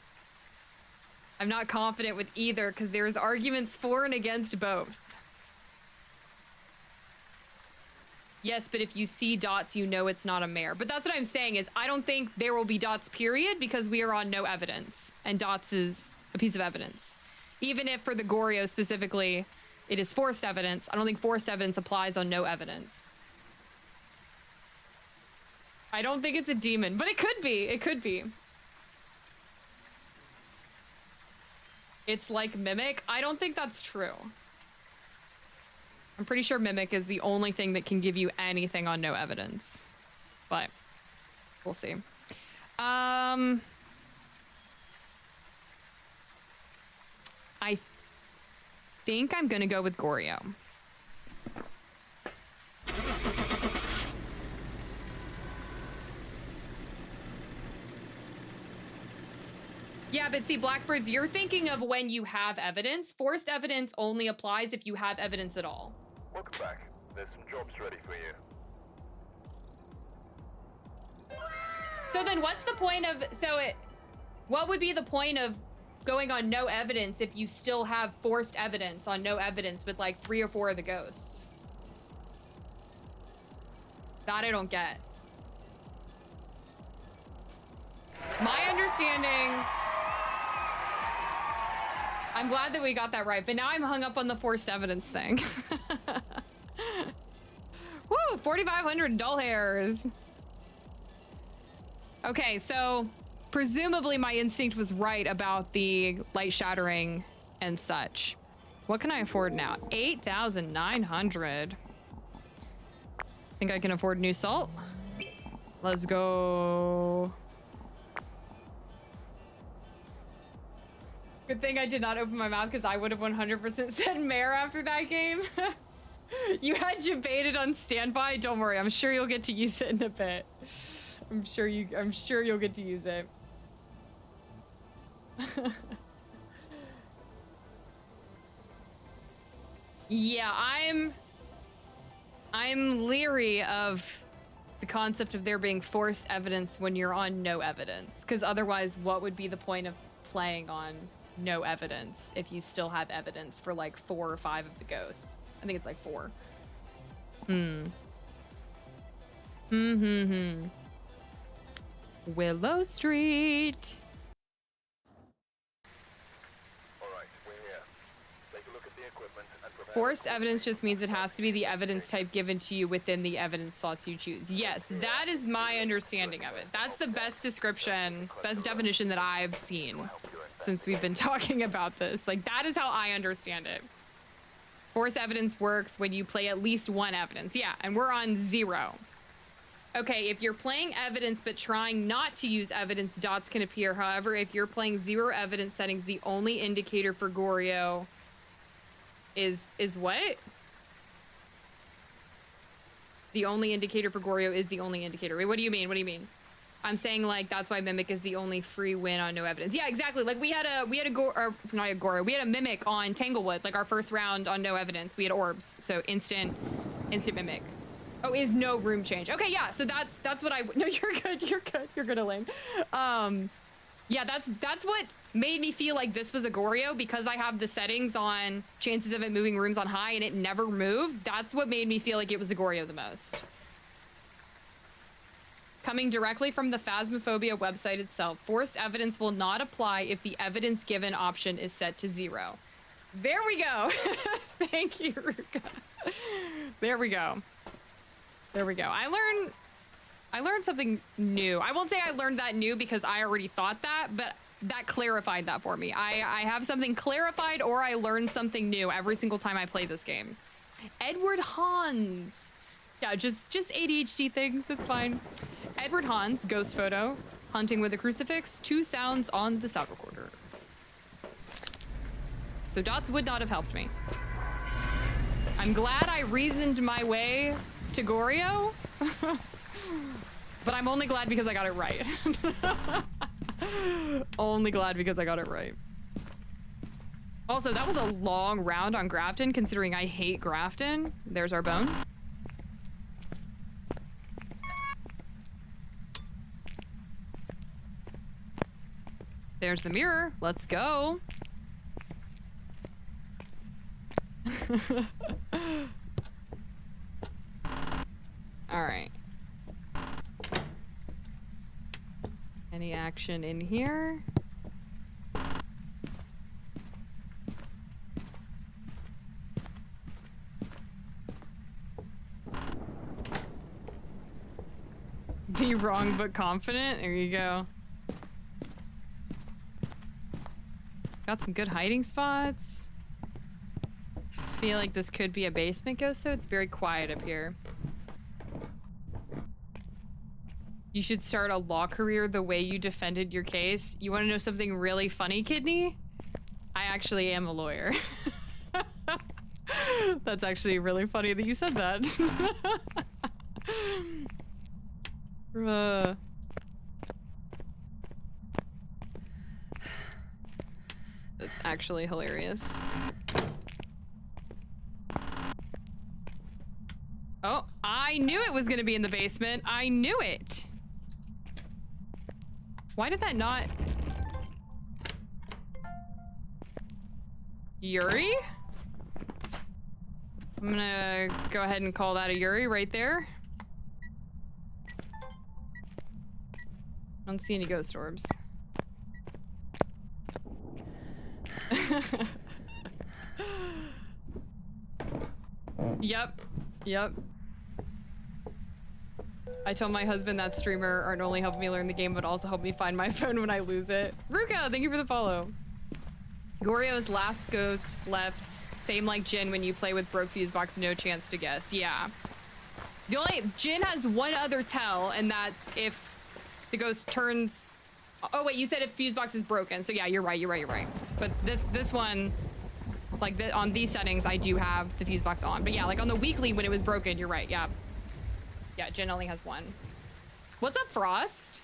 confident with either because there's arguments for and against both. Yes, but if you see dots, you know it's not a mare. But that's what I'm saying is I don't think there will be dots, period, because we are on no evidence. And dots is a piece of evidence. Even if for the Goryo specifically, it is forced evidence, I don't think forced evidence applies on no evidence. I don't think it's a demon, but it could be. It could be. It's like Mimic. I don't think that's true. I'm pretty sure Mimic is the only thing that can give you anything on no evidence. But we'll see. I think I'm gonna go with Goryo. Yeah, but see, Blackbirds, you're thinking of when you have evidence. Forced evidence only applies if you have evidence at all. Welcome back. There's some jobs ready for you. So then what's the point of, what would be the point of going on no evidence if you still have forced evidence on no evidence with like 3 or 4 of the ghosts? That I don't get. My understanding, I'm glad that we got that right, but now I'm hung up on the forced evidence thing. Woo, 4,500 doll hairs. Okay, so presumably my instinct was right about the light shattering and such. What can I afford now? 8,900. Think I can afford new salt? Let's go. Good thing I did not open my mouth because I would have 100% said mare after that game. You had debated on standby. Don't worry, I'm sure you'll get to use it in a bit. I'm sure you'll get to use it. Yeah, I'm leery of the concept of there being forced evidence when you're on no evidence, because otherwise what would be the point of playing on no evidence if you still have evidence for like 4 or 5 of the ghosts? I think it's like 4. Willow Street. Alright, we're here. Take a look at the equipment and prepare. Forced evidence just means it has to be the evidence type given to you within the evidence slots you choose. Yes, that is my understanding of it. That's the best description, best definition that I've seen since we've been talking about this. Like, that is how I understand it. Forced evidence works when you play at least 1 evidence. Yeah, and we're on 0. Okay, if you're playing evidence but trying not to use evidence, dots can appear. However, if you're playing 0 evidence settings, the only indicator for Goryo is what? The only indicator for Goryo is the only indicator. Wait, what do you mean? What do you mean? I'm saying like that's why Mimic is the only free win on no evidence. Yeah, exactly. Like we had a not a Goryo. We had a Mimic on Tanglewood, like our first round on no evidence. We had orbs, so instant Mimic. Oh, is no room change. Okay, yeah. So that's what I. No, you're good. You're good. You're good, Elaine. Yeah, that's what made me feel like this was a Goryo, because I have the settings on chances of it moving rooms on high and it never moved. That's what made me feel like it was a Goryo the most. Coming directly from the Phasmophobia website itself, forced evidence will not apply if the evidence given option is set to 0. There we go. Thank you, Ruka. There we go. There we go. I learned something new. I won't say I learned that new because I already thought that, but that clarified that for me. I have something clarified, or I learned something new every single time I play this game. Edward Hans. Yeah, just ADHD things. It's fine. Edward Hans, ghost photo, hunting with a crucifix, 2 sounds on the sound recorder. So dots would not have helped me. I'm glad I reasoned my way to Goryo, but I'm only glad because I got it right. Only glad because I got it right. Also, that was a long round on Grafton, considering I hate Grafton. There's our bone. There's the mirror. Let's go. All right. Any action in here? Be wrong but confident. There you go. Got some good hiding spots. Feel like this could be a basement ghost, so it's very quiet up here. You should start a law career the way you defended your case. You want to know something really funny, Kidney? I actually am a lawyer. That's actually really funny that you said that. That's actually hilarious. Oh, I knew it was gonna be in the basement. I knew it. Why did that not? Yuri? I'm gonna go ahead and call that a Yuri right there. I don't see any ghost orbs. Yep. Yep. I told my husband that streamer aren't only helping me learn the game, but also help me find my phone when I lose it. Ruka, thank you for the follow. Gorio's last ghost left. Same like Jin when you play with broke fuse box, no chance to guess. Yeah. The only Jin has one other tell, and that's if the ghost turns. Oh wait, you said if fuse box is broken. So yeah, you're right. But this one, like on these settings, I do have the fuse box on. But yeah, like on the weekly when it was broken, you're right. Yeah. Yeah, Jin only has one. What's up, Frost?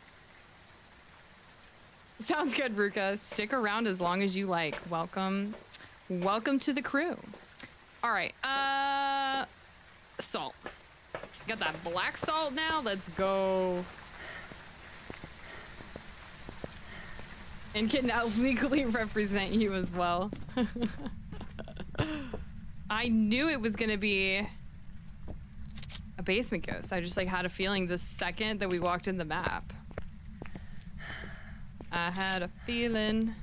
Sounds good, Ruka. Stick around as long as you like. Welcome to the crew. All right, salt. Got that black salt now. Let's go. And can now legally represent you as well. I knew it was gonna be a basement ghost. I just like had a feeling the second that we walked in the map. I had a feeling.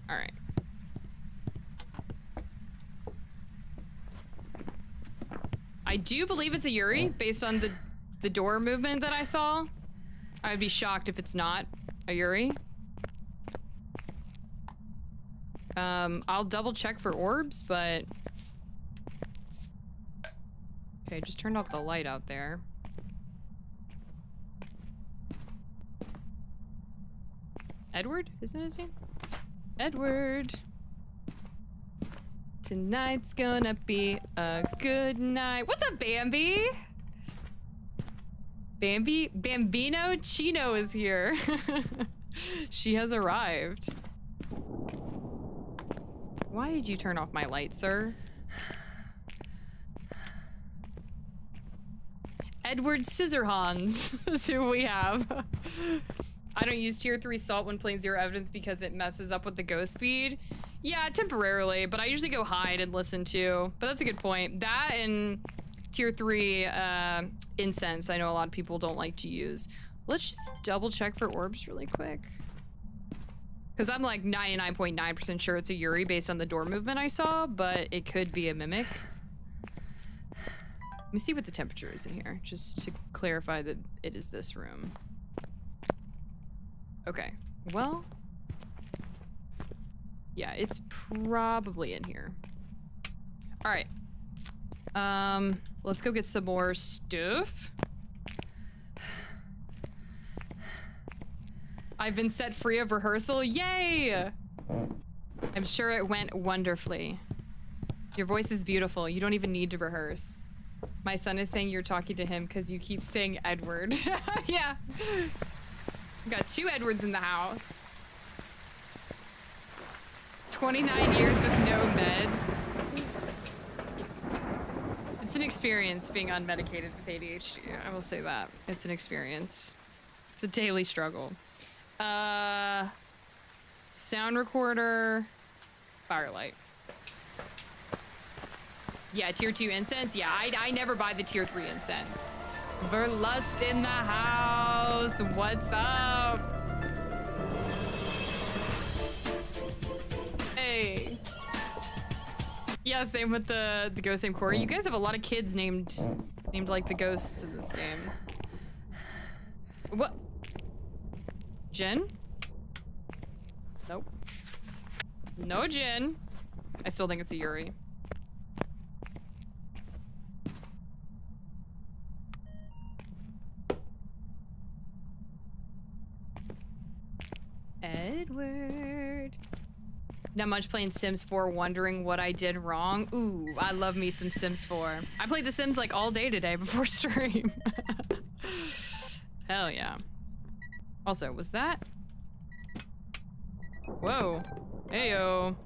All right. I do believe it's a Yuri based on the door movement that I saw. I would be shocked if it's not a Yuri. I'll double check for orbs, but okay, just turned off the light out there. Edward, isn't his name? Edward. Tonight's gonna be a good night. What's up, Bambi? Bambino Chino is here. She has arrived. Why did you turn off my light, sir? Edward Scissorhands is who we have. I don't use tier 3 salt when playing zero evidence because it messes up with the ghost speed. Yeah, temporarily, but I usually go hide and listen to. But that's a good point. That and tier 3 incense, I know a lot of people don't like to use. Let's just double check for orbs really quick. Because I'm like 99.9% sure it's a Yuri based on the door movement I saw, but it could be a mimic. Let me see what the temperature is in here, just to clarify that it is this room. Okay, well, yeah, it's probably in here. All right, let's go get some more stuff. I've been set free of rehearsal, yay! I'm sure it went wonderfully. Your voice is beautiful, you don't even need to rehearse. My son is saying you're talking to him because you keep saying Edward. Yeah. We got 2 Edwards in the house. 29 years with no meds. It's an experience being unmedicated with ADHD. I will say that. It's an experience. It's a daily struggle. Sound recorder. Firelight. Yeah, tier 2 incense. Yeah, I never buy the tier 3 incense. Verlust in the house. What's up? Hey. Yeah, same with the ghost named Corey. You guys have a lot of kids named like the ghosts in this game. What? Jen? Nope. No Jen. I still think it's a Yuri. Edward. Not much playing Sims 4, wondering what I did wrong. Ooh, I love me some Sims 4. I played The Sims like all day today before stream. Hell yeah. Also, was that? Whoa. Heyo.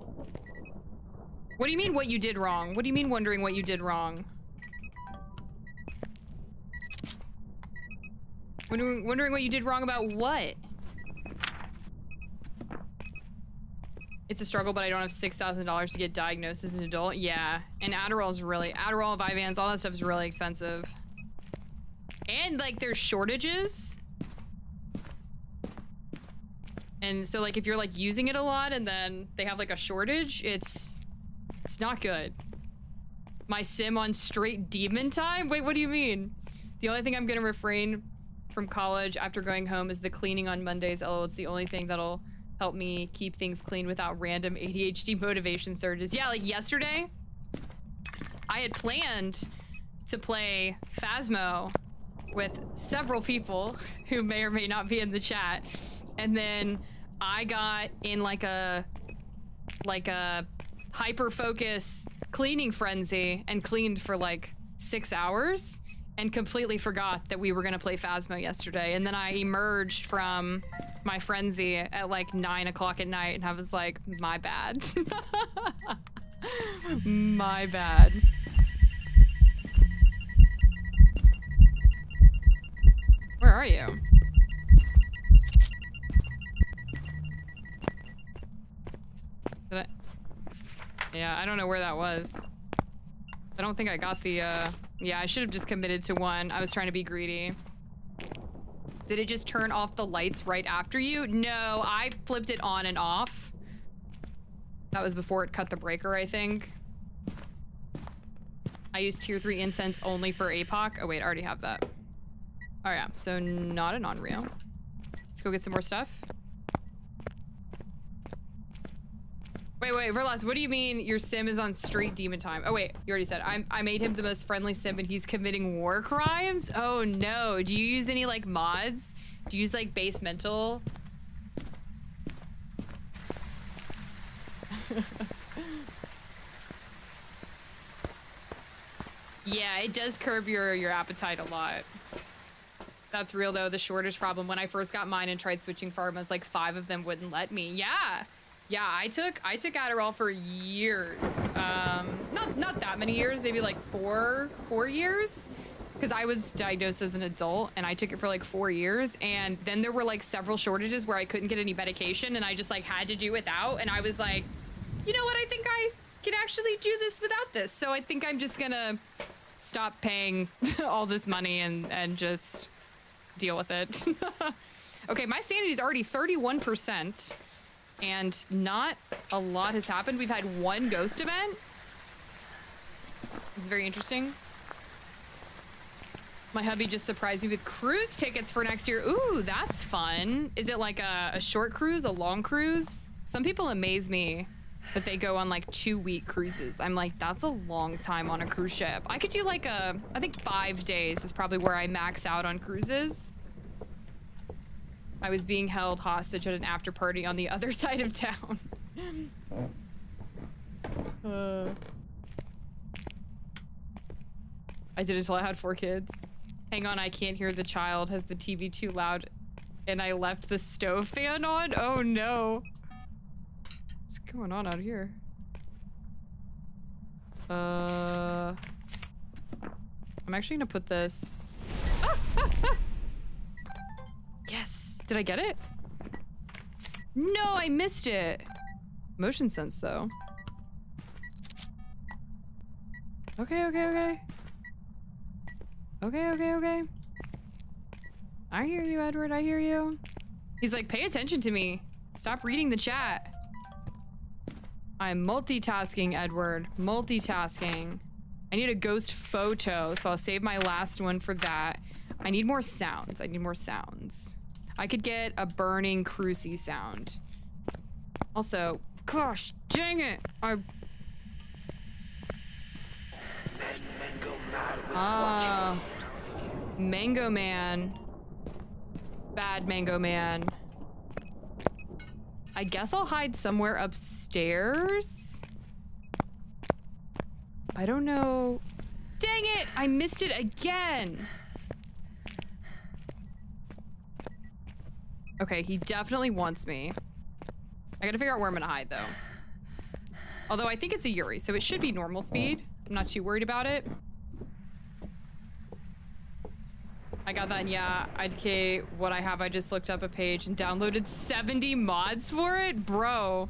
What do you mean what you did wrong? What do you mean wondering what you did wrong? Wondering what you did wrong about what? It's a struggle, but I don't have $6,000 to get diagnosed as an adult. Yeah, and Adderall, Vyvanse, all that stuff is really expensive. And like there's shortages. And so like if you're like using it a lot and then they have like a shortage, it's not good. My sim on straight demon time? Wait, what do you mean? The only thing I'm gonna refrain from college after going home is the cleaning on Mondays. Oh, it's the only thing that'll help me keep things clean without random ADHD motivation surges. Yeah, like yesterday, I had planned to play Phasmo with several people who may or may not be in the chat. And then I got in like a hyper-focus cleaning frenzy and cleaned for like 6 hours and completely forgot that we were gonna play Phasmo yesterday. And then I emerged from my frenzy at like 9 o'clock at night and I was like, my bad. My bad. Where are you? Did I? Yeah, I don't know where that was. I don't think I got the, yeah, I should have just committed to one. I was trying to be greedy. Did it just turn off the lights right after you? No, I flipped it on and off. That was before it cut the breaker, I think. I use tier 3 incense only for APOC. Oh wait, I already have that. Oh yeah, so not an Unreal. Let's go get some more stuff. Wait, Verlas, what do you mean your sim is on straight demon time? Oh wait, you already said. I made him the most friendly sim and he's committing war crimes? Oh no, do you use any like mods? Do you use like base mental? Yeah, it does curb your appetite a lot. That's real though, the shortage problem. When I first got mine and tried switching pharmas, like 5 of them wouldn't let me. Yeah, I took Adderall for years. Not that many years, maybe like four years. Because I was diagnosed as an adult and I took it for like 4 years. And then there were like several shortages where I couldn't get any medication and I just like had to do without. And I was like, you know what? I think I can actually do this without this. So I think I'm just gonna stop paying all this money and just deal with it. Okay, my sanity is already 31%. And not a lot has happened. We've had 1 ghost event. It's very interesting. My hubby just surprised me with cruise tickets for next year. Ooh, that's fun. Is it like a short cruise, a long cruise? Some people amaze me that they go on like 2-week cruises. I'm like, that's a long time on a cruise ship. I could do like I think 5 days is probably where I max out on cruises. I was being held hostage at an after party on the other side of town. I did until I had 4 kids. Hang on, I can't hear the child. Has the TV too loud? And I left the stove fan on? Oh no. What's going on out here? I'm actually gonna put this. Yes. Did I get it? No, I missed it. Motion sense though. Okay. Okay. I hear you, Edward. I hear you. He's like, pay attention to me. Stop reading the chat. I'm multitasking, Edward. Multitasking. I need a ghost photo, so I'll save my last one for that. I need more sounds. I could get a burning cruci sound. Also, gosh, dang it! Mango Man. Bad Mango Man. I guess I'll hide somewhere upstairs. I don't know. Dang it! I missed it again. Okay, he definitely wants me. I gotta figure out where I'm gonna hide though. Although I think it's a Yuri, so it should be normal speed. I'm not too worried about it. I got that, yeah. IDK, what I have, I just looked up a page and downloaded 70 mods for it? Bro.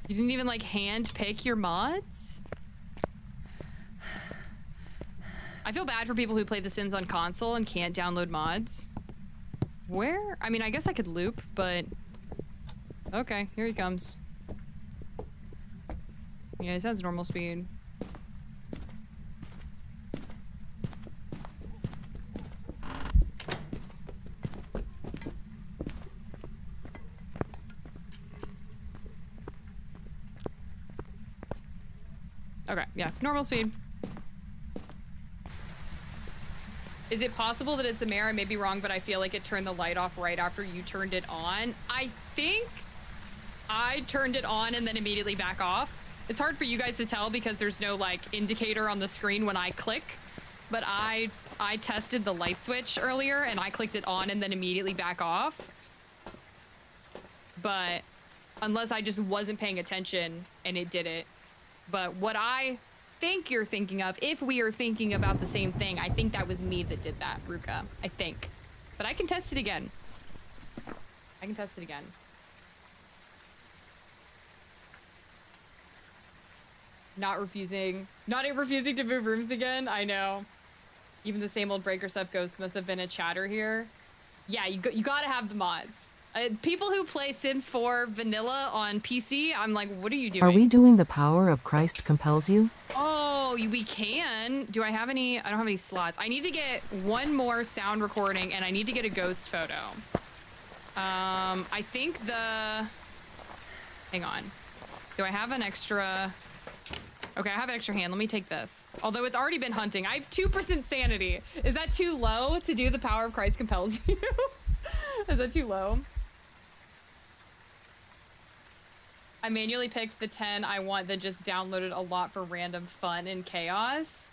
You didn't even like hand pick your mods? I feel bad for people who play The Sims on console and can't download mods. Where? I mean, I guess I could loop, but... Okay, here he comes. Yeah, he says normal speed. Okay, yeah, normal speed. Is it possible that it's a mirror? I may be wrong, but I feel like it turned the light off right after you turned it on. I think I turned it on and then immediately back off. It's hard for you guys to tell because there's no like indicator on the screen when I click, but I tested the light switch earlier and I clicked it on and then immediately back off. But unless I just wasn't paying attention and it did it. But what I think you're thinking of, if we are thinking about the same thing, I think that was me that did that, Ruka. I think. But I can test it again. Not refusing to move rooms again. I know. Even the same old breaker stuff ghost must have been a chatter here. Yeah, you gotta have the mods. People who play Sims 4 vanilla on PC, I'm like, what are you doing? Are we doing The Power of Christ Compels You? Oh, we can. Do I have any? I don't have any slots. I need to get one more sound recording and I need to get a ghost photo. I think hang on. Do I have an extra? Okay, I have an extra hand. Let me take this. Although it's already been hunting. I have 2% sanity. Is that too low to do The Power of Christ Compels You? Is that too low? I manually picked the 10 I want that just downloaded a lot for random fun and chaos.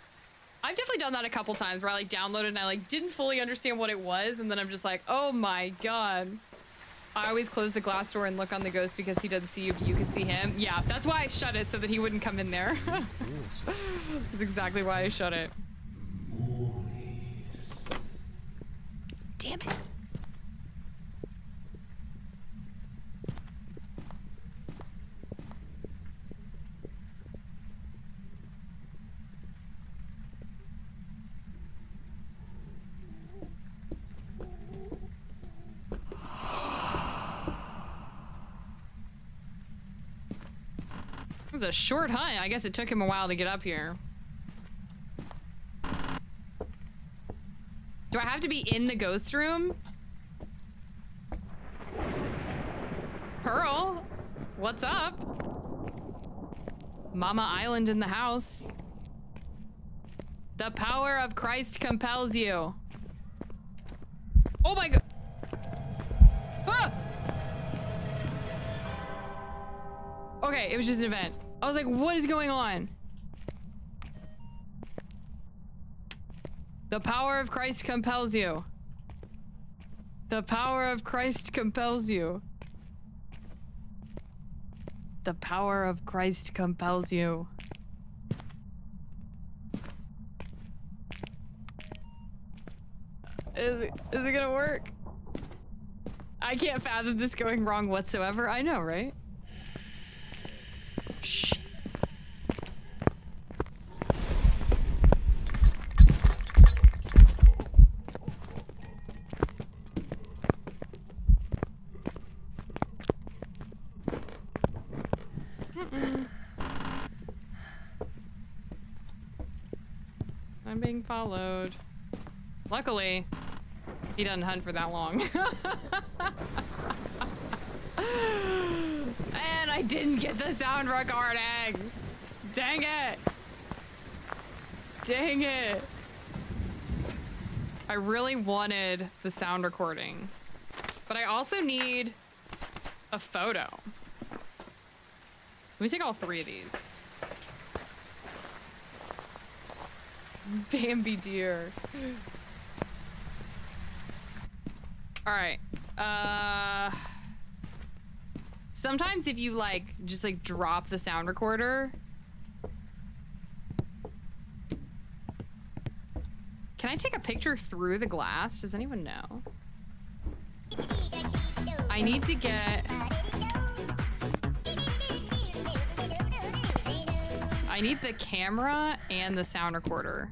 I've definitely done that a couple times where I like downloaded and I like didn't fully understand what it was and then I'm just like, oh my god. I always close the glass door and look on the ghost because he doesn't see you, but you can see him. Yeah, that's why I shut it, so that he wouldn't come in there. That's exactly why I shut it. Damn it. It was a short hunt. I guess it took him a while to get up here. Do I have to be in the ghost room? Pearl, what's up? Mama Island in the house. The power of Christ compels you. Oh my god. Ah! Okay, it was just an event. I was like, what is going on? The power of Christ compels you. The power of Christ compels you. The power of Christ compels you. Is it gonna work? I can't fathom this going wrong whatsoever. I know, right? Shh. I'm being followed. Luckily, he doesn't hunt for that long. And I didn't get the sound recording. Dang it. Dang it. I really wanted the sound recording, but I also need a photo. Let me take all 3 of these. Bambi deer. All right. Sometimes if you like, just like drop the sound recorder. Can I take a picture through the glass? Does anyone know? I need to get... I need the camera and the sound recorder.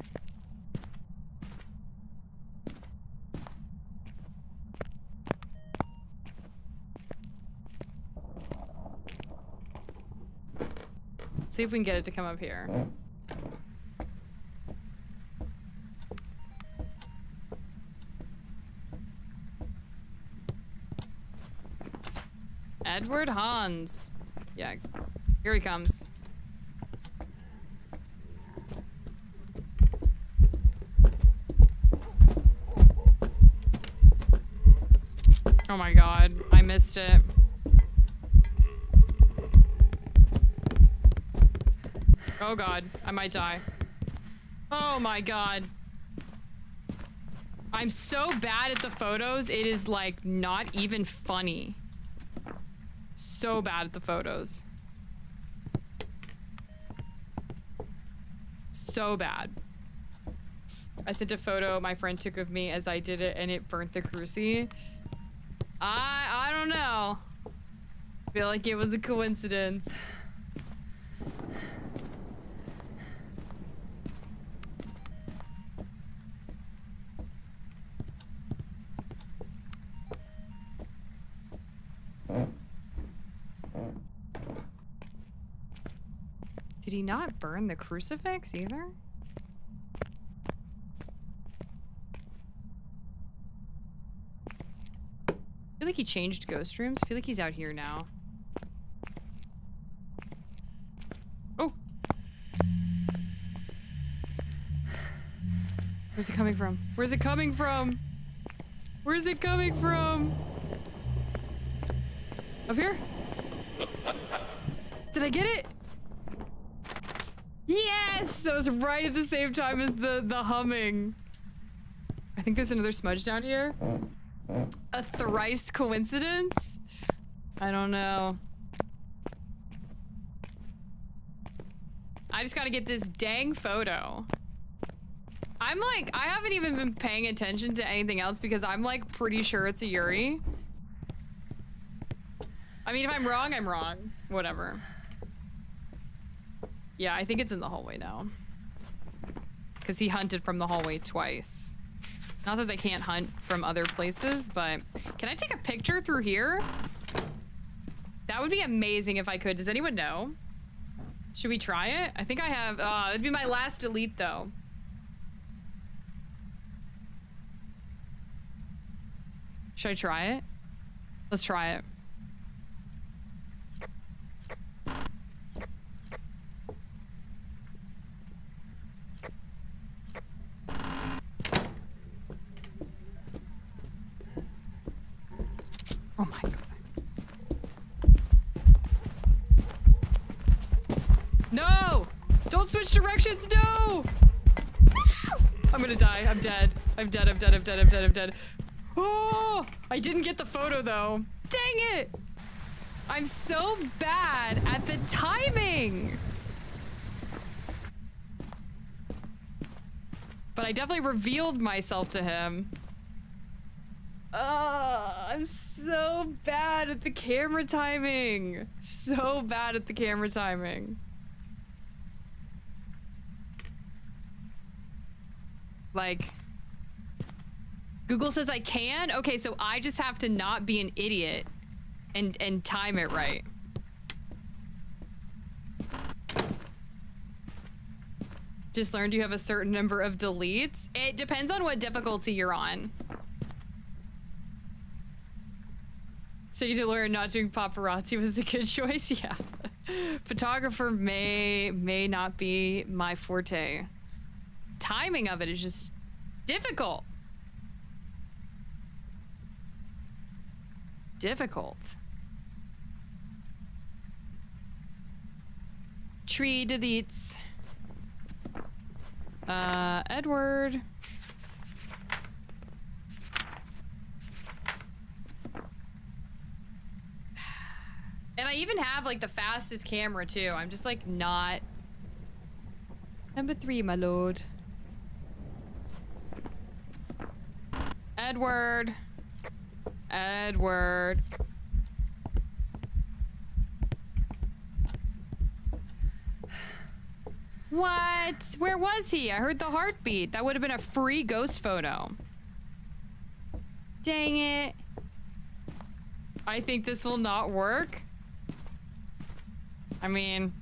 See if we can get it to come up here. Edward Hans. Yeah, here he comes. Oh my god, I missed it. Oh god, I might die. Oh my god. I'm so bad at the photos, it is like not even funny. So bad at the photos. So bad. I sent a photo my friend took of me as I did it and it burnt the cruci. I don't know. I feel like it was a coincidence. Did he not burn the crucifix either? I feel like he changed ghost rooms. I feel like he's out here now. Oh! Where's it coming from? Where's it coming from? Where's it coming from? Up here? Did I get it? Yes! That was right at the same time as the humming. I think there's another smudge down here. A thrice coincidence? I don't know. I just gotta get this dang photo. I'm like, I haven't even been paying attention to anything else because I'm like pretty sure it's a Yuri. I mean, if I'm wrong, I'm wrong. Whatever. Yeah, I think it's in the hallway now. Because he hunted from the hallway twice. Not that they can't hunt from other places, but... Can I take a picture through here? That would be amazing if I could. Does anyone know? Should we try it? I think I have... it'd be my last delete, though. Should I try it? Let's try it. Oh my god. No! Don't switch directions, no! No! I'm gonna die. I'm dead. I'm dead. I'm dead. I'm dead. I'm dead. I'm dead. Oh! I didn't get the photo though. Dang it! I'm so bad at the timing. But I definitely revealed myself to him. I'm so bad at the camera timing. So bad at the camera timing. Like, Google says I can? Okay, so I just have to not be an idiot and time it right. Just learned you have a certain number of deletes. It depends on what difficulty you're on. So you to learn not doing paparazzi was a good choice, yeah. Photographer may not be my forte. Timing of it is just difficult. Difficult. Tree deletes. Edward. And I even have like the fastest camera too. I'm just like not. Number 3, my lord. Edward. Edward. What? Where was he? I heard the heartbeat. That would have been a free ghost photo. Dang it. I think this will not work. I mean,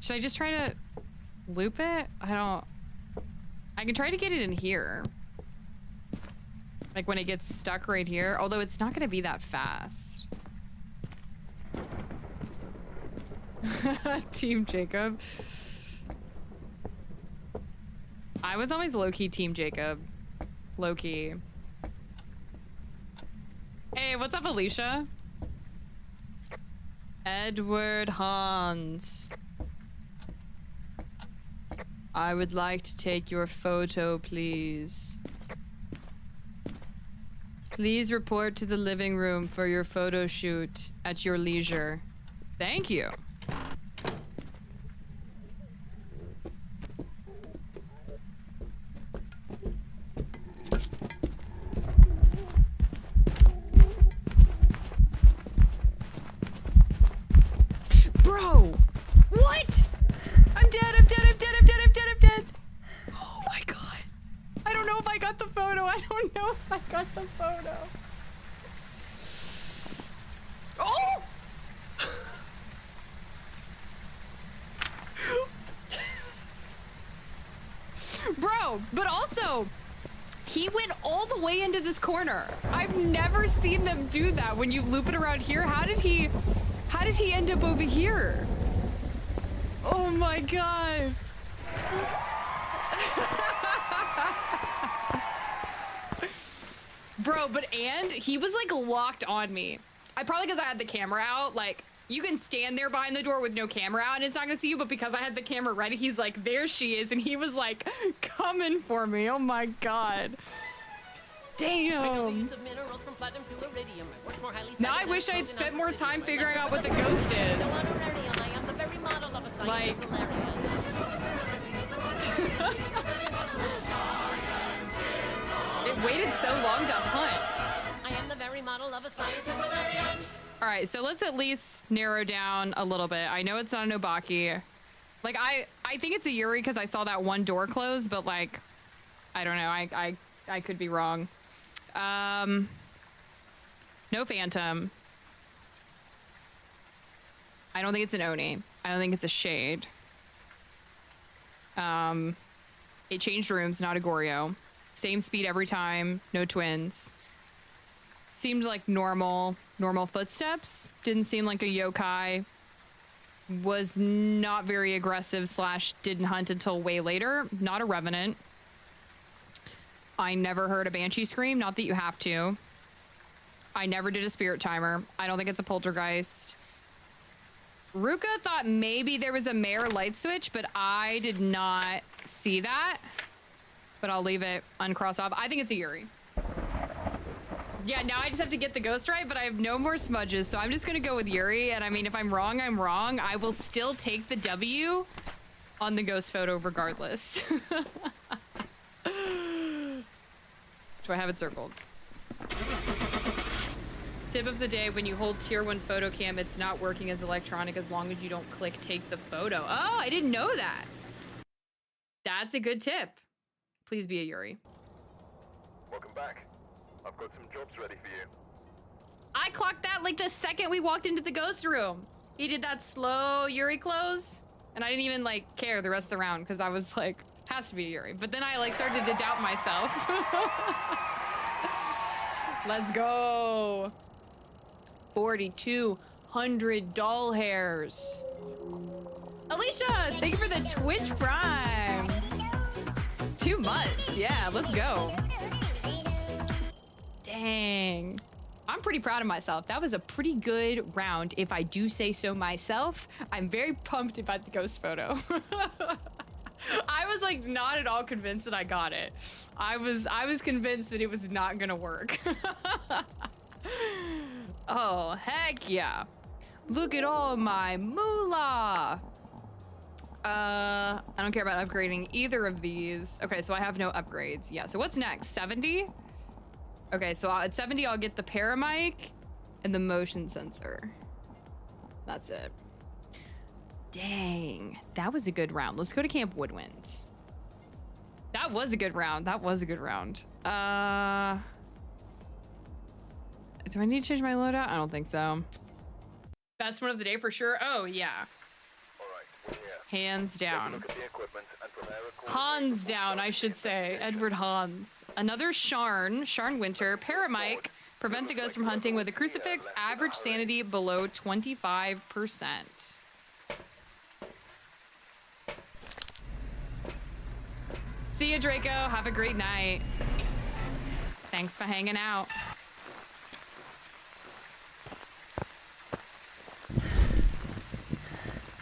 should I just try to loop it? I can try to get it in here. Like when it gets stuck right here, although it's not gonna be that fast. Team Jacob. I was always low-key Team Jacob. Low-key. Hey, what's up, Alicia? Edward Hans. I would like to take your photo, please. Please report to the living room for your photo shoot at your leisure. Thank you. Bro! What? I'm dead, I'm dead, I'm dead, I'm dead, I'm dead, I'm dead. Oh my god. I don't know if I got the photo. I don't know if I got the photo. Oh! Bro, but also, he went all the way into this corner. I've never seen them do that when you loop it around here. How did he end up over here? Oh my god. Bro, and he was like locked on me. Probably because I had the camera out. Like, you can stand there behind the door with no camera out and it's not gonna see you, but because I had the camera ready, he's like, there she is, and he was like coming for me. Oh my god. Damn. Now I wish I'd spent more time figuring out what the ghost is. Like, it waited so long to hunt. I am the very model of a scientist. All right, so let's at least narrow down a little bit. I know it's not an Obaki. Like, I think it's a Yuri because I saw that one door close, but like, I don't know. I could be wrong. No Phantom. I don't think it's an Oni. I don't think it's a Shade. It changed rooms, not a Goryo. Same speed every time, no twins. Seemed like normal footsteps. Didn't seem like a yokai. Was not very aggressive / didn't hunt until way later. Not a revenant. I never heard a banshee scream, not that you have to. I never did a spirit timer. I don't think it's a poltergeist. Ruka thought maybe there was a Mare light switch, but I did not see that. But I'll leave it uncrossed off. I think it's a Yuri. Yeah, now I just have to get the ghost right, but I have no more smudges, so I'm just gonna go with Yuri. And I mean, if I'm wrong, I'm wrong. I will still take the W on the ghost photo regardless. Do I have it circled? Tip of the day, when you hold tier 1 photo cam, it's not working as electronic as long as you don't click take the photo. Oh, I didn't know that. That's a good tip. Please be a Yuri. Welcome back. I've got some jobs ready for you. I clocked that like the second we walked into the ghost room. He did that slow Yuri close, and I didn't even like care the rest of the round because I was like, has to be a Yuri. But then I like started to doubt myself. Let's go. 4,200 doll hairs. Alicia, thank you for the Twitch Prime. 2 months, yeah, let's go. Dang. I'm pretty proud of myself. That was a pretty good round, if I do say so myself. I'm very pumped about the ghost photo. I was like not at all convinced that I got it. I was convinced that it was not gonna work. Oh, heck yeah. Look at all my moolah. I don't care about upgrading either of these. Okay, so I have no upgrades. Yeah, so what's next? 70? Okay, so at 70, I'll get the paramic and the motion sensor. That's it. Dang, that was a good round. Let's go to Camp Woodwind. That was a good round. That was a good round. Do I need to change my loadout? I don't think so. Best one of the day for sure. Oh, yeah. All right, we're here. Hands down. Look at the equipment and prepare a call. Hans down, I should say. Edward Hans. Another Sharn Winter, Paramic, prevent the ghost from hunting with a crucifix, average sanity below 25%. See ya, Draco. Have a great night. Thanks for hanging out.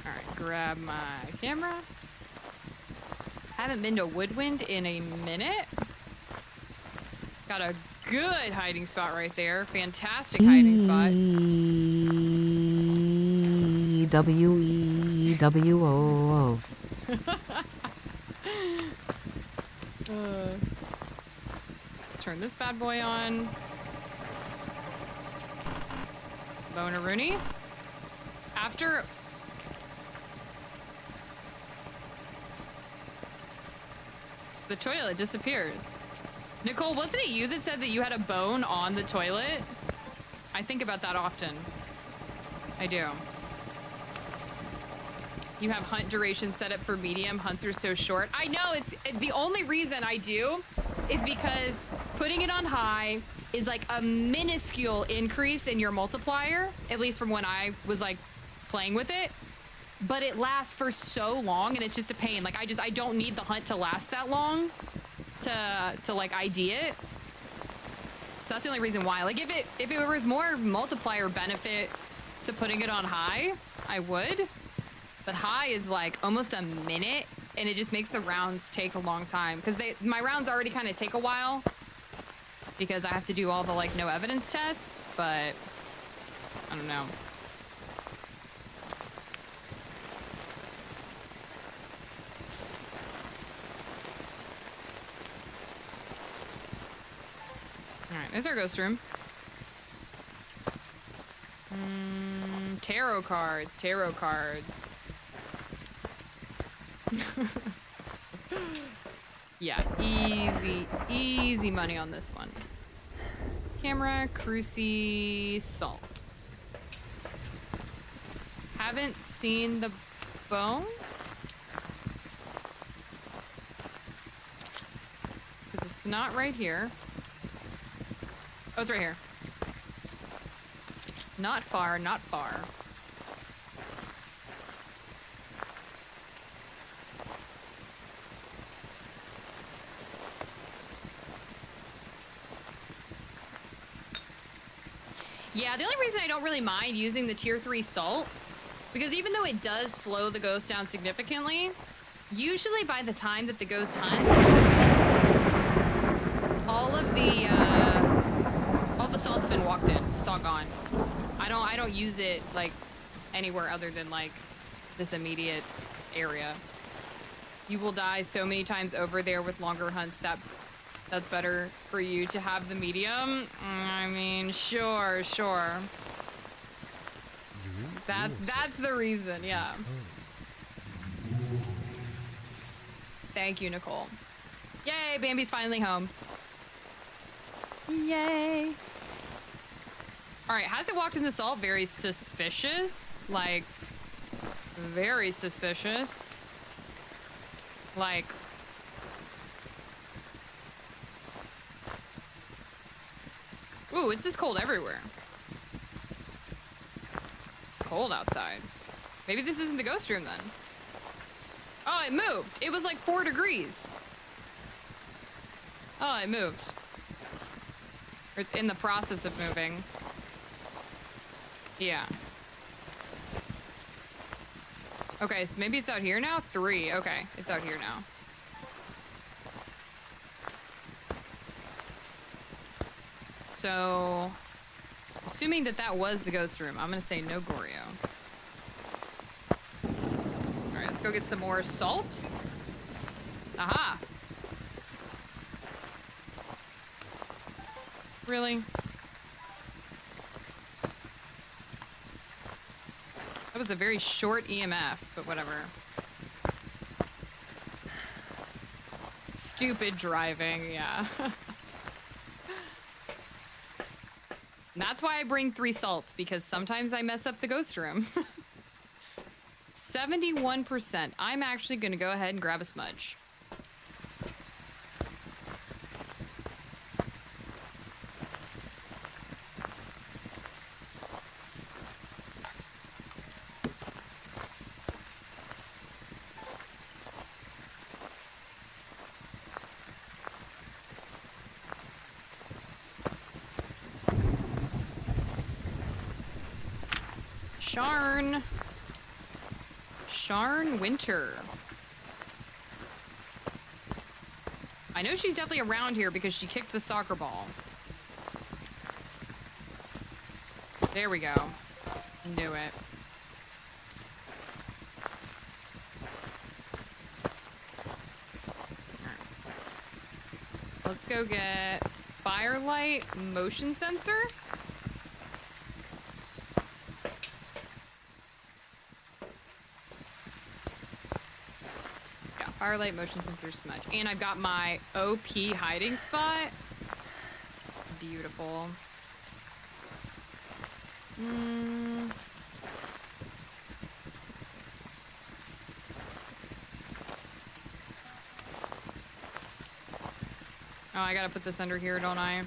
All right, grab my camera. Haven't been to Woodwind in a minute. Got a good hiding spot right there. Fantastic hiding spot. WEWO. Let's turn this bad boy on. Boner Rooney. After... the toilet disappears. Nicole, wasn't it you that said that you had a bone on the toilet? I think about that often. I do. You have hunt duration set up for medium. Hunts are so short. I know, it's the only reason I do is because putting it on high is like a minuscule increase in your multiplier, at least from when I was like playing with it. But it lasts for so long and it's just a pain. Like I don't need the hunt to last that long to like ID it. So that's the only reason why. Like if it was more multiplier benefit to putting it on high, I would. But high is like almost a minute and it just makes the rounds take a long time because my rounds already kind of take a while because I have to do all the like no evidence tests, but I don't know. All right, there's our ghost room. Tarot cards. Yeah, easy money on this one. Camera, cruci, salt. Haven't seen the bone? Because it's not right here. Oh, it's right here. Not far, not far. Yeah, the only reason I don't really mind using the tier 3 salt Because even though it does slow the ghost down significantly, usually by the time that the ghost hunts, all the salt's been walked in. It's all gone. I don't use it like anywhere other than like this immediate area. You will die so many times over there with longer hunts that's better for you to have the medium. I mean, sure. That's the reason, yeah. Thank you, Nicole. Yay, Bambi's finally home. Yay. All right, has it walked in the salt? Very suspicious. Like, very suspicious. Like, ooh, it's just cold everywhere. It's cold outside. Maybe this isn't the ghost room then. Oh, it moved. It was like 4 degrees. Oh, it moved. Or it's in the process of moving. Yeah. Okay, so maybe it's out here now? 3. Okay, it's out here now. So, assuming that was the ghost room, I'm gonna say no Goryo. All right, let's go get some more salt. Aha. Really? That was a very short EMF, but whatever. Stupid driving, yeah. And that's why I bring 3 salts, because sometimes I mess up the ghost room. 71%. I'm actually gonna go ahead and grab a smudge. Sharn Winter. I know she's definitely around here because she kicked the soccer ball. There we go. Knew it. Let's go get Firelight motion sensor. Firelight motion sensor smudge. And I've got my OP hiding spot. Beautiful. Oh, I gotta put this under here, don't I?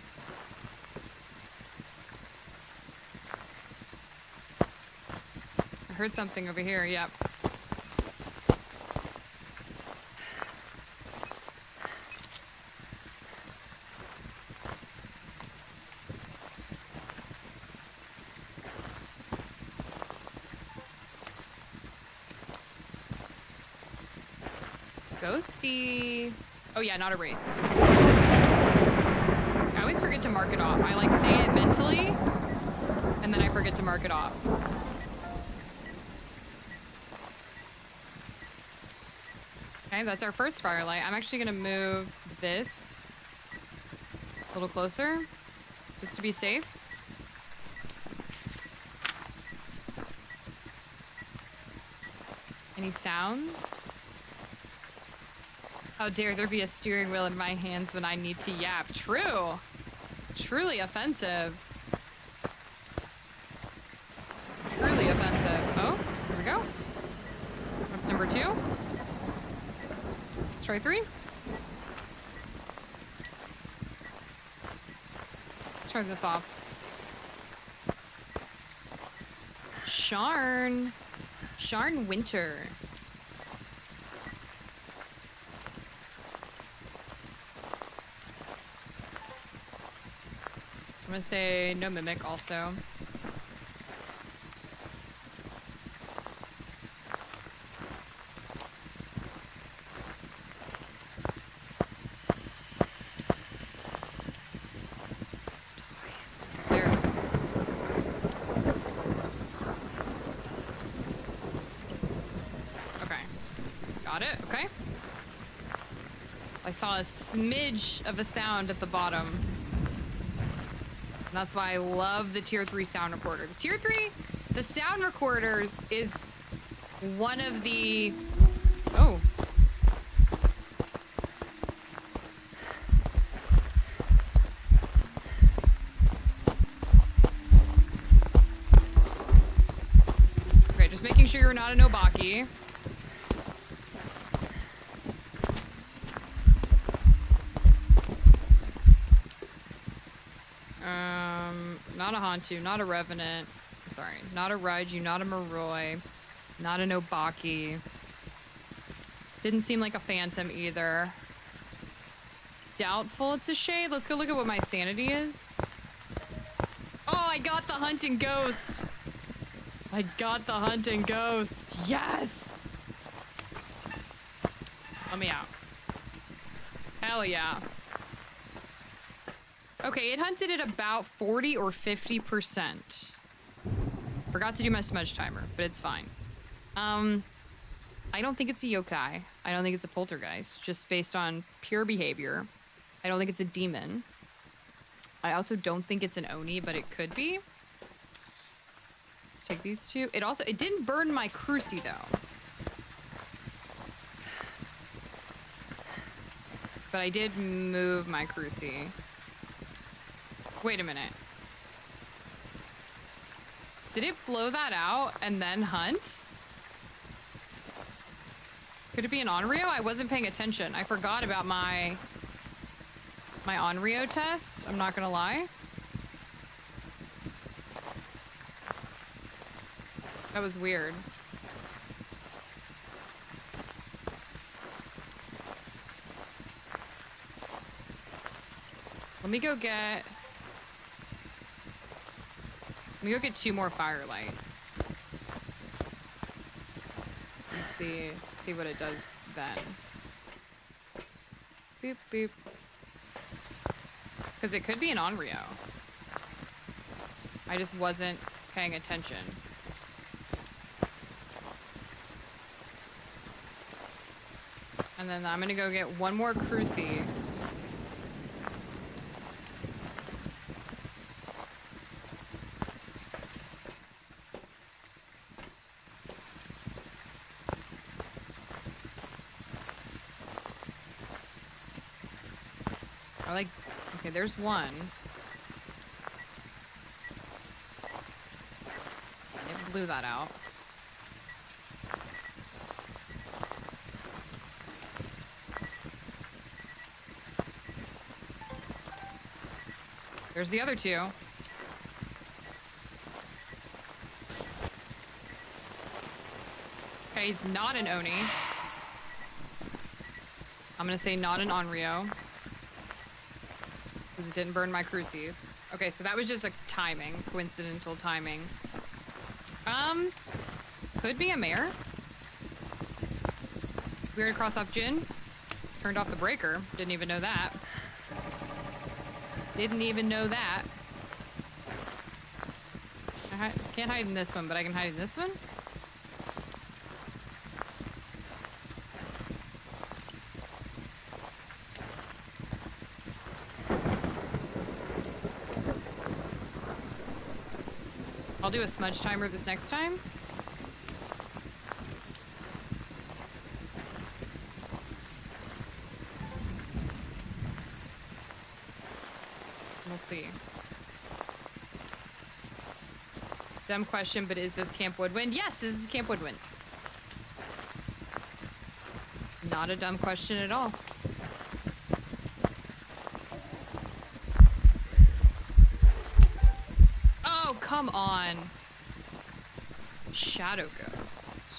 I heard something over here, yep. Ghosty. Oh yeah, not a wraith. I always forget to mark it off. I like say it mentally, and then I forget to mark it off. Okay, that's our first firelight. I'm actually gonna move this a little closer, just to be safe. Any sounds? How dare there be a steering wheel in my hands when I need to yap. True. Truly offensive. Truly offensive. Oh, here we go. What's number 2? Let's try 3. Let's turn this off. Sharn Winter. I'm gonna say no mimic also. I saw a smidge of a sound at the bottom. And that's why I love the tier 3 sound recorder. The tier 3, the sound recorders is one of the... Oh. Okay, just making sure you're not a Nobaki. Not a Hantu, not a Revenant. I'm sorry, not a Raiju, not a Moroi, not a Nobaki. Didn't seem like a Phantom either. Doubtful it's a Shade. Let's go look at what my sanity is. Oh, I got the Hunting Ghost. I got the Hunting Ghost. Yes! Let me out. Hell yeah. Okay, it hunted at about 40 or 50%. Forgot to do my smudge timer, but it's fine. I don't think it's a yokai. I don't think it's a poltergeist, just based on pure behavior. I don't think it's a demon. I also don't think it's an oni, but it could be. Let's take these two. It didn't burn my cruci though. But I did move my cruci. Wait a minute. Did it blow that out and then hunt? Could it be an Onryo? I wasn't paying attention. I forgot about my Onryo test. I'm not gonna lie. That was weird. Let me go get 2 more firelights. Let's see what it does then. Boop, boop. Because it could be an Onryo. I just wasn't paying attention. And then I'm gonna go get 1 more cruci. Okay, there's 1. It blew that out. There's the other 2. Okay, not an Oni. I'm gonna say not an Onryo. Because it didn't burn my crucis. Okay, so that was just a timing, coincidental timing. Could be a mare. We already crossed off Jin. Turned off the breaker. Didn't even know that. Didn't even know that. I can't hide in this one, but I can hide in this one. I'll do a smudge timer this next time. We'll see. Dumb question, but is this Camp Woodwind? Yes, this is Camp Woodwind. Not a dumb question at all. Oh, come on. Shadow Ghost.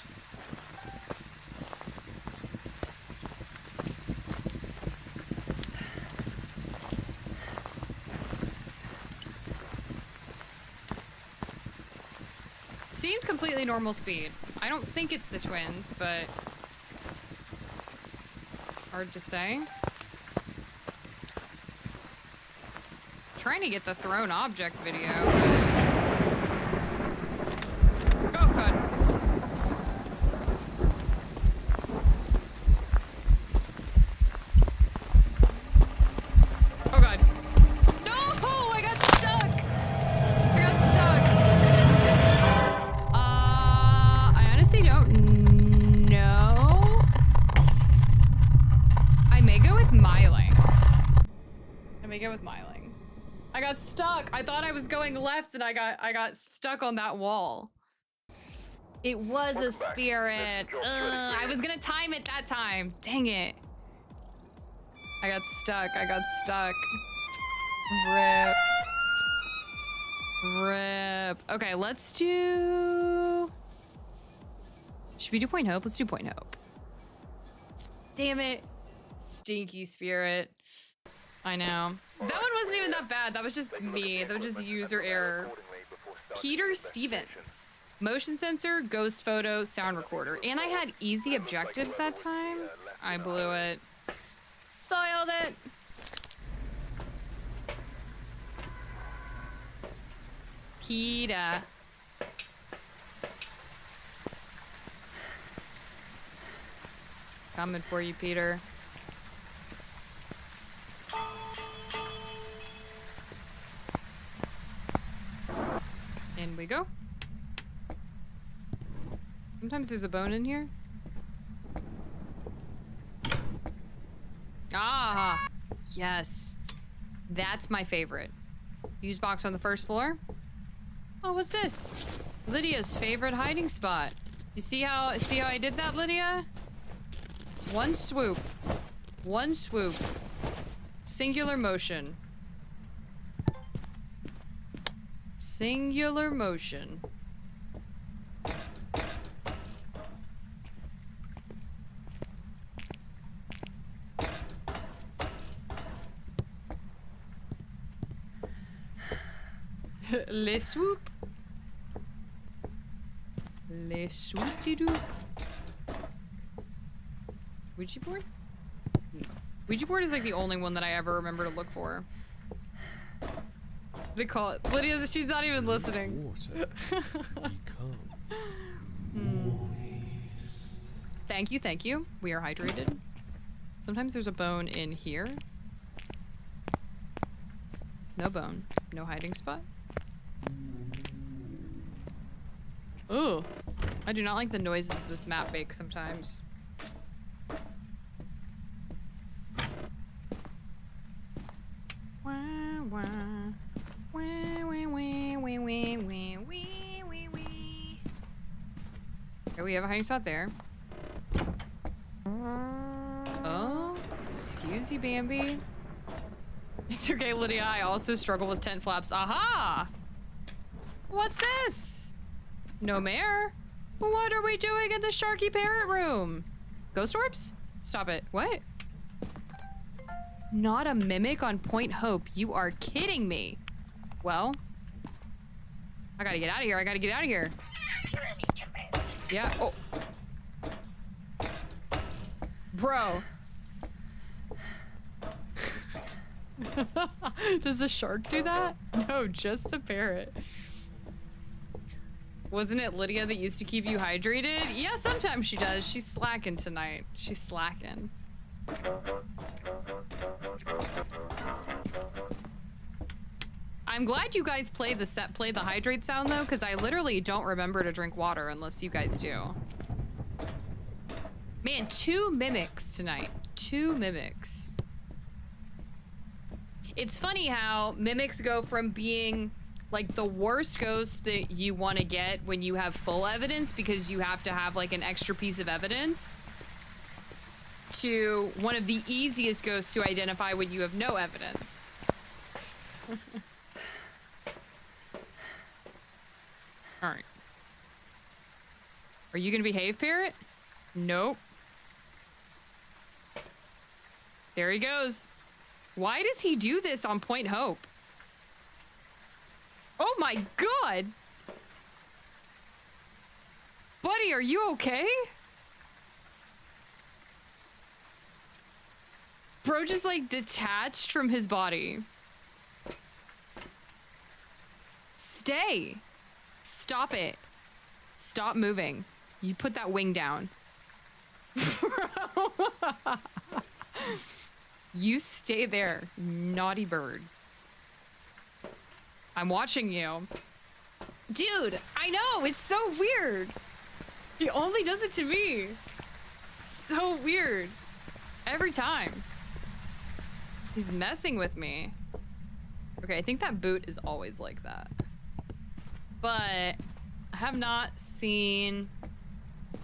Seemed completely normal speed. I don't think it's the twins, but hard to say. Trying to get the thrown object video. Oh god. I got stuck. I thought I was going left and I got stuck on that wall. It was a spirit. I was gonna time it that time. Dang it. I got stuck. Rip. Rip. Okay, let's do... Should we do Point Hope? Let's do Point Hope. Damn it. Stinky spirit. I know. That one wasn't even that bad. That was just me. That was just user error. Peter Stevens. Motion sensor, ghost photo, sound recorder. And I had easy objectives that time. I blew it. Soiled it. Peter. Coming for you, Peter. In we go. Sometimes there's a bone in here. Ah, yes. That's my favorite. Fuse box on the first floor. Oh, what's this? Lydia's favorite hiding spot. You see how I did that, Lydia? One swoop. One swoop. Singular motion. Singular motion. Le swoop. Le swoop-de-doo. Ouija board? No. Ouija board is like the only one that I ever remember to look for. They call it. Lydia's, she's not even listening. Water. Thank you, thank you. We are hydrated. Sometimes there's a bone in here. No bone. No hiding spot. Ooh. I do not like the noises this map makes sometimes. Wah, wah. Wah, wah, wah, wah, wah, wah, wah, wah, wah. Okay, we have a hiding spot there. Oh, excuse you, Bambi. It's okay, Lydia. I also struggle with tent flaps. Aha! What's this? No mare? What are we doing in the Sharky Parrot room? Ghost orbs? Stop it. What? Not a mimic on Point Hope. You are kidding me. Well, I gotta get out of here. I gotta get out of here. Yeah. Oh. Bro. Does the shark do that? No, just the parrot. Wasn't it Lydia that used to keep you hydrated? Yeah, sometimes she does. She's slacking tonight. She's slacking. I'm glad you guys play the hydrate sound though, because I literally don't remember to drink water unless you guys do. Man, 2 mimics tonight. 2 mimics. It's funny how mimics go from being like the worst ghost that you want to get when you have full evidence because you have to have like an extra piece of evidence to one of the easiest ghosts to identify when you have no evidence. All right. Are you gonna behave, parrot? Nope. There he goes. Why does he do this on Point Hope? Oh my God! Buddy, are you okay? Bro just like detached from his body. Stay. Stop it. Stop moving. You put that wing down. You stay there, naughty bird. I'm watching you. Dude, I know, it's so weird. He only does it to me. So weird. Every time. He's messing with me. Okay, I think that boot is always like that. But I have not seen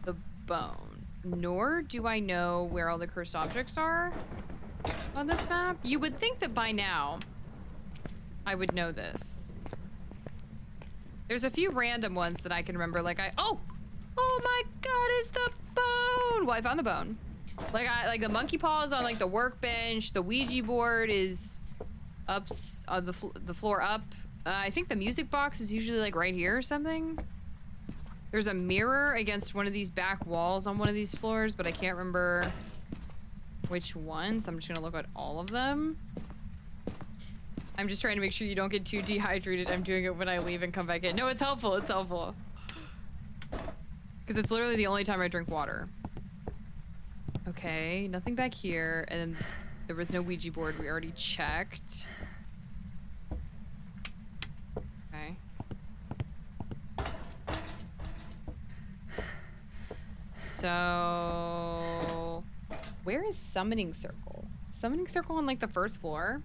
the bone, nor do I know where all the cursed objects are on this map. You would think that by now I would know this. There's a few random ones that I can remember, like oh my god, it's the bone! Well, I found the bone. Like the monkey paw is on like the workbench, the Ouija board is up, the floor up. I think the music box is usually like right here or something. There's a mirror against one of these back walls on one of these floors, but I can't remember which one, so I'm just gonna look at all of them. I'm just trying to make sure you don't get too dehydrated. I'm doing it when I leave and come back in. No, it's helpful, it's helpful. Because it's literally the only time I drink water. Okay, nothing back here, and then there was no Ouija board, we already checked. Okay. So, where is Summoning Circle? Summoning Circle on like the first floor?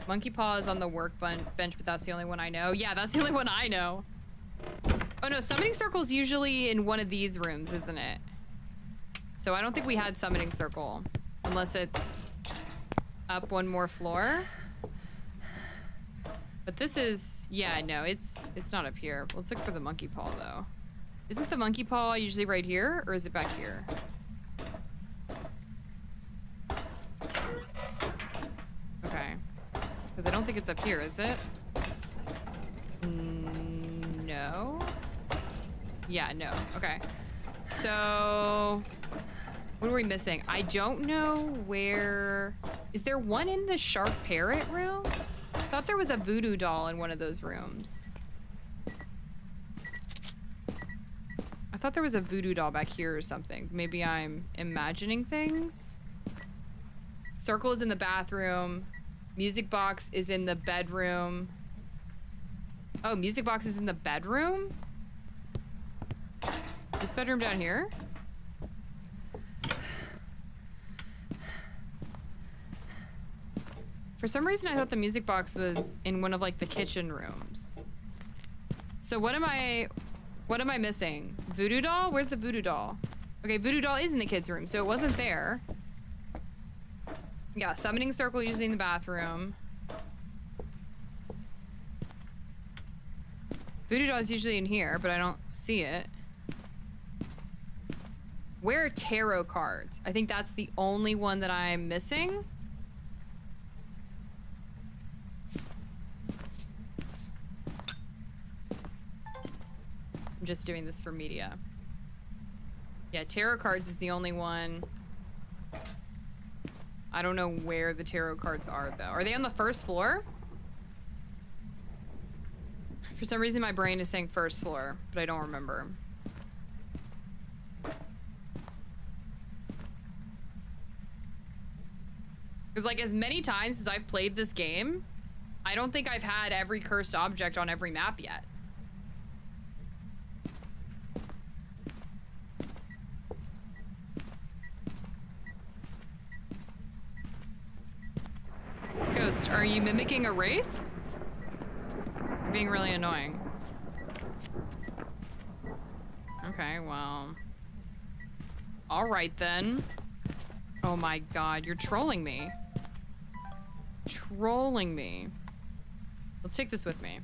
Monkey Paw is on the workbench, but that's the only one I know. Yeah, that's the only one I know. Oh no, Summoning Circle is usually in one of these rooms, isn't it? So I don't think we had Summoning Circle, unless it's up one more floor. But this is, yeah, no, it's not up here. Let's look for the Monkey Paw though. Isn't the Monkey Paw usually right here, or is it back here? Okay. Because I don't think it's up here, is it? No. Yeah, no. Okay. So, what are we missing? I don't know where... Is there one in the Shark Parrot room? I thought there was a voodoo doll in one of those rooms. I thought there was a voodoo doll back here or something. Maybe I'm imagining things. Circle is in the bathroom. Music box is in the bedroom. Oh, music box is in the bedroom? This bedroom down here? For some reason, I thought the music box was in one of like the kitchen rooms. So what am I missing? Voodoo doll? Where's the voodoo doll? Okay, voodoo doll is in the kids' room, so it wasn't there. Yeah, Summoning Circle usually in the bathroom. Voodoo doll is usually in here, but I don't see it. Where are tarot cards? I think that's the only one that I'm missing. I'm just doing this for media. Yeah, tarot cards is the only one. I don't know where the tarot cards are though. Are they on the first floor? For some reason my brain is saying first floor, but I don't remember. Because like as many times as I've played this game, I don't think I've had every cursed object on every map yet. Ghost, are you mimicking a wraith? You're being really annoying. Okay, well. Alright then. Oh my god, you're trolling me. Trolling me. Let's take this with me.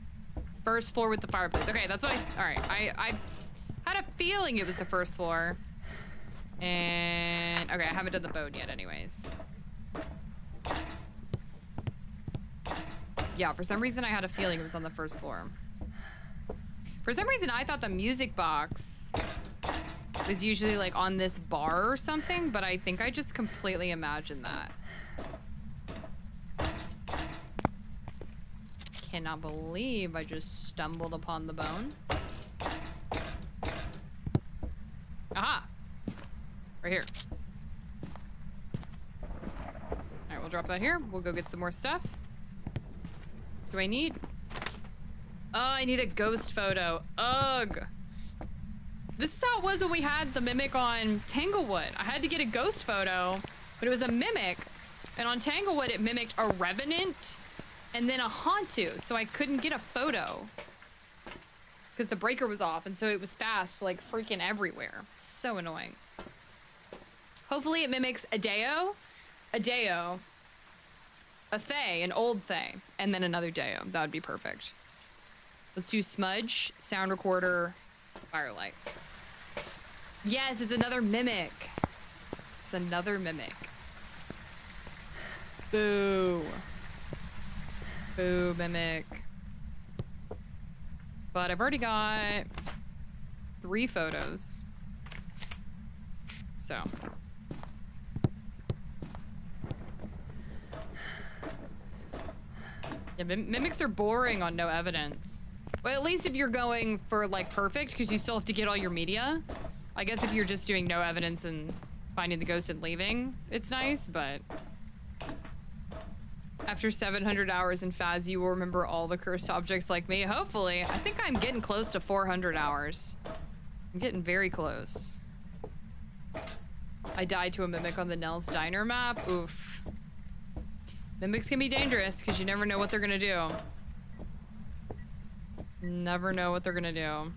First floor with the fireplace. Okay, that's what alright. I had a feeling it was the first floor. And okay, I haven't done the bone yet anyways. Yeah, for some reason I had a feeling it was on the first floor. For some reason I thought the music box was usually like on this bar or something, but I think I just completely imagined that. Cannot believe I just stumbled upon the bone. Aha! Right here. Alright, we'll drop that here. We'll go get some more stuff. Do I need? Oh, I need a ghost photo. Ugh. This is how it was when we had the mimic on Tanglewood. I had to get a ghost photo, but it was a mimic. And on Tanglewood, it mimicked a revenant and then a Hantu, so I couldn't get a photo. Because the breaker was off, and so it was fast, like freaking everywhere. So annoying. Hopefully it mimics a Deo, a Thay, an old Thay, and then another Deo. That would be perfect. Let's do smudge, sound recorder, firelight. Yes, it's another mimic. It's another mimic. Boo. Boo, mimic. But I've already got 3 photos. So. Yeah, mimics are boring on no evidence. Well, at least if you're going for like perfect, because you still have to get all your media. I guess if you're just doing no evidence and finding the ghost and leaving, it's nice, but after 700 hours in Phas, you will remember all the cursed objects like me. Hopefully. I think I'm getting close to 400 hours. I'm getting very close. I died to a mimic on the Nell's Diner map. Oof. Mimics can be dangerous because you never know what they're gonna do. Never know what they're gonna do.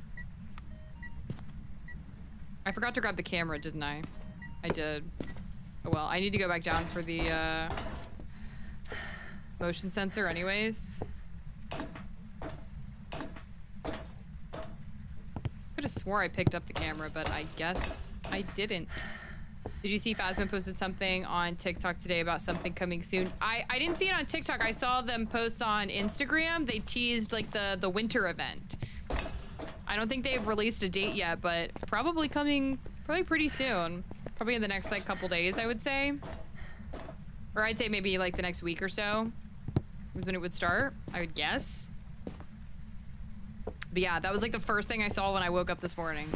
I forgot to grab the camera, didn't I? I did. Oh well, I need to go back down for the motion sensor anyways. Could have swore I picked up the camera, but I guess I didn't. Did you see Phasmo posted something on TikTok today about something coming soon? I didn't see it on TikTok. I saw them post on Instagram. They teased like the winter event. I don't think they've released a date yet, but probably coming pretty soon. Probably in the next like couple days, I would say. Or I'd say maybe like the next week or so is when it would start, I would guess. But yeah, that was like the first thing I saw when I woke up this morning.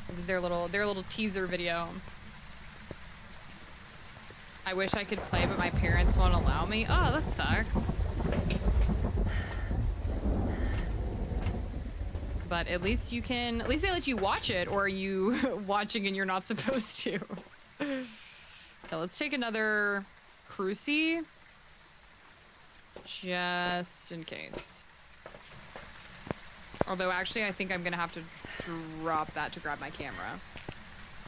It was their little teaser video. I wish I could play, but my parents won't allow me. Oh, that sucks. But at least you can, at least they let you watch it, or are you watching and you're not supposed to? Okay, let's take another crucie. Just in case. Although actually I think I'm gonna have to drop that to grab my camera.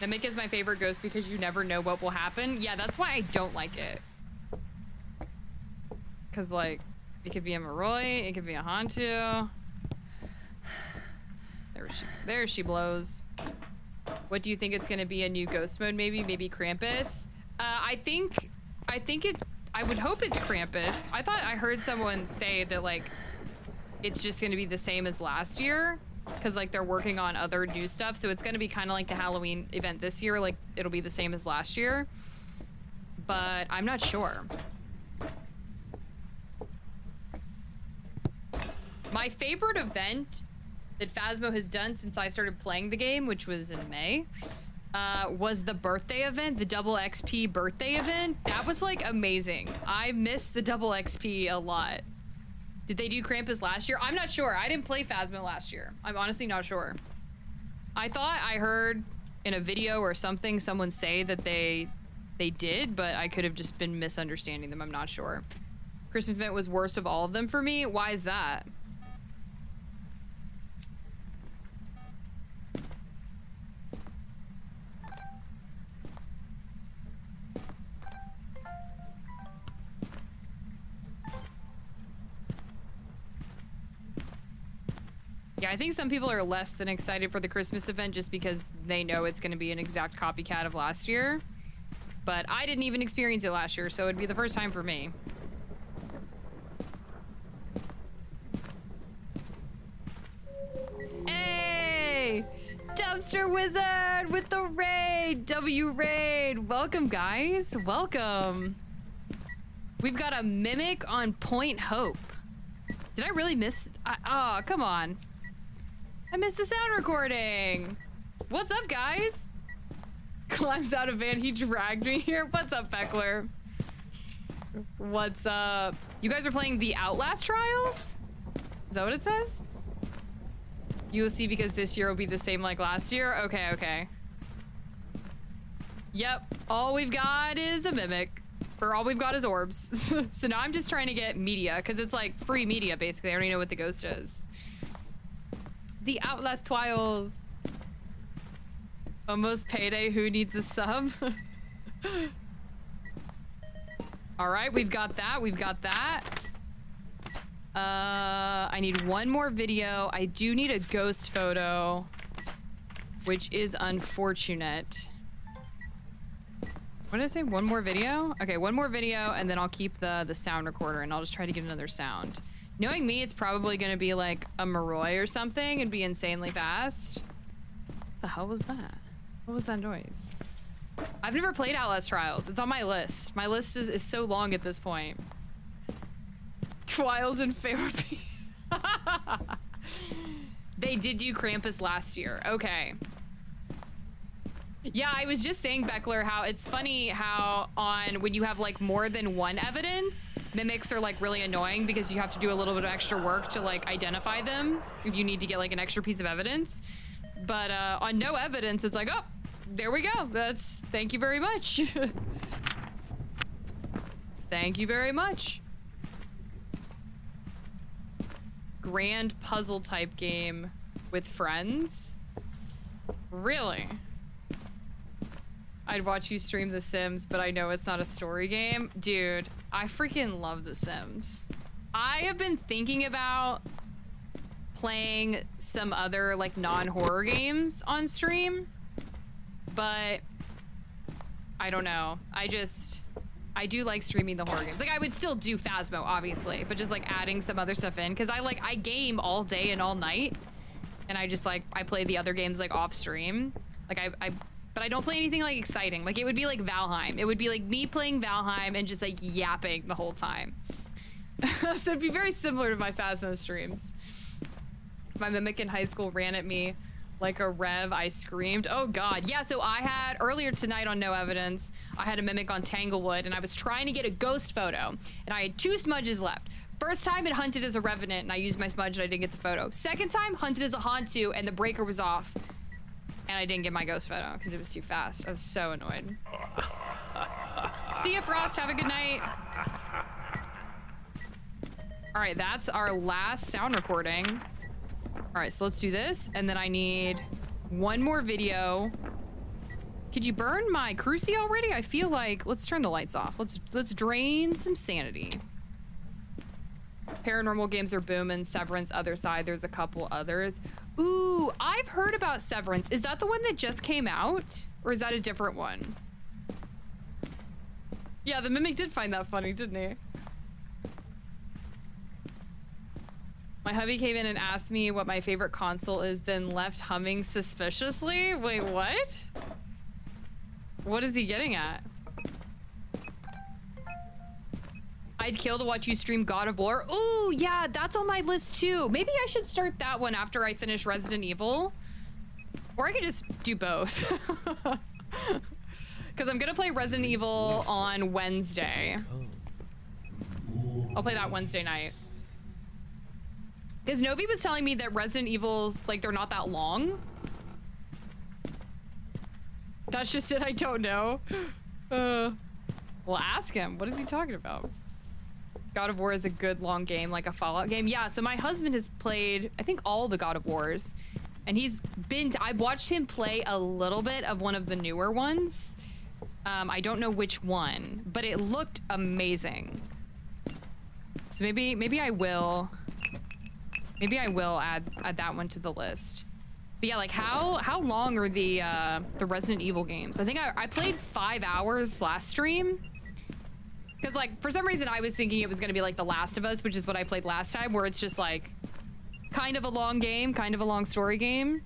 Mimic is my favorite ghost because you never know what will happen. Yeah, that's why I don't like it. Cause like, it could be a Moroi, it could be a Hantu. There she blows. What do you think it's gonna be? A new ghost mode maybe? Maybe Krampus? I would hope it's Krampus. I thought I heard someone say that like, it's just gonna be the same as last year. Because like they're working on other new stuff, so it's gonna be kind of like the Halloween event this year. Like it'll be the same as last year, but I'm not sure. My favorite event that Phasmo has done since I started playing the game, which was in May, was the birthday event, the double XP birthday event. That was like amazing. I missed the double XP a lot. Did they do Krampus last year? I'm not sure. I didn't play Phasmo last year. I'm honestly not sure. I thought I heard in a video or something someone say that they did, but I could have just been misunderstanding them. I'm not sure. Christmas event was worst of all of them for me. Why is that? Yeah, I think some people are less than excited for the Christmas event just because they know it's going to be an exact copycat of last year. But I didn't even experience it last year, so it'd be the first time for me. Hey! Dumpster Wizard with the raid! W raid! Welcome, guys. Welcome. We've got a mimic on Point Hope. Did I really miss? Oh, come on. I missed the sound recording. What's up, guys? Climbs out of van. He dragged me here. What's up, Feckler? What's up? You guys are playing the Outlast Trials? Is that what it says? You will see because this year will be the same like last year. Okay, okay. Yep. All we've got is a mimic. For all we've got is orbs. So now I'm just trying to get media, because it's like free media, basically. I already know what the ghost is. The Outlast Trials. Almost payday, who needs a sub? All right, we've got that, we've got that. I need one more video. I do need a ghost photo, which is unfortunate. What did I say? One more video? Okay, one more video, and then I'll keep the sound recorder, and I'll just try to get another sound. Knowing me, it's probably gonna be like a Maroi or something and be insanely fast. What the hell was that? What was that noise? I've never played Outlast Trials. It's on my list. My list is so long at this point. Trials in therapy. They did do Krampus last year. Okay. Yeah, I was just saying, Beckler, how it's funny how when you have like more than one evidence, mimics are like really annoying because you have to do a little bit of extra work to like identify them if you need to get like an extra piece of evidence. But on no evidence, it's like, oh, there we go. Thank you very much. Thank you very much. Grand puzzle type game with friends? Really? I'd watch you stream The Sims, but I know it's not a story game. Dude, I freaking love The Sims. I have been thinking about playing some other like non-horror games on stream, but I don't know. I do like streaming the horror games. Like I would still do Phasmo, obviously, but just like adding some other stuff in, because I game all day and all night, and I just like I play the other games like off stream. Like but I don't play anything like exciting. Like it would be like Valheim. It would be like me playing Valheim and just like yapping the whole time. So it'd be very similar to my Phasmo streams. My mimic in high school ran at me like a rev. I screamed. Oh God. Yeah, so I had earlier tonight on No Evidence, I had a mimic on Tanglewood and I was trying to get a ghost photo and I had 2 smudges left. First time it hunted as a revenant and I used my smudge and I didn't get the photo. Second time hunted as a Hantu and the breaker was off. And I didn't get my ghost photo because it was too fast. I was so annoyed. See ya, Frost. Have a good night. All right, that's our last sound recording. All right, so let's do this. And then I need one more video. Could you burn my Cruci already? I feel like, let's turn the lights off. Let's drain some sanity. Paranormal games are booming. Severance, Other Side. There's a couple others. Ooh, I've heard about Severance. Is that the one that just came out? Or is that a different one? Yeah, the mimic did find that funny, didn't he? My hubby came in and asked me what my favorite console is, then left humming suspiciously. Wait, what? What is he getting at? I'd kill to watch you stream God of War. Ooh, yeah, that's on my list too. Maybe I should start that one after I finish Resident Evil. Or I could just do both. Because I'm gonna play Resident Evil on Wednesday. I'll play that Wednesday night. Because Novi was telling me that Resident Evil's, like, they're not that long. That's just it, I don't know. Well, ask him. What is he talking about? God of War is a good long game, like a Fallout game. Yeah, so my husband has played, I think, all the God of Wars. And he's been, I've watched him play a little bit of one of the newer ones. I don't know which one, but it looked amazing. So maybe I will add that one to the list. But yeah, like how long are the Resident Evil games? I think I played 5 hours last stream. Because, like, for some reason, I was thinking it was going to be like The Last of Us, which is what I played last time, where it's just, like, kind of a long game, kind of a long story game.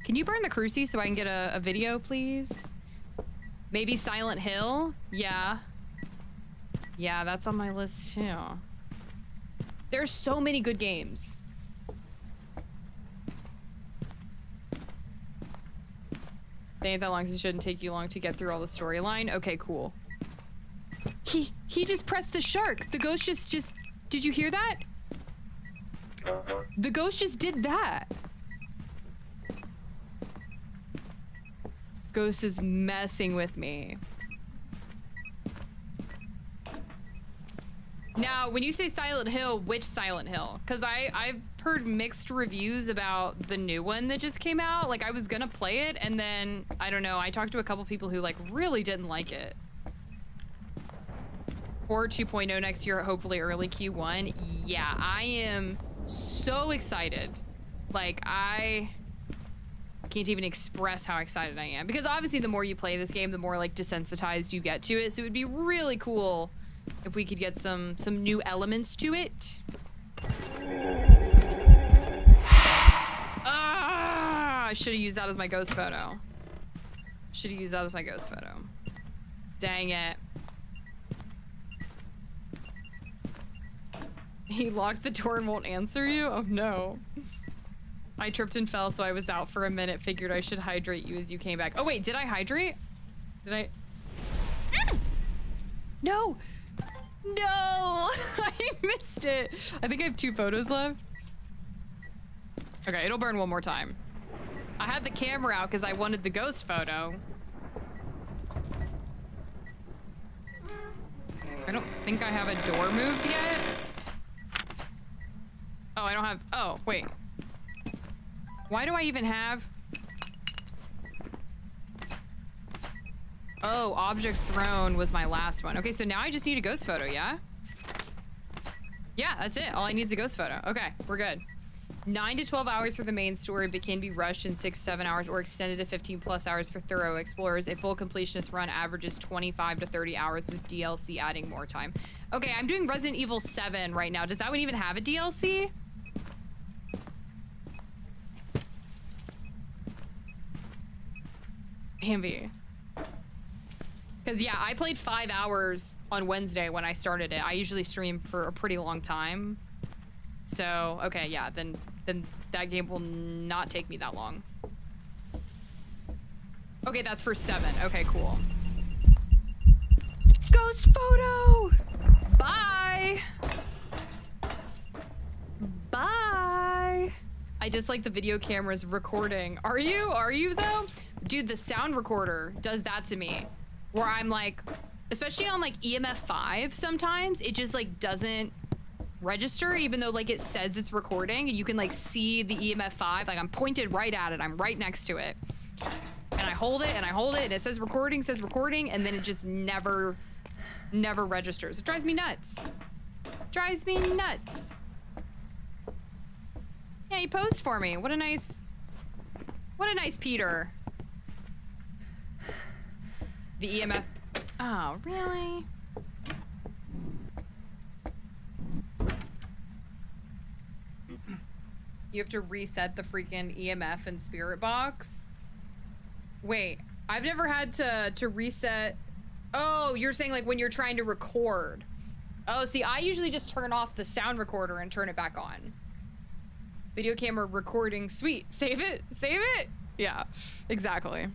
Can you burn the Cruci so I can get a video, please? Maybe Silent Hill? Yeah. Yeah, that's on my list, too. There's so many good games. They ain't that long, so it shouldn't take you long to get through all the storyline. Okay, cool. He just pressed the shark. The ghost just did you hear that? The ghost just did that. Ghost is messing with me. Now, when you say Silent Hill, which Silent Hill? Because I've heard mixed reviews about the new one that just came out. Like, I was gonna play it, and then, I don't know, I talked to a couple people who, like, really didn't like it. Or 2.0 next year, hopefully early Q1. Yeah, I am so excited. Like, I can't even express how excited I am. Because obviously the more you play this game, the more, like, desensitized you get to it. So it would be really cool if we could get some new elements to it. Ah, I should have used that as my ghost photo. Should have used that as my ghost photo. Dang it. He locked the door and won't answer you? Oh no. I tripped and fell, so I was out for a minute. Figured I should hydrate you as you came back. Oh wait, did I hydrate? Did I? No! No! I missed it. I think I have 2 photos left. Okay, it'll burn one more time. I had the camera out because I wanted the ghost photo. I don't think I have a door moved yet. Oh, I don't have, oh, wait. Why do I even have? Oh, object thrown was my last one. Okay, so now I just need a ghost photo, yeah? Yeah, that's it. All I need is a ghost photo. Okay, we're good. 9 to 12 hours for the main story, but can be rushed in 6 to 7 hours or extended to 15+ hours for thorough explorers. A full completionist run averages 25 to 30 hours with DLC adding more time. Okay, I'm doing Resident Evil 7 right now. Does that one even have a DLC? Bambi. Because, yeah, I played 5 hours on Wednesday when I started it. I usually stream for a pretty long time. So, okay, yeah, then that game will not take me that long. Okay, that's for 7. Okay, cool. Ghost photo! Bye! Bye! I dislike the video cameras recording. Are you? Are you, though? Dude, the sound recorder does that to me. Where I'm like, especially on like EMF 5 sometimes, it just like doesn't register even though like it says it's recording and you can like see the EMF 5, like I'm pointed right at it, I'm right next to it. And I hold it and I hold it and it says recording, and then it just never registers. It drives me nuts. Drives me nuts. Yeah, he posed for me. What a nice Peter. The EMF. Oh, really? You have to reset the freaking EMF and spirit box? Wait, I've never had to reset. Oh, you're saying like when you're trying to record. Oh, see, I usually just turn off the sound recorder and turn it back on. Video camera recording, sweet. Save it, save it. Yeah, exactly.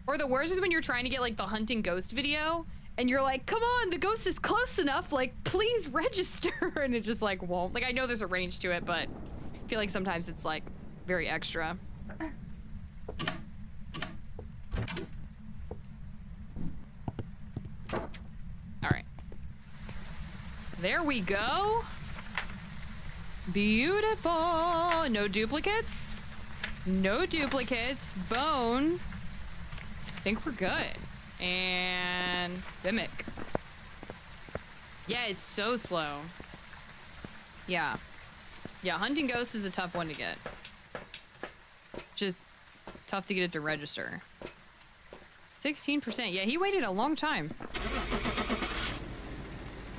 Or the worst is when you're trying to get like the hunting ghost video and you're like, come on, the ghost is close enough, like please register. And it just like won't. Like I know there's a range to it, but I feel like sometimes it's like very extra. All right. There we go. Beautiful. No duplicates. No duplicates. Bone. I think we're good. And mimic. Yeah, it's so slow. Yeah. Yeah, hunting ghosts is a tough one to get. Just tough to get it to register. 16%. Yeah, he waited a long time.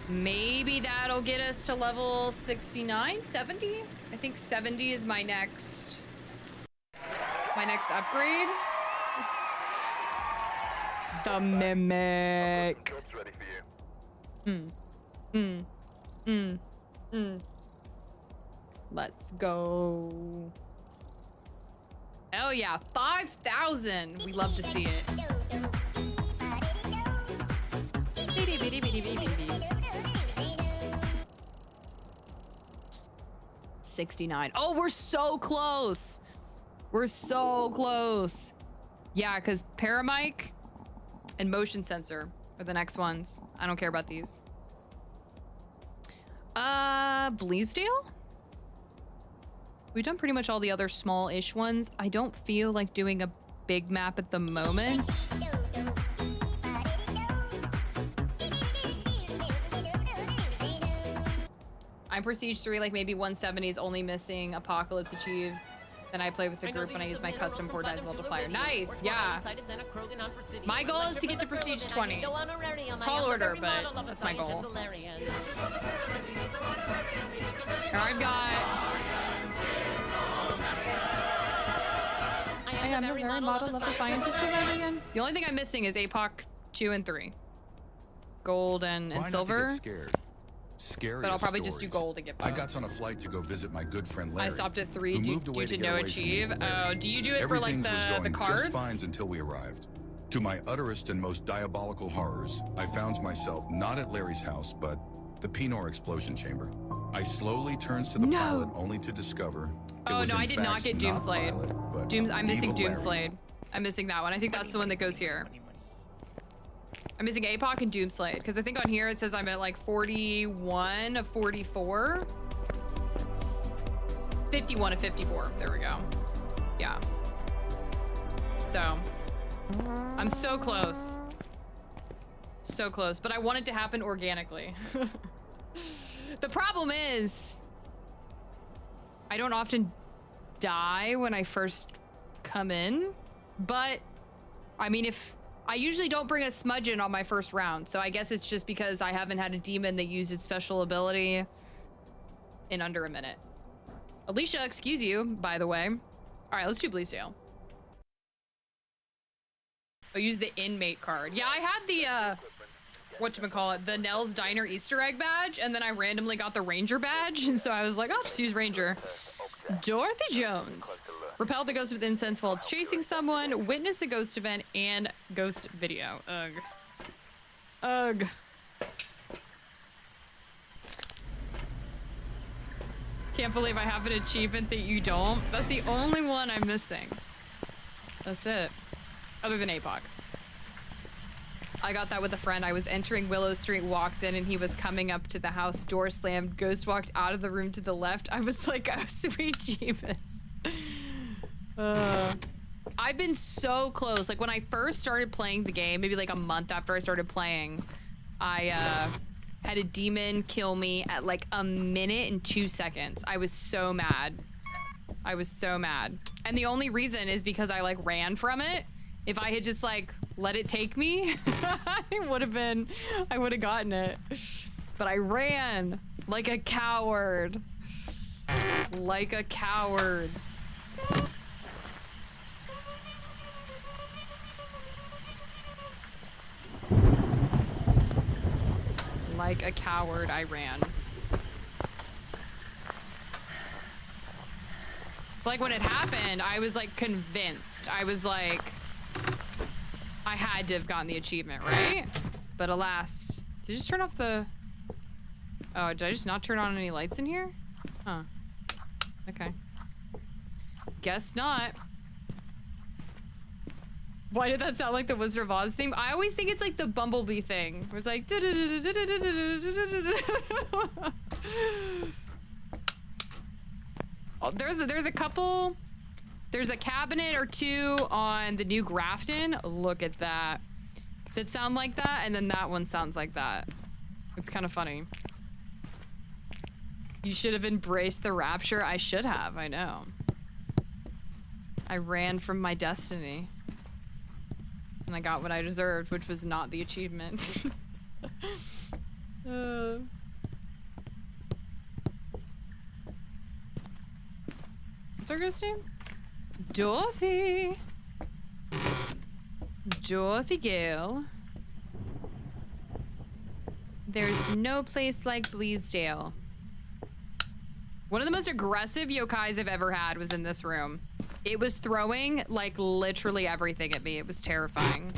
Maybe that'll get us to level 69, 70? I think 70 is my next upgrade. The mimic. Let's go. Hell yeah, 5,000. We love to see it. 69. Oh, we're so close. We're so close. Yeah, because paramic and motion sensor are the next ones. I don't care about these. Bleasdale? We've done pretty much all the other small-ish ones. I don't feel like doing a big map at the moment. I'm Prestige 3, like maybe 170s, only missing Apocalypse Achieve. Then I play with the group when I use my custom 4 dice multiplier. Nice, yeah. My goal is to get to Prestige 20. Tall order, but that's my goal. I've got... I am the very model of a scientist Solarian. The only thing I'm missing is APOC 2 and 3. Gold and silver. Scary. But I'll probably just do gold to get both. I got on a flight to go visit my good friend Larry. I stopped at 3 due to no achieve. Oh, do you do it for like the cards? Just fine until we arrived. To my utterest and most diabolical horrors, I found myself not at Larry's house, but the Pinor explosion chamber. I slowly turns to the pilot only to discover. Oh no, I did not get Doomslade. I'm missing Doomslade. I'm missing that one. I think that's the one that goes here. I'm missing APOC and Doomslade, because I think on here it says I'm at like 41 of 44. 51 of 54. There we go. Yeah. So, I'm so close. So close, but I want it to happen organically. The problem is, I don't often die when I first come in, but I mean, if I usually don't bring a smudgeon on my first round, so I guess it's just because I haven't had a demon that used its special ability in under a minute. Alicia, excuse you, by the way. All right, let's do Bleasdale. I'll use the inmate card. Yeah, I had the, whatchamacallit, the Nell's Diner Easter egg badge, and then I randomly got the Ranger badge, and so I was like, I'll just use Ranger. Dorothy Jones. Repel the ghost with incense while it's chasing someone. Witness a ghost event and ghost video. Ugh. Ugh. Can't believe I have an achievement that you don't. That's the only one I'm missing. That's it. Other than APOC. I got that with a friend. I was entering Willow Street, walked in, and he was coming up to the house, door slammed, ghost walked out of the room to the left. I was like, oh, sweet Jeebus. I've been so close. Like, when I first started playing the game, maybe like a month after I started playing, I had a demon kill me at like a minute and 2 seconds. I was so mad. I was so mad. And the only reason is because I like ran from it. If I had just like let it take me, I would have gotten it. But I ran like a coward. Like a coward. Like a coward, I ran. Like when it happened, I was like convinced. I was like, I had to have gotten the achievement, right? But alas, did I just turn off the... Oh, did I just not turn on any lights in here? Huh. Okay. Guess not. Why did that sound like the Wizard of Oz theme? I always think it's like the Bumblebee thing. It was like... Oh, there's a couple... There's a cabinet or two on the new Grafton. Look at that. That sound like that, and then that one sounds like that. It's kind of funny. You should have embraced the rapture. I should have, I know. I ran from my destiny. And I got what I deserved, which was not the achievement. What's our ghost name? Dorothy. Dorothy Gale. There's no place like Bleasdale. One of the most aggressive yokais I've ever had was in this room. It was throwing like literally everything at me. It was terrifying.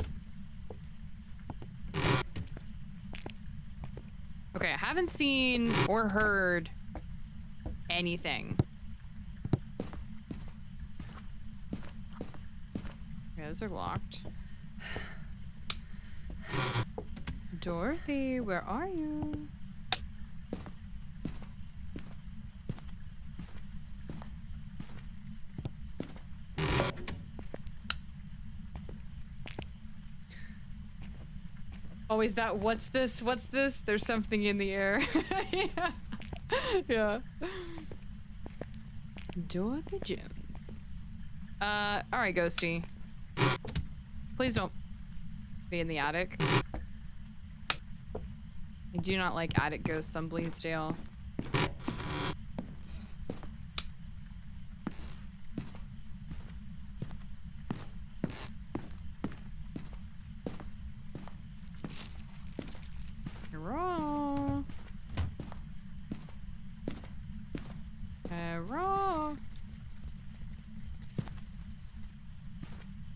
Okay, I haven't seen or heard anything. Okay, those are locked. Dorothy, where are you? Always that, what's this? What's this? There's something in the air. Yeah. Yeah. Dorothy Jones. Alright, Ghosty. Please don't be in the attic. I do not like attic ghosts on Bleasdale. Hurrah! Hurrah!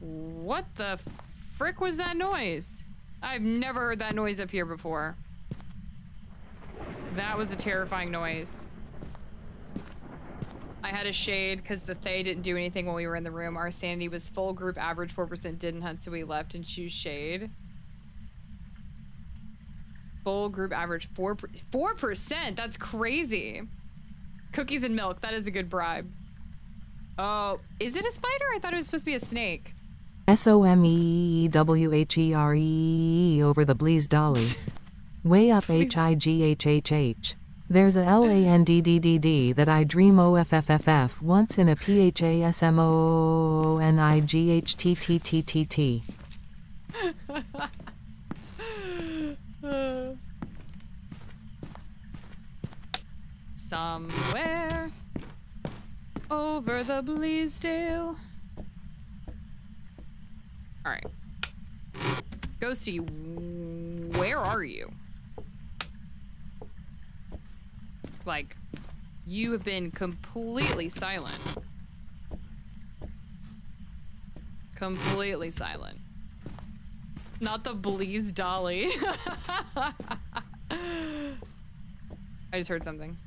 What the frick was that noise? I've never heard that noise up here before. That was a terrifying noise. I had a shade because the Fae didn't do anything when we were in the room. Our sanity was full, group average 4% didn't hunt, so we left and choose shade. Full group average 4%? That's crazy. Cookies and milk, that is a good bribe. Oh, is it a spider? I thought it was supposed to be a snake. SOMEWHERE over the Blease Dolly. Way up HIGHHH. There's a LANDDDD that I dream OFFFF once in a PHASMONIGHTTTTT. Somewhere over the Bleasdale. Alright. Ghosty, where are you? Like, you have been completely silent. Completely silent. Not the Blease Dolly. I just heard something.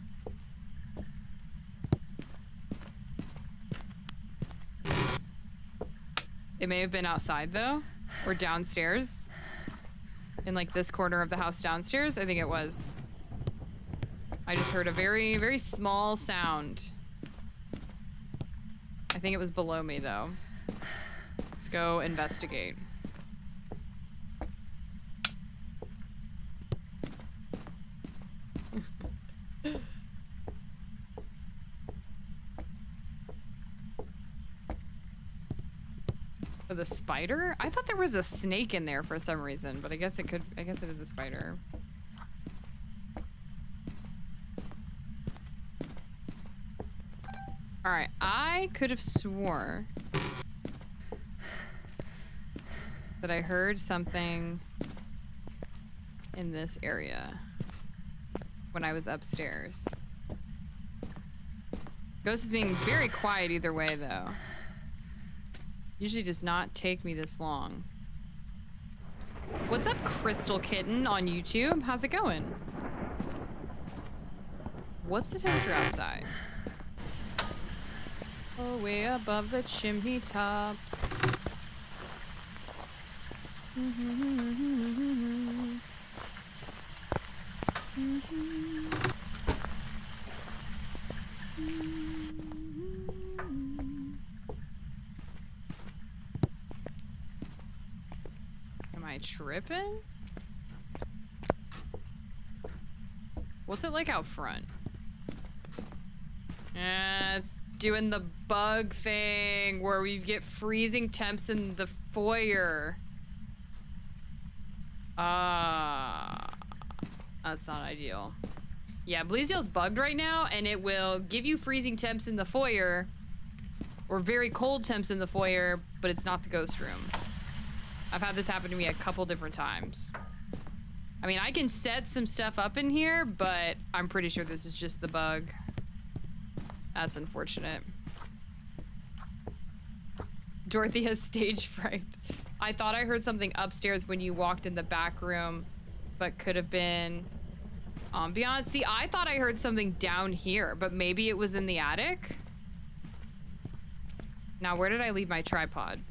It may have been outside though, or downstairs. In like this corner of the house downstairs, I think it was. I just heard a very, very small sound. I think it was below me though. Let's go investigate. The spider? I thought there was a snake in there for some reason, but I guess it is a spider. All right, I could have swore that I heard something in this area when I was upstairs. Ghost is being very quiet either way though. Usually does not take me this long. What's up, Crystal Kitten on YouTube? How's it going? What's the temperature outside? Oh, way above the chimney tops. Am I tripping? What's it like out front? It's doing the bug thing where we get freezing temps in the foyer. That's not ideal. Yeah, Bleasdale's bugged right now, and it will give you freezing temps in the foyer or very cold temps in the foyer, but it's not the ghost room. I've had this happen to me a couple different times. I mean, I can set some stuff up in here, but I'm pretty sure this is just the bug. That's unfortunate. Dorothy has stage fright. I thought I heard something upstairs when you walked in the back room, but could have been ambiance. See, I thought I heard something down here, but maybe it was in the attic. Now, where did I leave my tripod?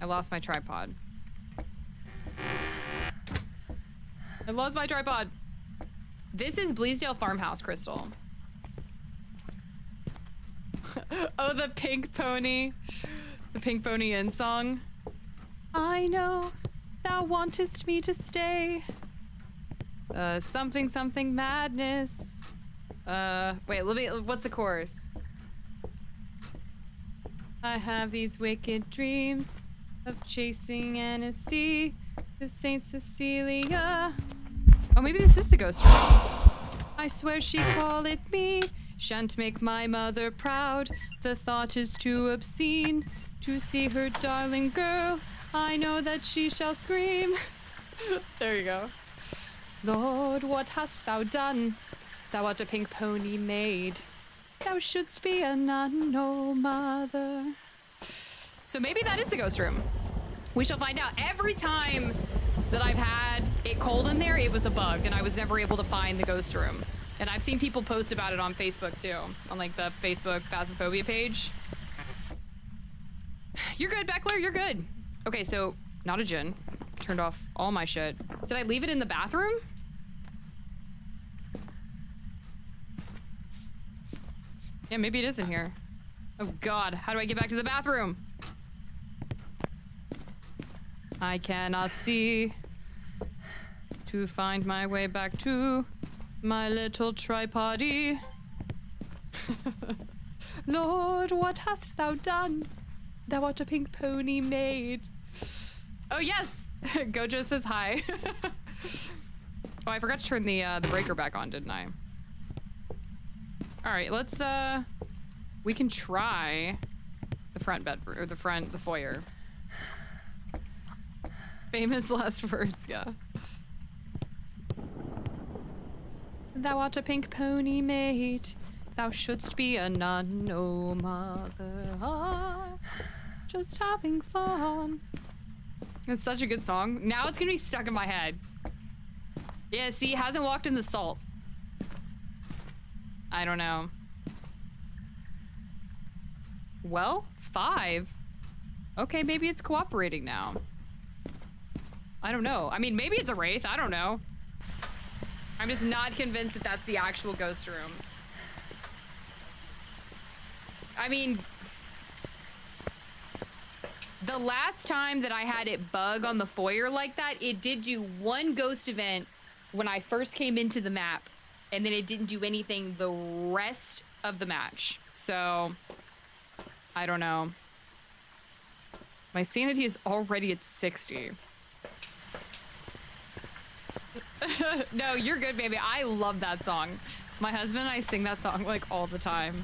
I lost my tripod. I lost my tripod. This is Bleasdale Farmhouse, Crystal. Oh, the Pink Pony. The Pink Pony Inn song. I know thou wantest me to stay. Something, something madness. Wait, what's the chorus? I have these wicked dreams of chasing Annecy to Saint Cecilia. Oh, maybe this is the ghost room. I swear she calleth me, shan't make my mother proud. The thought is too obscene to see her darling girl. I know that she shall scream. There you go. Lord, what hast thou done? Thou art a pink pony maid. Thou shouldst be a nun, oh mother. So maybe that is the ghost room. We shall find out. Every time that I've had it cold in there, it was a bug, and I was never able to find the ghost room. And I've seen people post about it on Facebook too, on like the Facebook Phasmophobia page. You're good, Beckler, you're good. Okay, so not a djinn. Turned off all my shit. Did I leave it in the bathroom? Yeah, maybe it is in here. Oh God, how do I get back to the bathroom? I cannot see to find my way back to my little tripody. Lord, what hast thou done? Thou art a pink pony maid. Oh yes, Gojo says hi. Oh, I forgot to turn the breaker back on, didn't I? All right, let's we can try the front bedroom, or the foyer. Famous last words, yeah. Thou art a pink pony maid, thou shouldst be a nun, no mother. Ah, just having fun. It's such a good song. Now it's gonna be stuck in my head. Yeah, see, hasn't walked in the salt. I don't know. Well, 5. Okay, maybe it's cooperating now. I don't know. I mean, maybe it's a wraith. I don't know. I'm just not convinced that that's the actual ghost room. I mean, the last time that I had it bug on the foyer like that, it did do one ghost event when I first came into the map, and then it didn't do anything the rest of the match. So, I don't know. My sanity is already at 60. No, you're good, baby. I love that song. My husband and I sing that song like all the time.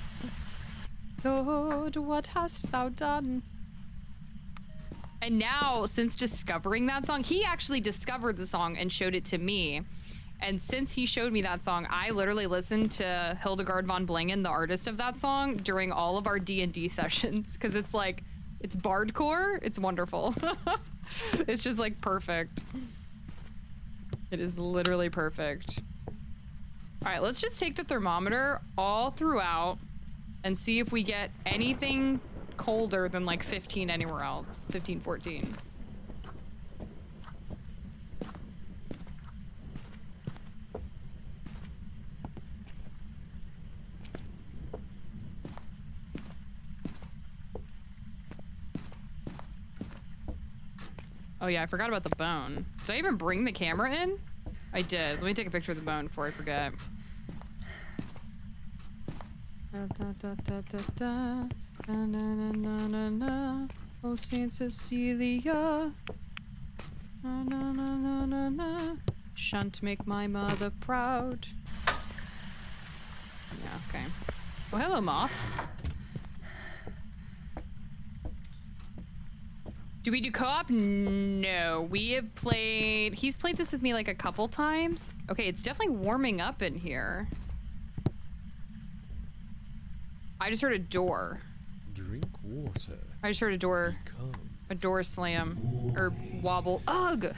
Lord, what hast thou done? And now, since discovering that song, he actually discovered the song and showed it to me. And since he showed me that song, I literally listened to Hildegard von Blingen, the artist of that song, during all of our D&D sessions. Because it's like, it's bardcore. It's wonderful. It's just like perfect. It is literally perfect. All right, let's just take the thermometer all throughout and see if we get anything colder than like 15 anywhere else. 15, 14. Oh yeah, I forgot about the bone. Did I even bring the camera in? I did. Let me take a picture of the bone before I forget. Oh, Saint Cecilia. Shan't make my mother proud. Yeah, okay. Oh, hello, Moth. Do we do co-op? No, we have played, he's played this with me like a couple times. Okay, it's definitely warming up in here. I just heard a door. Drink water. I just heard a door slam or wobble. Ugh!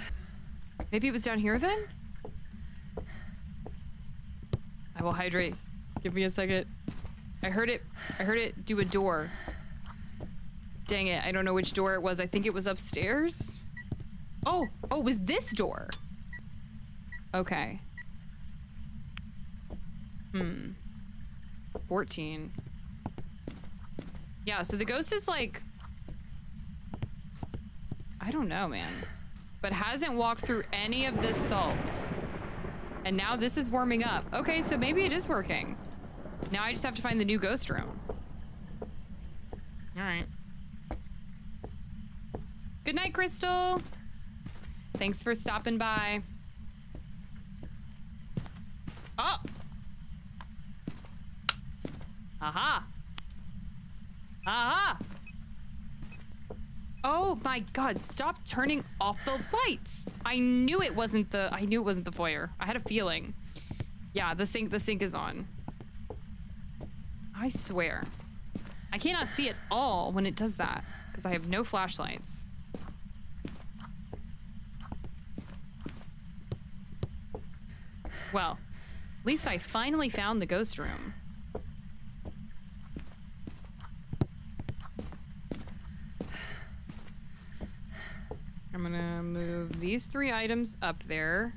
Maybe it was down here then? I will hydrate. Give me a second. I heard it do a door. Dang it, I don't know which door it was. I think it was upstairs. Oh, it was this door. Okay. 14. Yeah, so the ghost is like, I don't know, man. But hasn't walked through any of this salt. And now this is warming up. Okay, so maybe it is working. Now I just have to find the new ghost room. All right. Good night, Crystal. Thanks for stopping by. Oh! Aha! Aha! Oh my god, stop turning off the lights. I knew it wasn't the foyer. I had a feeling. Yeah, the sink is on. I swear. I cannot see at all when it does that because I have no flashlights. Well, at least I finally found the ghost room. I'm gonna move these 3 items up there.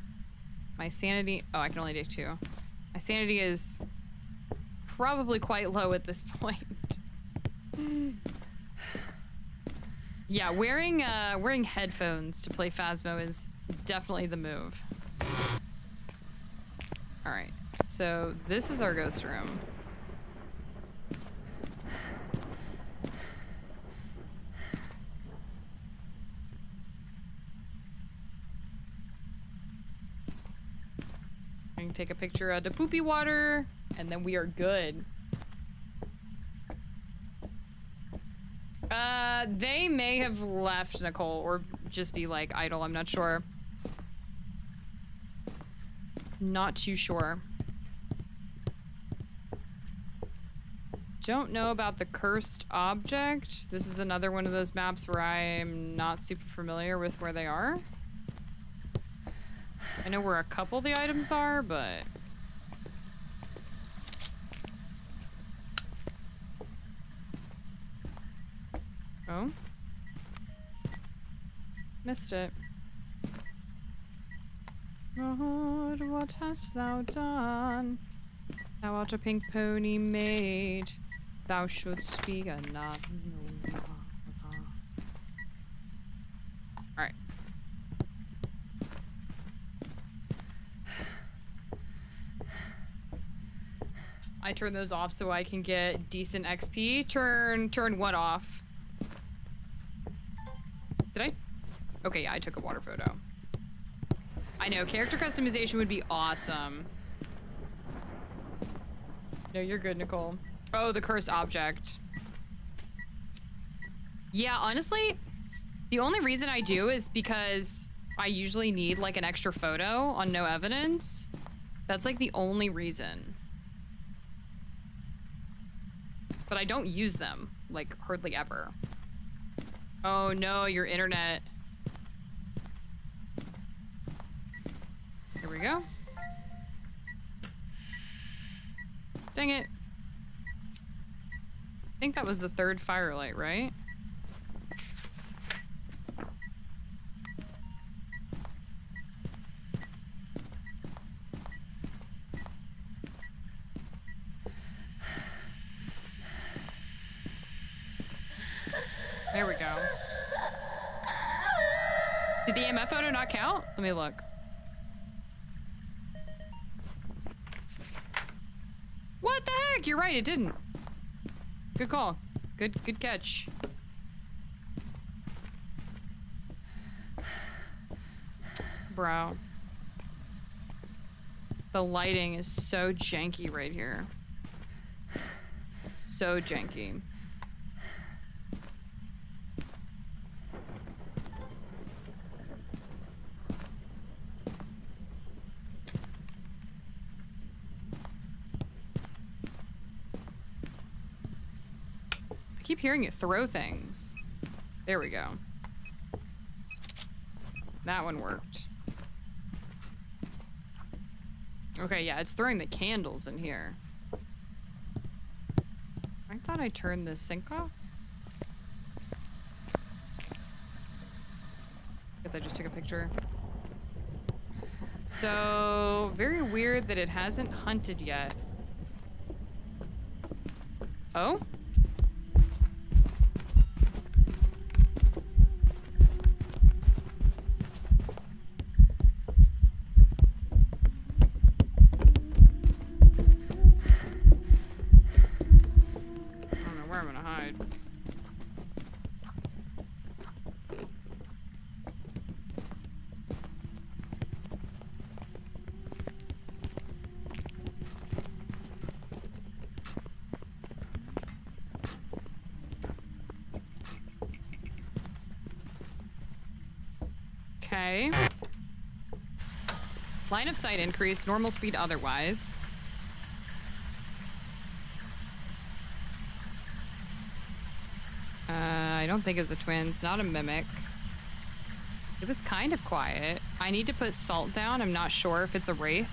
My sanity, oh, I can only do 2. My sanity is probably quite low at this point. Yeah, wearing headphones to play Phasmo is definitely the move. All right, so this is our ghost room. I can take a picture of the poopy water, and then we are good. They may have left Nicole, or just be like idle, I'm not sure. Not too sure. Don't know about the cursed object. This is another one of those maps where I'm not super familiar with where they are. I know where a couple of the items are, but... Oh? Missed it. Lord, what hast thou done? Thou art a pink pony maid. Thou shouldst be a not. Alright. I turn those off so I can get decent XP. Turn what off? Did I? Okay, yeah, I took a water photo. I know, character customization would be awesome. No, you're good, Nicole. Oh, the cursed object. Yeah, honestly, the only reason I do is because I usually need like an extra photo on no evidence. That's like the only reason. But I don't use them, like hardly ever. Oh no, your internet. Here we go. Dang it. I think that was the 3rd firelight, right? There we go. Did the EMF photo not count? Let me look. What the heck? You're right, it didn't. Good call. Good catch. Bro. The lighting is so janky right here. So janky. I keep hearing it throw things. There we go. That one worked. Okay, yeah, it's throwing the candles in here. I thought I turned the sink off. Guess I just took a picture. So, very weird that it hasn't hunted yet. Oh? Okay. Line of sight increase, normal speed otherwise. I don't think it was a twins, not a mimic. It was kind of quiet. I need to put salt down. I'm not sure if it's a wraith.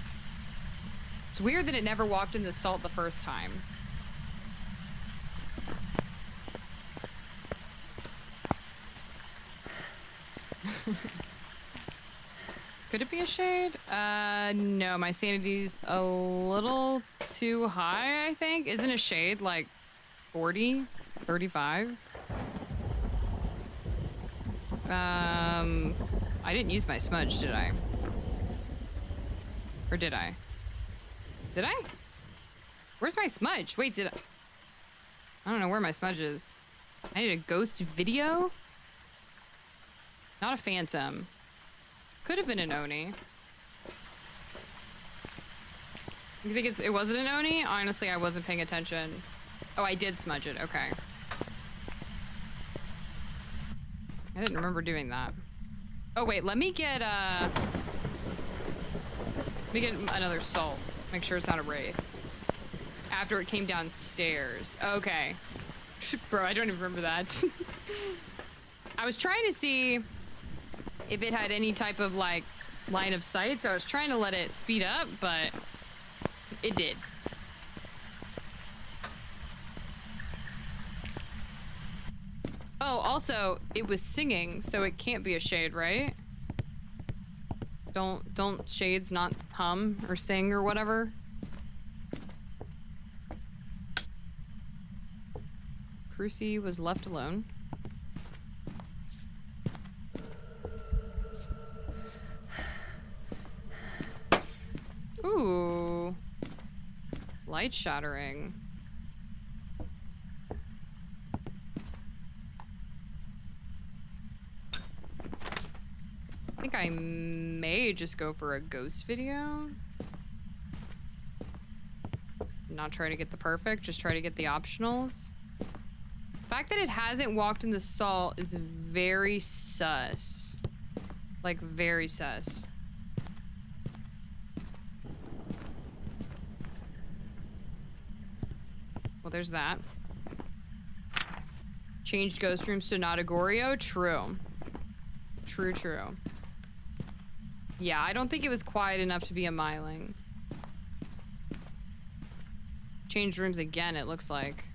It's weird that it never walked in the salt the first time. Could it be a shade? No, my sanity's a little too high, I think. Isn't a shade like 40, 35? I didn't use my smudge, did I? Or did I? Did I? Where's my smudge? Wait, did I don't know where my smudge is. I need a ghost video? Not a phantom. Could have been an Oni. You think it wasn't an Oni? Honestly, I wasn't paying attention. Oh, I did smudge it. Okay. I didn't remember doing that. Oh, wait. Let me get another salt. Make sure it's not a wraith. After it came downstairs. Okay. Bro, I don't even remember that. I was trying to see if it had any type of, like, line of sight, so I was trying to let it speed up, but it did. Oh, also, it was singing, so it can't be a shade, right? Don't shades not hum or sing or whatever? Crucy was left alone. Ooh. Light shattering. I think I may just go for a ghost video. Not try to get the perfect, just try to get the optionals. The fact that it hasn't walked in the salt is very sus. Like, very sus. Well, there's that. Changed ghost rooms to not Agorio? True. True, true. Yeah, I don't think it was quiet enough to be a Myling. Changed rooms again, it looks like.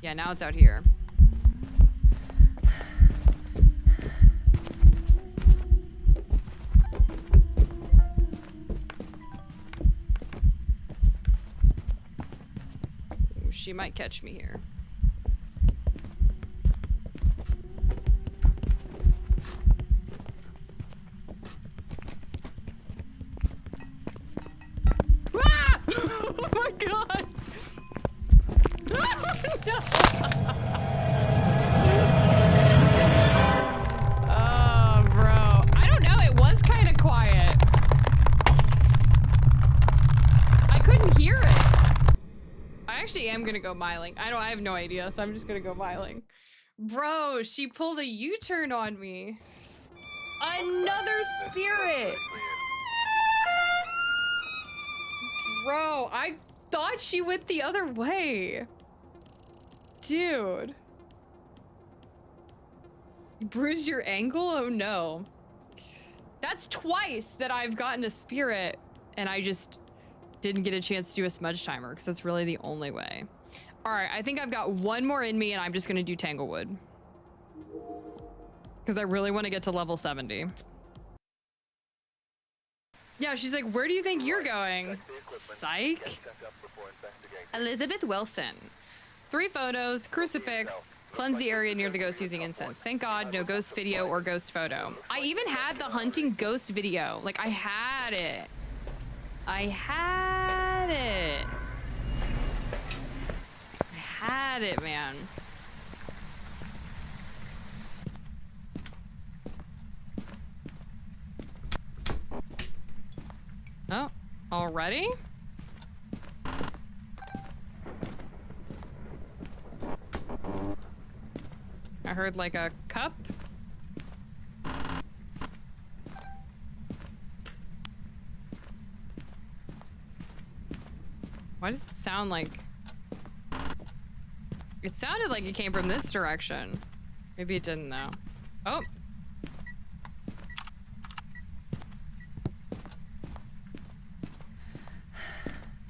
Yeah, now it's out here. Ooh, she might catch me here. Oh my god! Oh, no. Oh, bro. I don't know. It was kind of quiet. I couldn't hear it. I actually am gonna go Myling. I have no idea, so I'm just gonna go Myling. Bro, she pulled a U-turn on me. Another spirit. Bro, I thought she went the other way. Dude. You bruised your ankle? Oh no. That's twice that I've gotten a spirit and I just didn't get a chance to do a smudge timer because that's really the only way. All right, I think I've got one more in me and I'm just gonna do Tanglewood. Because I really want to get to level 70. Yeah, she's like, where do you think you're going? Psych. Elizabeth Wilson. 3 photos, crucifix, cleanse the area near the ghost using incense. Thank God, no ghost video or ghost photo. I even had the hunting ghost video. Like, I had it. I had it. I had it, man. Oh, already? I heard like a cup. Why does it sound like... It sounded like it came from this direction. Maybe it didn't, though. Oh!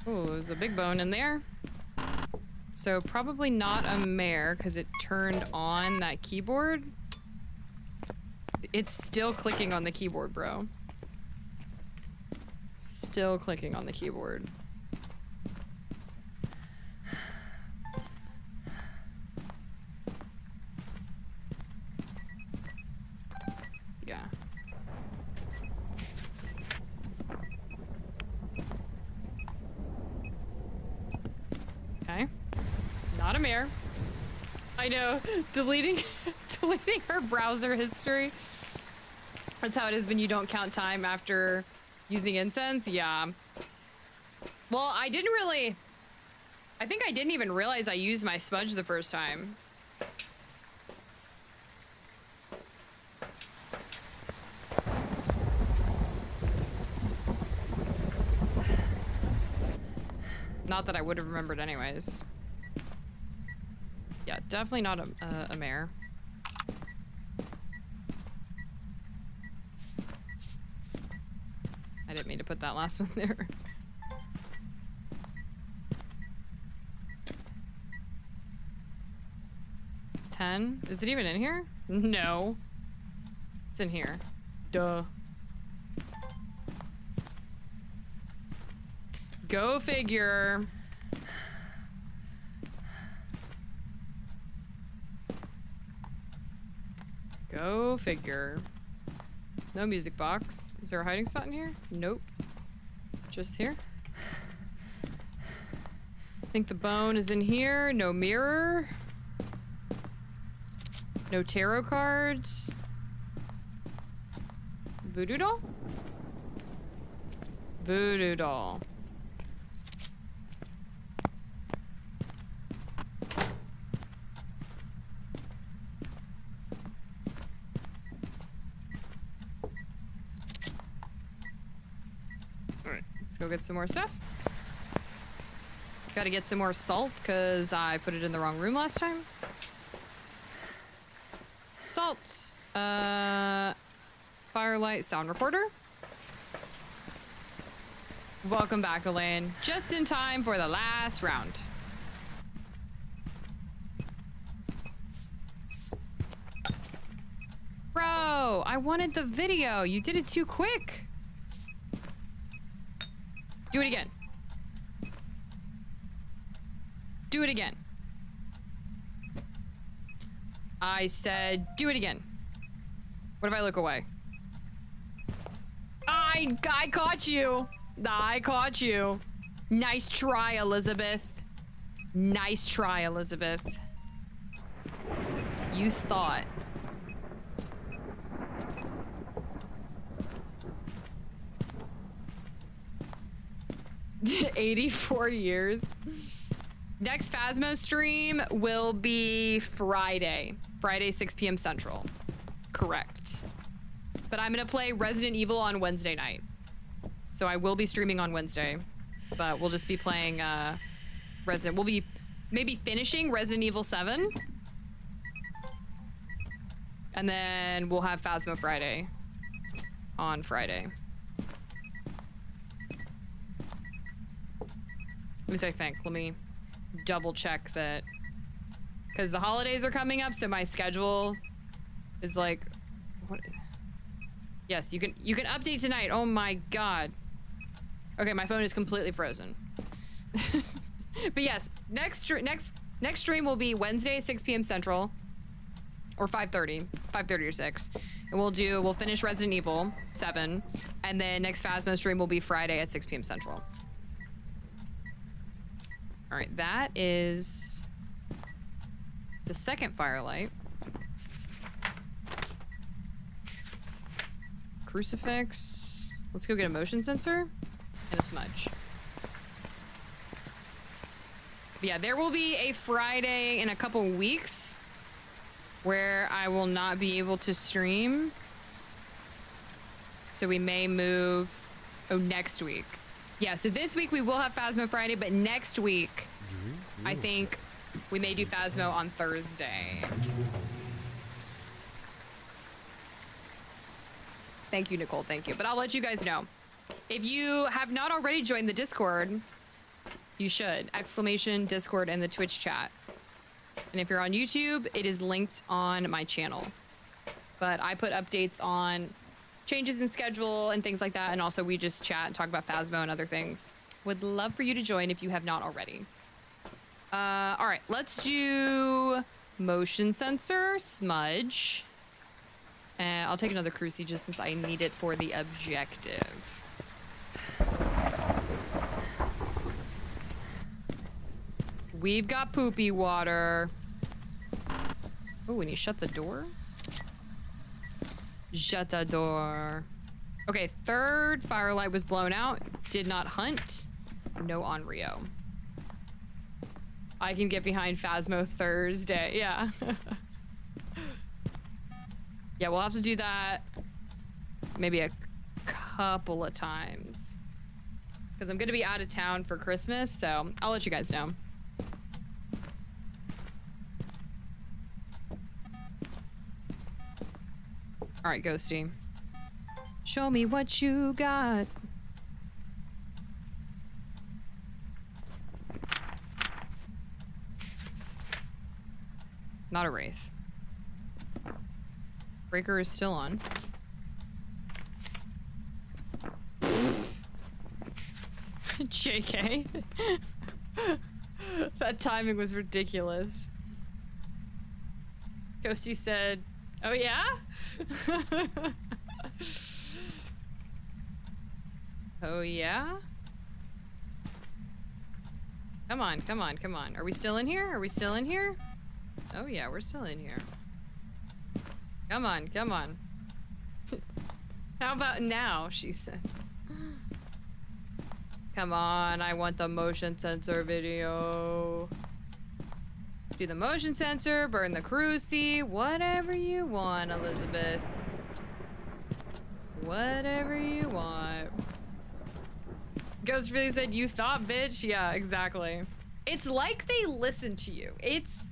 Oh, there's a big bone in there. So probably not a mare, because it turned on that keyboard. It's still clicking on the keyboard, bro. Still clicking on the keyboard. Yeah. Okay. Not a mare. I know. Deleting her browser history. That's how it is when you don't count time after using incense. Yeah. Well, I didn't really... I think I didn't even realize I used my smudge the first time. Not that I would have remembered anyways. Yeah, definitely not a mare. I didn't mean to put that last one there. $10? Is it even in here? No. It's in here. Duh. Go figure. Go figure. No music box. Is there a hiding spot in here? Nope. Just here. I think the bone is in here. No mirror. No tarot cards. Voodoo doll? Voodoo doll. Alright, let's go get some more stuff. Gotta get some more salt because I put it in the wrong room last time. Salt. Firelight sound recorder. Welcome back, ilynnd. Just in time for the last round. Bro, I wanted the video. You did it too quick. Do it again. Do it again. I said, do it again. What if I look away? I caught you. I caught you. Nice try, Elizabeth. Nice try, Elizabeth. You thought. $84 years. Next Phasmo stream will be Friday. Friday, 6 p.m. Central. Correct. But I'm gonna play Resident Evil on Wednesday night. So I will be streaming on Wednesday. But we'll just be playing we'll be maybe finishing Resident Evil 7. And then we'll have Phasmo Friday on Friday. At least I think. Let me double check that. Because the holidays are coming up, so my schedule is like... What? Yes, you can update tonight. Oh my god. Okay, my phone is completely frozen. But yes, next stream will be Wednesday, 6 p.m. Central. Or 5:30 or 6. And we'll finish Resident Evil 7. And then next Phasmo stream will be Friday at 6 p.m. Central. All right, that is the second firelight. Crucifix. Let's go get a motion sensor and a smudge. But yeah, there will be a Friday in a couple weeks where I will not be able to stream. So we may move... Oh, next week. Yeah, so this week we will have Phasmo Friday, but next week, I think we may do Phasmo on Thursday. Thank you, Nicole. Thank you. But I'll let you guys know. If you have not already joined the Discord, you should. Exclamation Discord in the Twitch chat. And if you're on YouTube, it is linked on my channel. But I put updates on changes in schedule and things like that. And also we just chat and talk about Phasmo and other things. Would love for you to join if you have not already. All right, let's do motion sensor, smudge. And I'll take another cruci just since I need it for the objective. We've got poopy water. Oh, and you shut the door? Shut the door. Okay, third firelight was blown out. Did not hunt. No on Rio. I can get behind Phasmo Thursday. Yeah. Yeah, we'll have to do that maybe a couple of times. Because I'm going to be out of town for Christmas, so I'll let you guys know. All right, Ghosty. Show me what you got. Not a wraith. Breaker is still on. JK. That timing was ridiculous. Ghosty said, oh yeah? Oh yeah? Come on, come on, come on. Are we still in here? Are we still in here? Oh yeah, we're still in here. Come on, come on. How about now, she says. Come on, I want the motion sensor video. Do the motion sensor, burn the cruci, whatever you want, Elizabeth. Whatever you want. Ghost really said, you thought, bitch? Yeah, exactly. It's like they listen to you. It's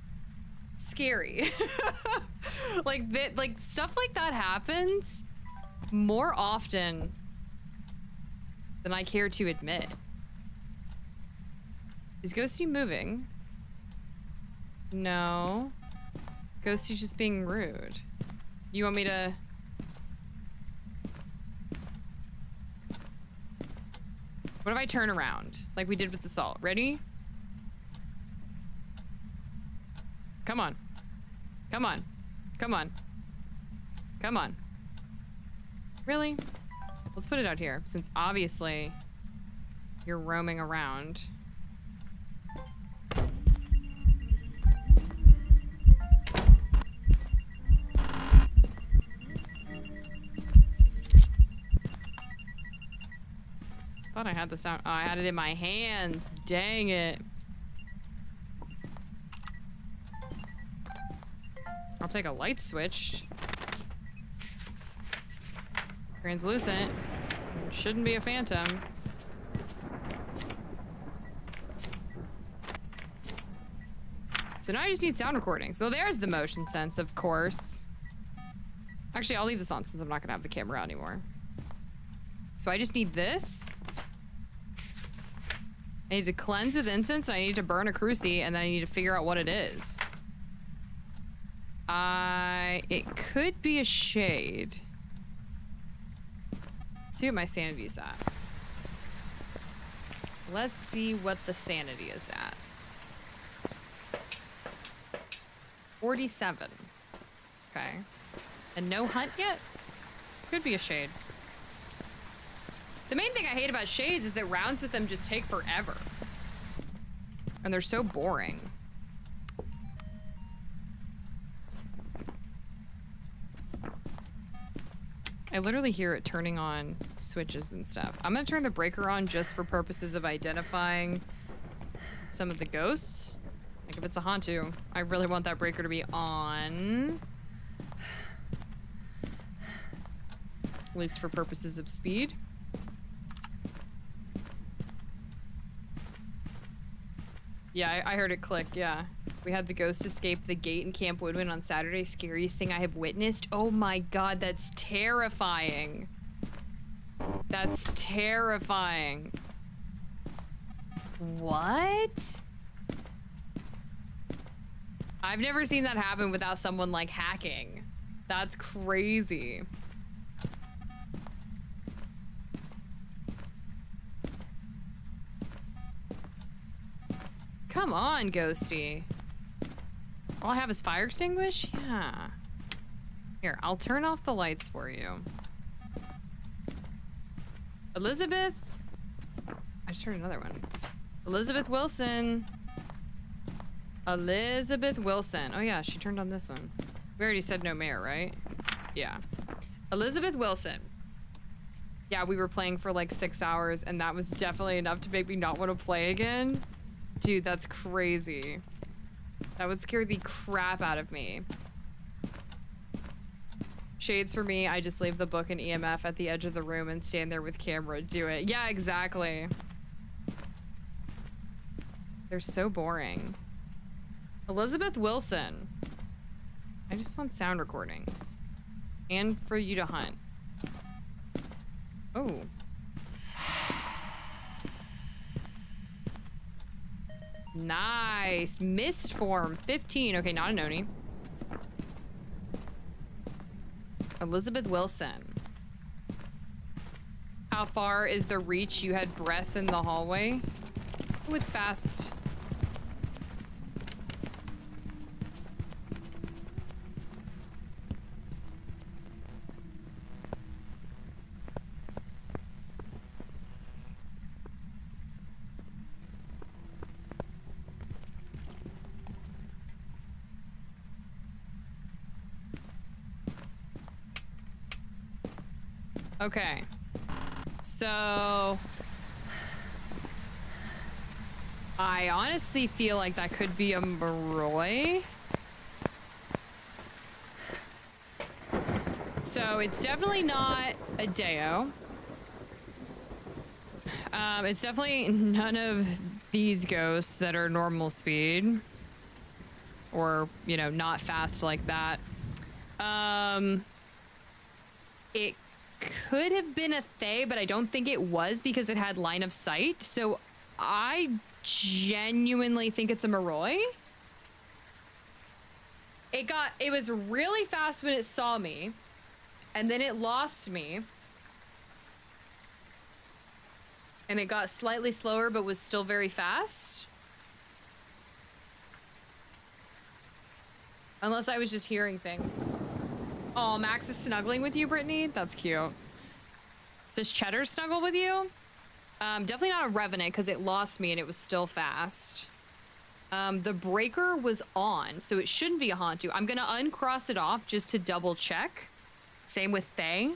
scary. Like that, like stuff like that happens more often than I care to admit. Is Ghosty moving? No. Ghosty's just being rude. You want me to... What if I turn around? Like we did with the salt. Ready? Come on. Come on. Come on. Come on. Really? Let's put it out here, since obviously you're roaming around. Thought I had the sound. Oh, I had it in my hands. Dang it. I'll take a light switch. Translucent. Shouldn't be a phantom. So now I just need sound recording. So there's the motion sense, of course. Actually, I'll leave this on since I'm not gonna have the camera out anymore. So I just need this. I need to cleanse with incense, and I need to burn a cruci, and then I need to figure out what it is. It could be a shade. Let's see what my sanity is at. Let's see what the sanity is at. 47. Okay. And no hunt yet? Could be a shade. The main thing I hate about shades is that rounds with them just take forever. And they're so boring. I literally hear it turning on switches and stuff. I'm gonna turn the breaker on just for purposes of identifying some of the ghosts. Like if it's a Hantu, I really want that breaker to be on. At least for purposes of speed. Yeah, I heard it click, yeah. We had the ghost escape the gate in Camp Woodwind on Saturday. Scariest thing I have witnessed. Oh my god, that's terrifying. That's terrifying. What? I've never seen that happen without someone like hacking. That's crazy. Come on, Ghosty. All I have is fire extinguish? Yeah. Here, I'll turn off the lights for you. Elizabeth. I just heard another one. Elizabeth Wilson. Elizabeth Wilson. Oh yeah, she turned on this one. We already said no mayor, right? Yeah. Elizabeth Wilson. Yeah, we were playing for like 6 hours and that was definitely enough to make me not want to play again. Dude, that's crazy. That would scare the crap out of me. Shades for me, I just leave the book and EMF at the edge of the room and stand there with camera. Do it. Yeah, exactly. They're so boring. Elizabeth Wilson. I just want sound recordings. And for you to hunt. Oh. Nice. Mist form 15. Okay, not an Oni. Elizabeth Wilson. How far is the reach? You had breath in the hallway. Oh, it's fast. Okay, so I honestly feel like that could be a Moroi. So it's definitely not a Deo. It's definitely none of these ghosts that are normal speed or, you know, not fast like that. It could have been a Thay, but I don't think it was because it had line of sight. So I genuinely think it's a Moroi. It was really fast when it saw me, and then it lost me. And it got slightly slower, but was still very fast. Unless I was just hearing things. Oh, Max is snuggling with you, Brittany. That's cute. Does Cheddar snuggle with you? Definitely not a Revenant because it lost me and it was still fast. The breaker was on, so it shouldn't be a Hantu. I'm gonna uncross it off just to double check. Same with Thay.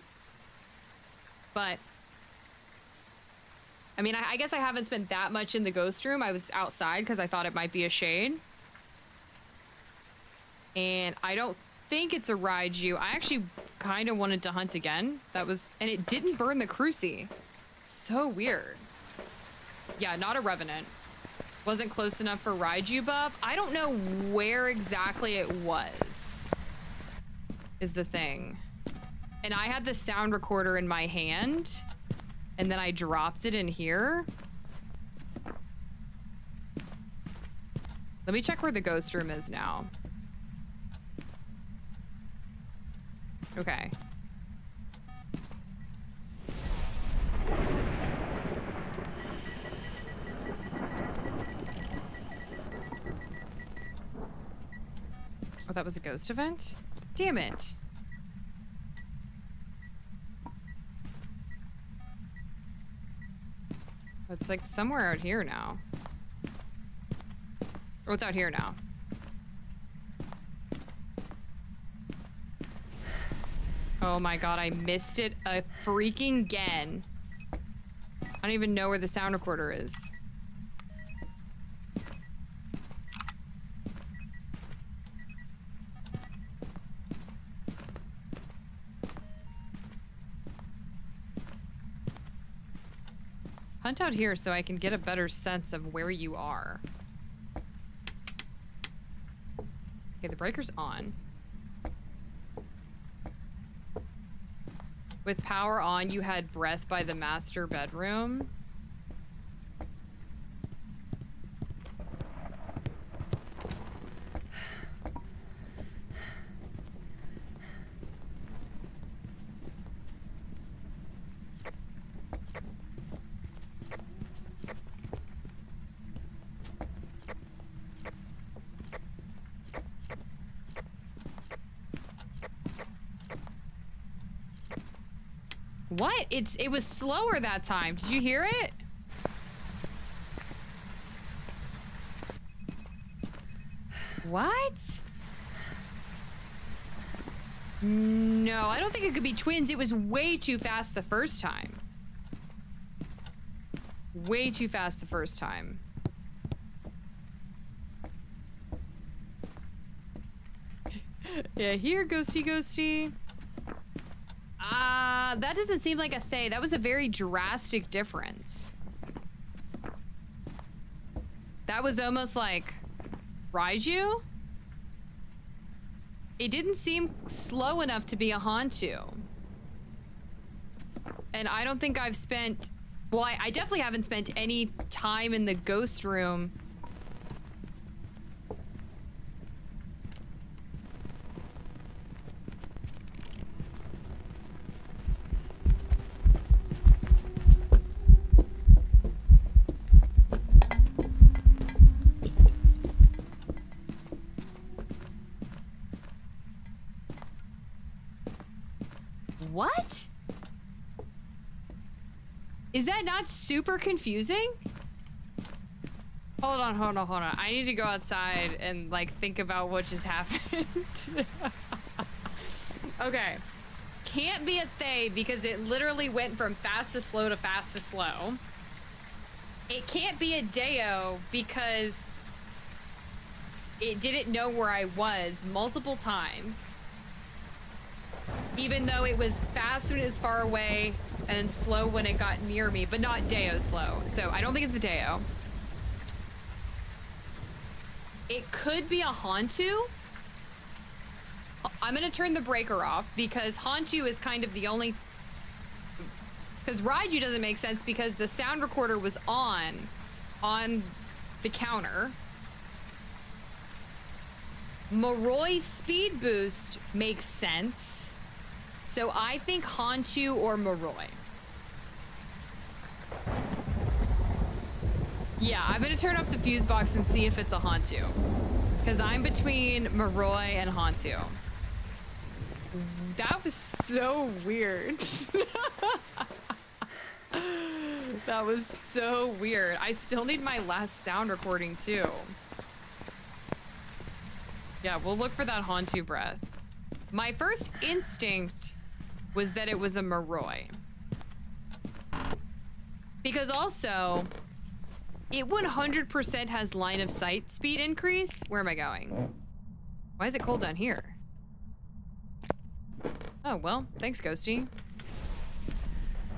But, I mean, I guess I haven't spent that much in the ghost room. I was outside because I thought it might be a shade. And I don't think it's a Raiju. I actually kind of wanted to hunt again. That was, and it didn't burn the Cruci. So weird. Yeah, not a Revenant. Wasn't close enough for Raiju buff. I don't know where exactly it was, is the thing. And I had the sound recorder in my hand, and then I dropped it in here. Let me check where the ghost room is now. Okay. Oh, that was a ghost event? Damn it. It's like somewhere out here now. Oh, it's out here now. Oh my god, I missed it a freaking again. I don't even know where the sound recorder is. Hunt out here so I can get a better sense of where you are. Okay, the breaker's on. With power on, you had breath by the master bedroom. What? It was slower that time. Did you hear it? What? No, I don't think it could be twins. It was way too fast the first time. Way too fast the first time. Yeah, here, ghosty, ghosty. That doesn't seem like a Thay. That was a very drastic difference. That was almost like Raiju? It didn't seem slow enough to be a Hantu. And I don't think I've spent... Well, I definitely haven't spent any time in the ghost room. What? Is that not super confusing? Hold on, hold on, hold on. I need to go outside and like think about what just happened. Okay. Can't be a Thay because it literally went from fast to slow to fast to slow. It can't be a Deo because it didn't know where I was multiple times. Even though it was fast when it was far away and slow when it got near me, but not Deo slow. So I don't think it's a Deo. It could be a Hantu. I'm gonna turn the breaker off because Hantu is kind of the only... Because Raiju doesn't make sense because the sound recorder was on the counter. Moroi speed boost makes sense. So I think Hantu or Moroi. Yeah, I'm gonna turn off the fuse box and see if it's a Hantu. Because I'm between Moroi and Hantu. That was so weird. That was so weird. I still need my last sound recording too. Yeah, we'll look for that Hantu breath. My first instinct was that it was a Moroi. Because also, it 100% has line of sight speed increase. Where am I going? Why is it cold down here? Oh, well, thanks, Ghosty.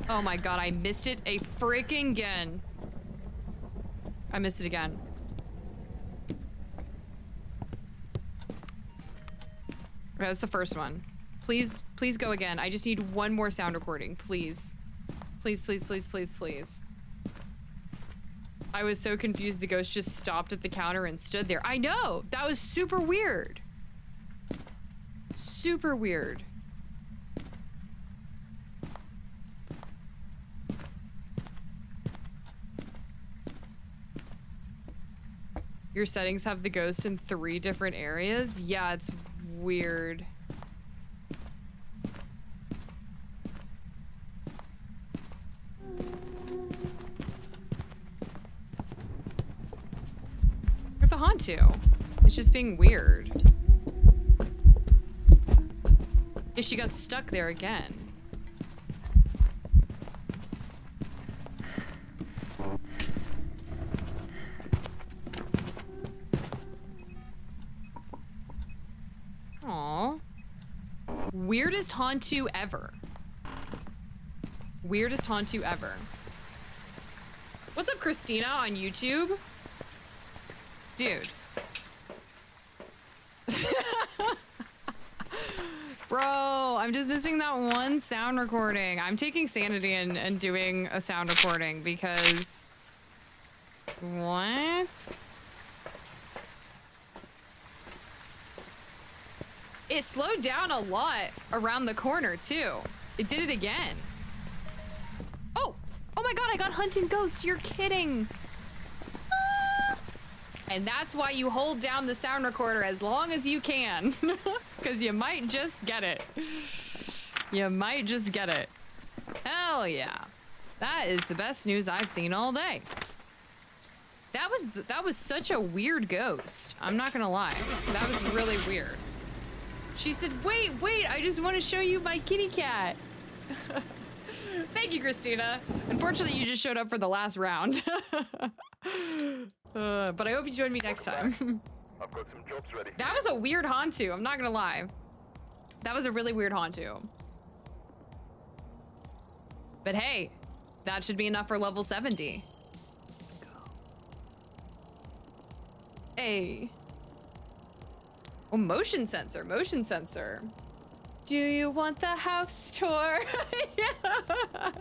Oh my god, I missed it a freaking again. I missed it again. Okay, that's the first one. Please, please go again. I just need one more sound recording, please. Please, please, please, please, please. I was so confused the ghost just stopped at the counter and stood there. I know! That was super weird. Super weird. Your settings have the ghost in 3 different areas? Yeah, it's weird. It's a Hantu. It's just being weird. Yeah, she got stuck there again. Aww. Weirdest Hantu ever. Weirdest Hantu ever. What's up, Christina on YouTube? Dude. Bro, I'm just missing that one sound recording. I'm taking sanity and doing a sound recording because... What? It slowed down a lot around the corner, too. It did it again. Oh! Oh my god, I got hunting ghost. You're kidding. Ah! And that's why you hold down the sound recorder as long as you can. Because you might just get it. You might just get it. Hell yeah. That is the best news I've seen all day. That was such a weird ghost. I'm not gonna lie. That was really weird. She said, wait, I just want to show you my kitty cat. Thank you, Christina. Unfortunately, you just showed up for the last round. But I hope you join me next time. I've got some jobs ready. That was a weird Hantu, I'm not gonna lie. That was a really weird Hantu. But hey, that should be enough for level 70. Let's go. Hey. Oh, motion sensor, motion sensor. Do you want the house tour?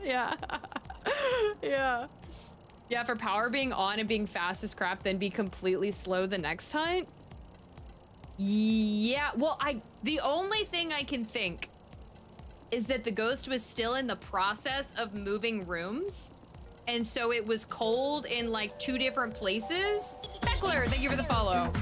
Yeah. Yeah. Yeah, for power being on and being fast as crap, then be completely slow the next hunt. Yeah, well, the only thing I can think is that the ghost was still in the process of moving rooms. And so it was cold in like 2 different places. Beckler, thank you for the follow.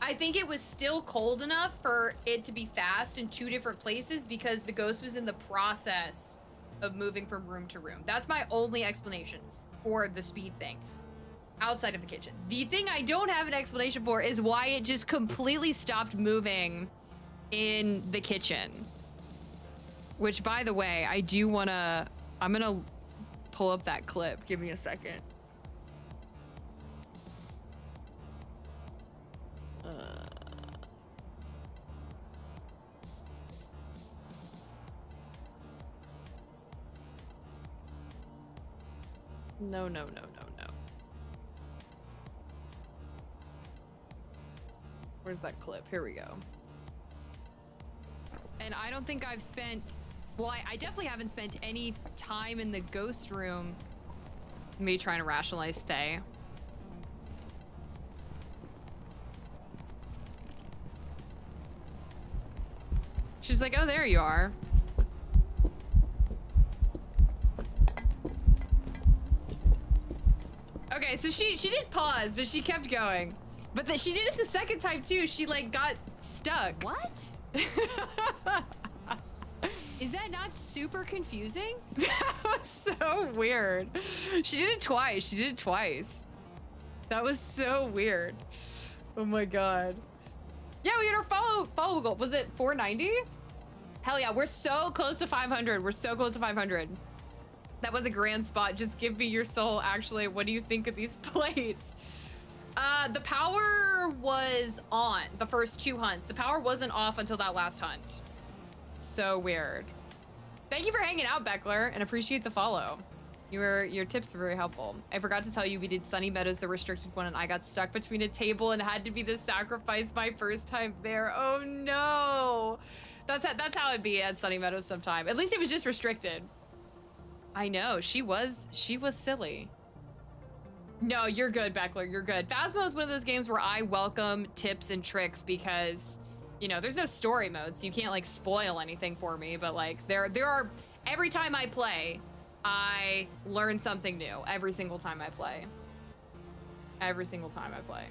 I think it was still cold enough for it to be fast in 2 different places because the ghost was in the process of moving from room to room. That's my only explanation for the speed thing outside of the kitchen. The thing I don't have an explanation for is why it just completely stopped moving in the kitchen. Which, by the way, I'm gonna pull up that clip. Give me a second. No. Where's that clip? Here we go. And I don't think I've spent... Well, I definitely haven't spent any time in the ghost room. Me trying to rationalize Thay. She's like, oh, there you are. Okay, so she did pause, but she kept going. But she did it the second time too. She like got stuck. What? Is that not super confusing? That was so weird. She did it twice. That was so weird. Oh my god. Yeah, we had our follow goal. Was it 490? Hell yeah, we're so close to 500. We're so close to 500. That was a grand spot. Just give me your soul. Actually, what do you think of these plates? The power was on the first 2 hunts. The power wasn't off until that last hunt. So weird. Thank you for hanging out, Beckler, and appreciate the follow. Your tips are very helpful. I forgot to tell you we did Sunny Meadows, the restricted one, and I got stuck between a table and had to be the sacrifice my first time there. Oh no. That's how it'd be at Sunny Meadows sometime. At least it was just restricted. I know, she was silly. No, you're good, Beckler, you're good. Phasmo is one of those games where I welcome tips and tricks because, you know, there's no story mode, so you can't like spoil anything for me, but like there are, every time I play, I learn something new every single time I play. Every single time I play.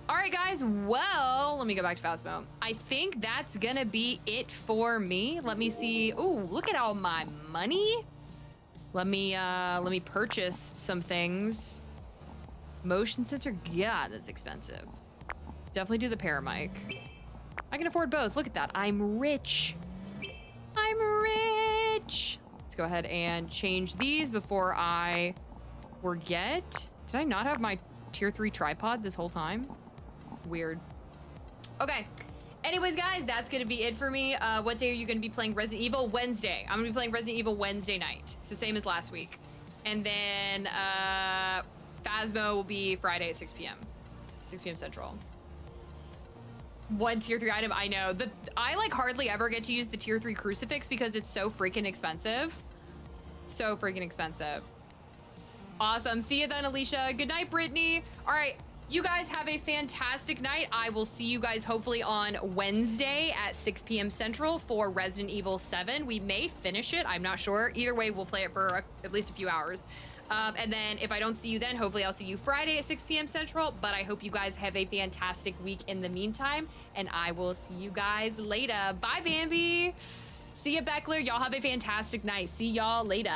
All right, guys, well, let me go back to Phasmo. I think that's gonna be it for me. Let me see. Ooh, look at all my money. Let me purchase some things. Motion sensor, yeah, that's expensive. Definitely do the paramic. I can afford both, look at that. I'm rich. I'm rich. Let's go ahead and change these before I forget. Did I not have my tier 3 tripod this whole time? Weird. Okay. Anyways, guys, that's gonna be it for me. What day are you gonna be playing Resident Evil? Wednesday. I'm gonna be playing Resident Evil Wednesday night. So same as last week. And then Phasmo will be Friday at 6 p.m. 6 p.m. Central. One tier 3 item, I know. I like hardly ever get to use the tier 3 crucifix because it's so freaking expensive. So freaking expensive. Awesome. See you then, Alicia. Good night, Brittany. All right. You guys have a fantastic night. I will see you guys hopefully on Wednesday at 6 p.m. Central for Resident Evil 7. We may finish it. I'm not sure. Either way, we'll play it for at least a few hours. And then if I don't see you then, hopefully I'll see you Friday at 6 p.m. Central. But I hope you guys have a fantastic week in the meantime. And I will see you guys later. Bye, Bambi. See ya, Beckler. Y'all have a fantastic night. See y'all later.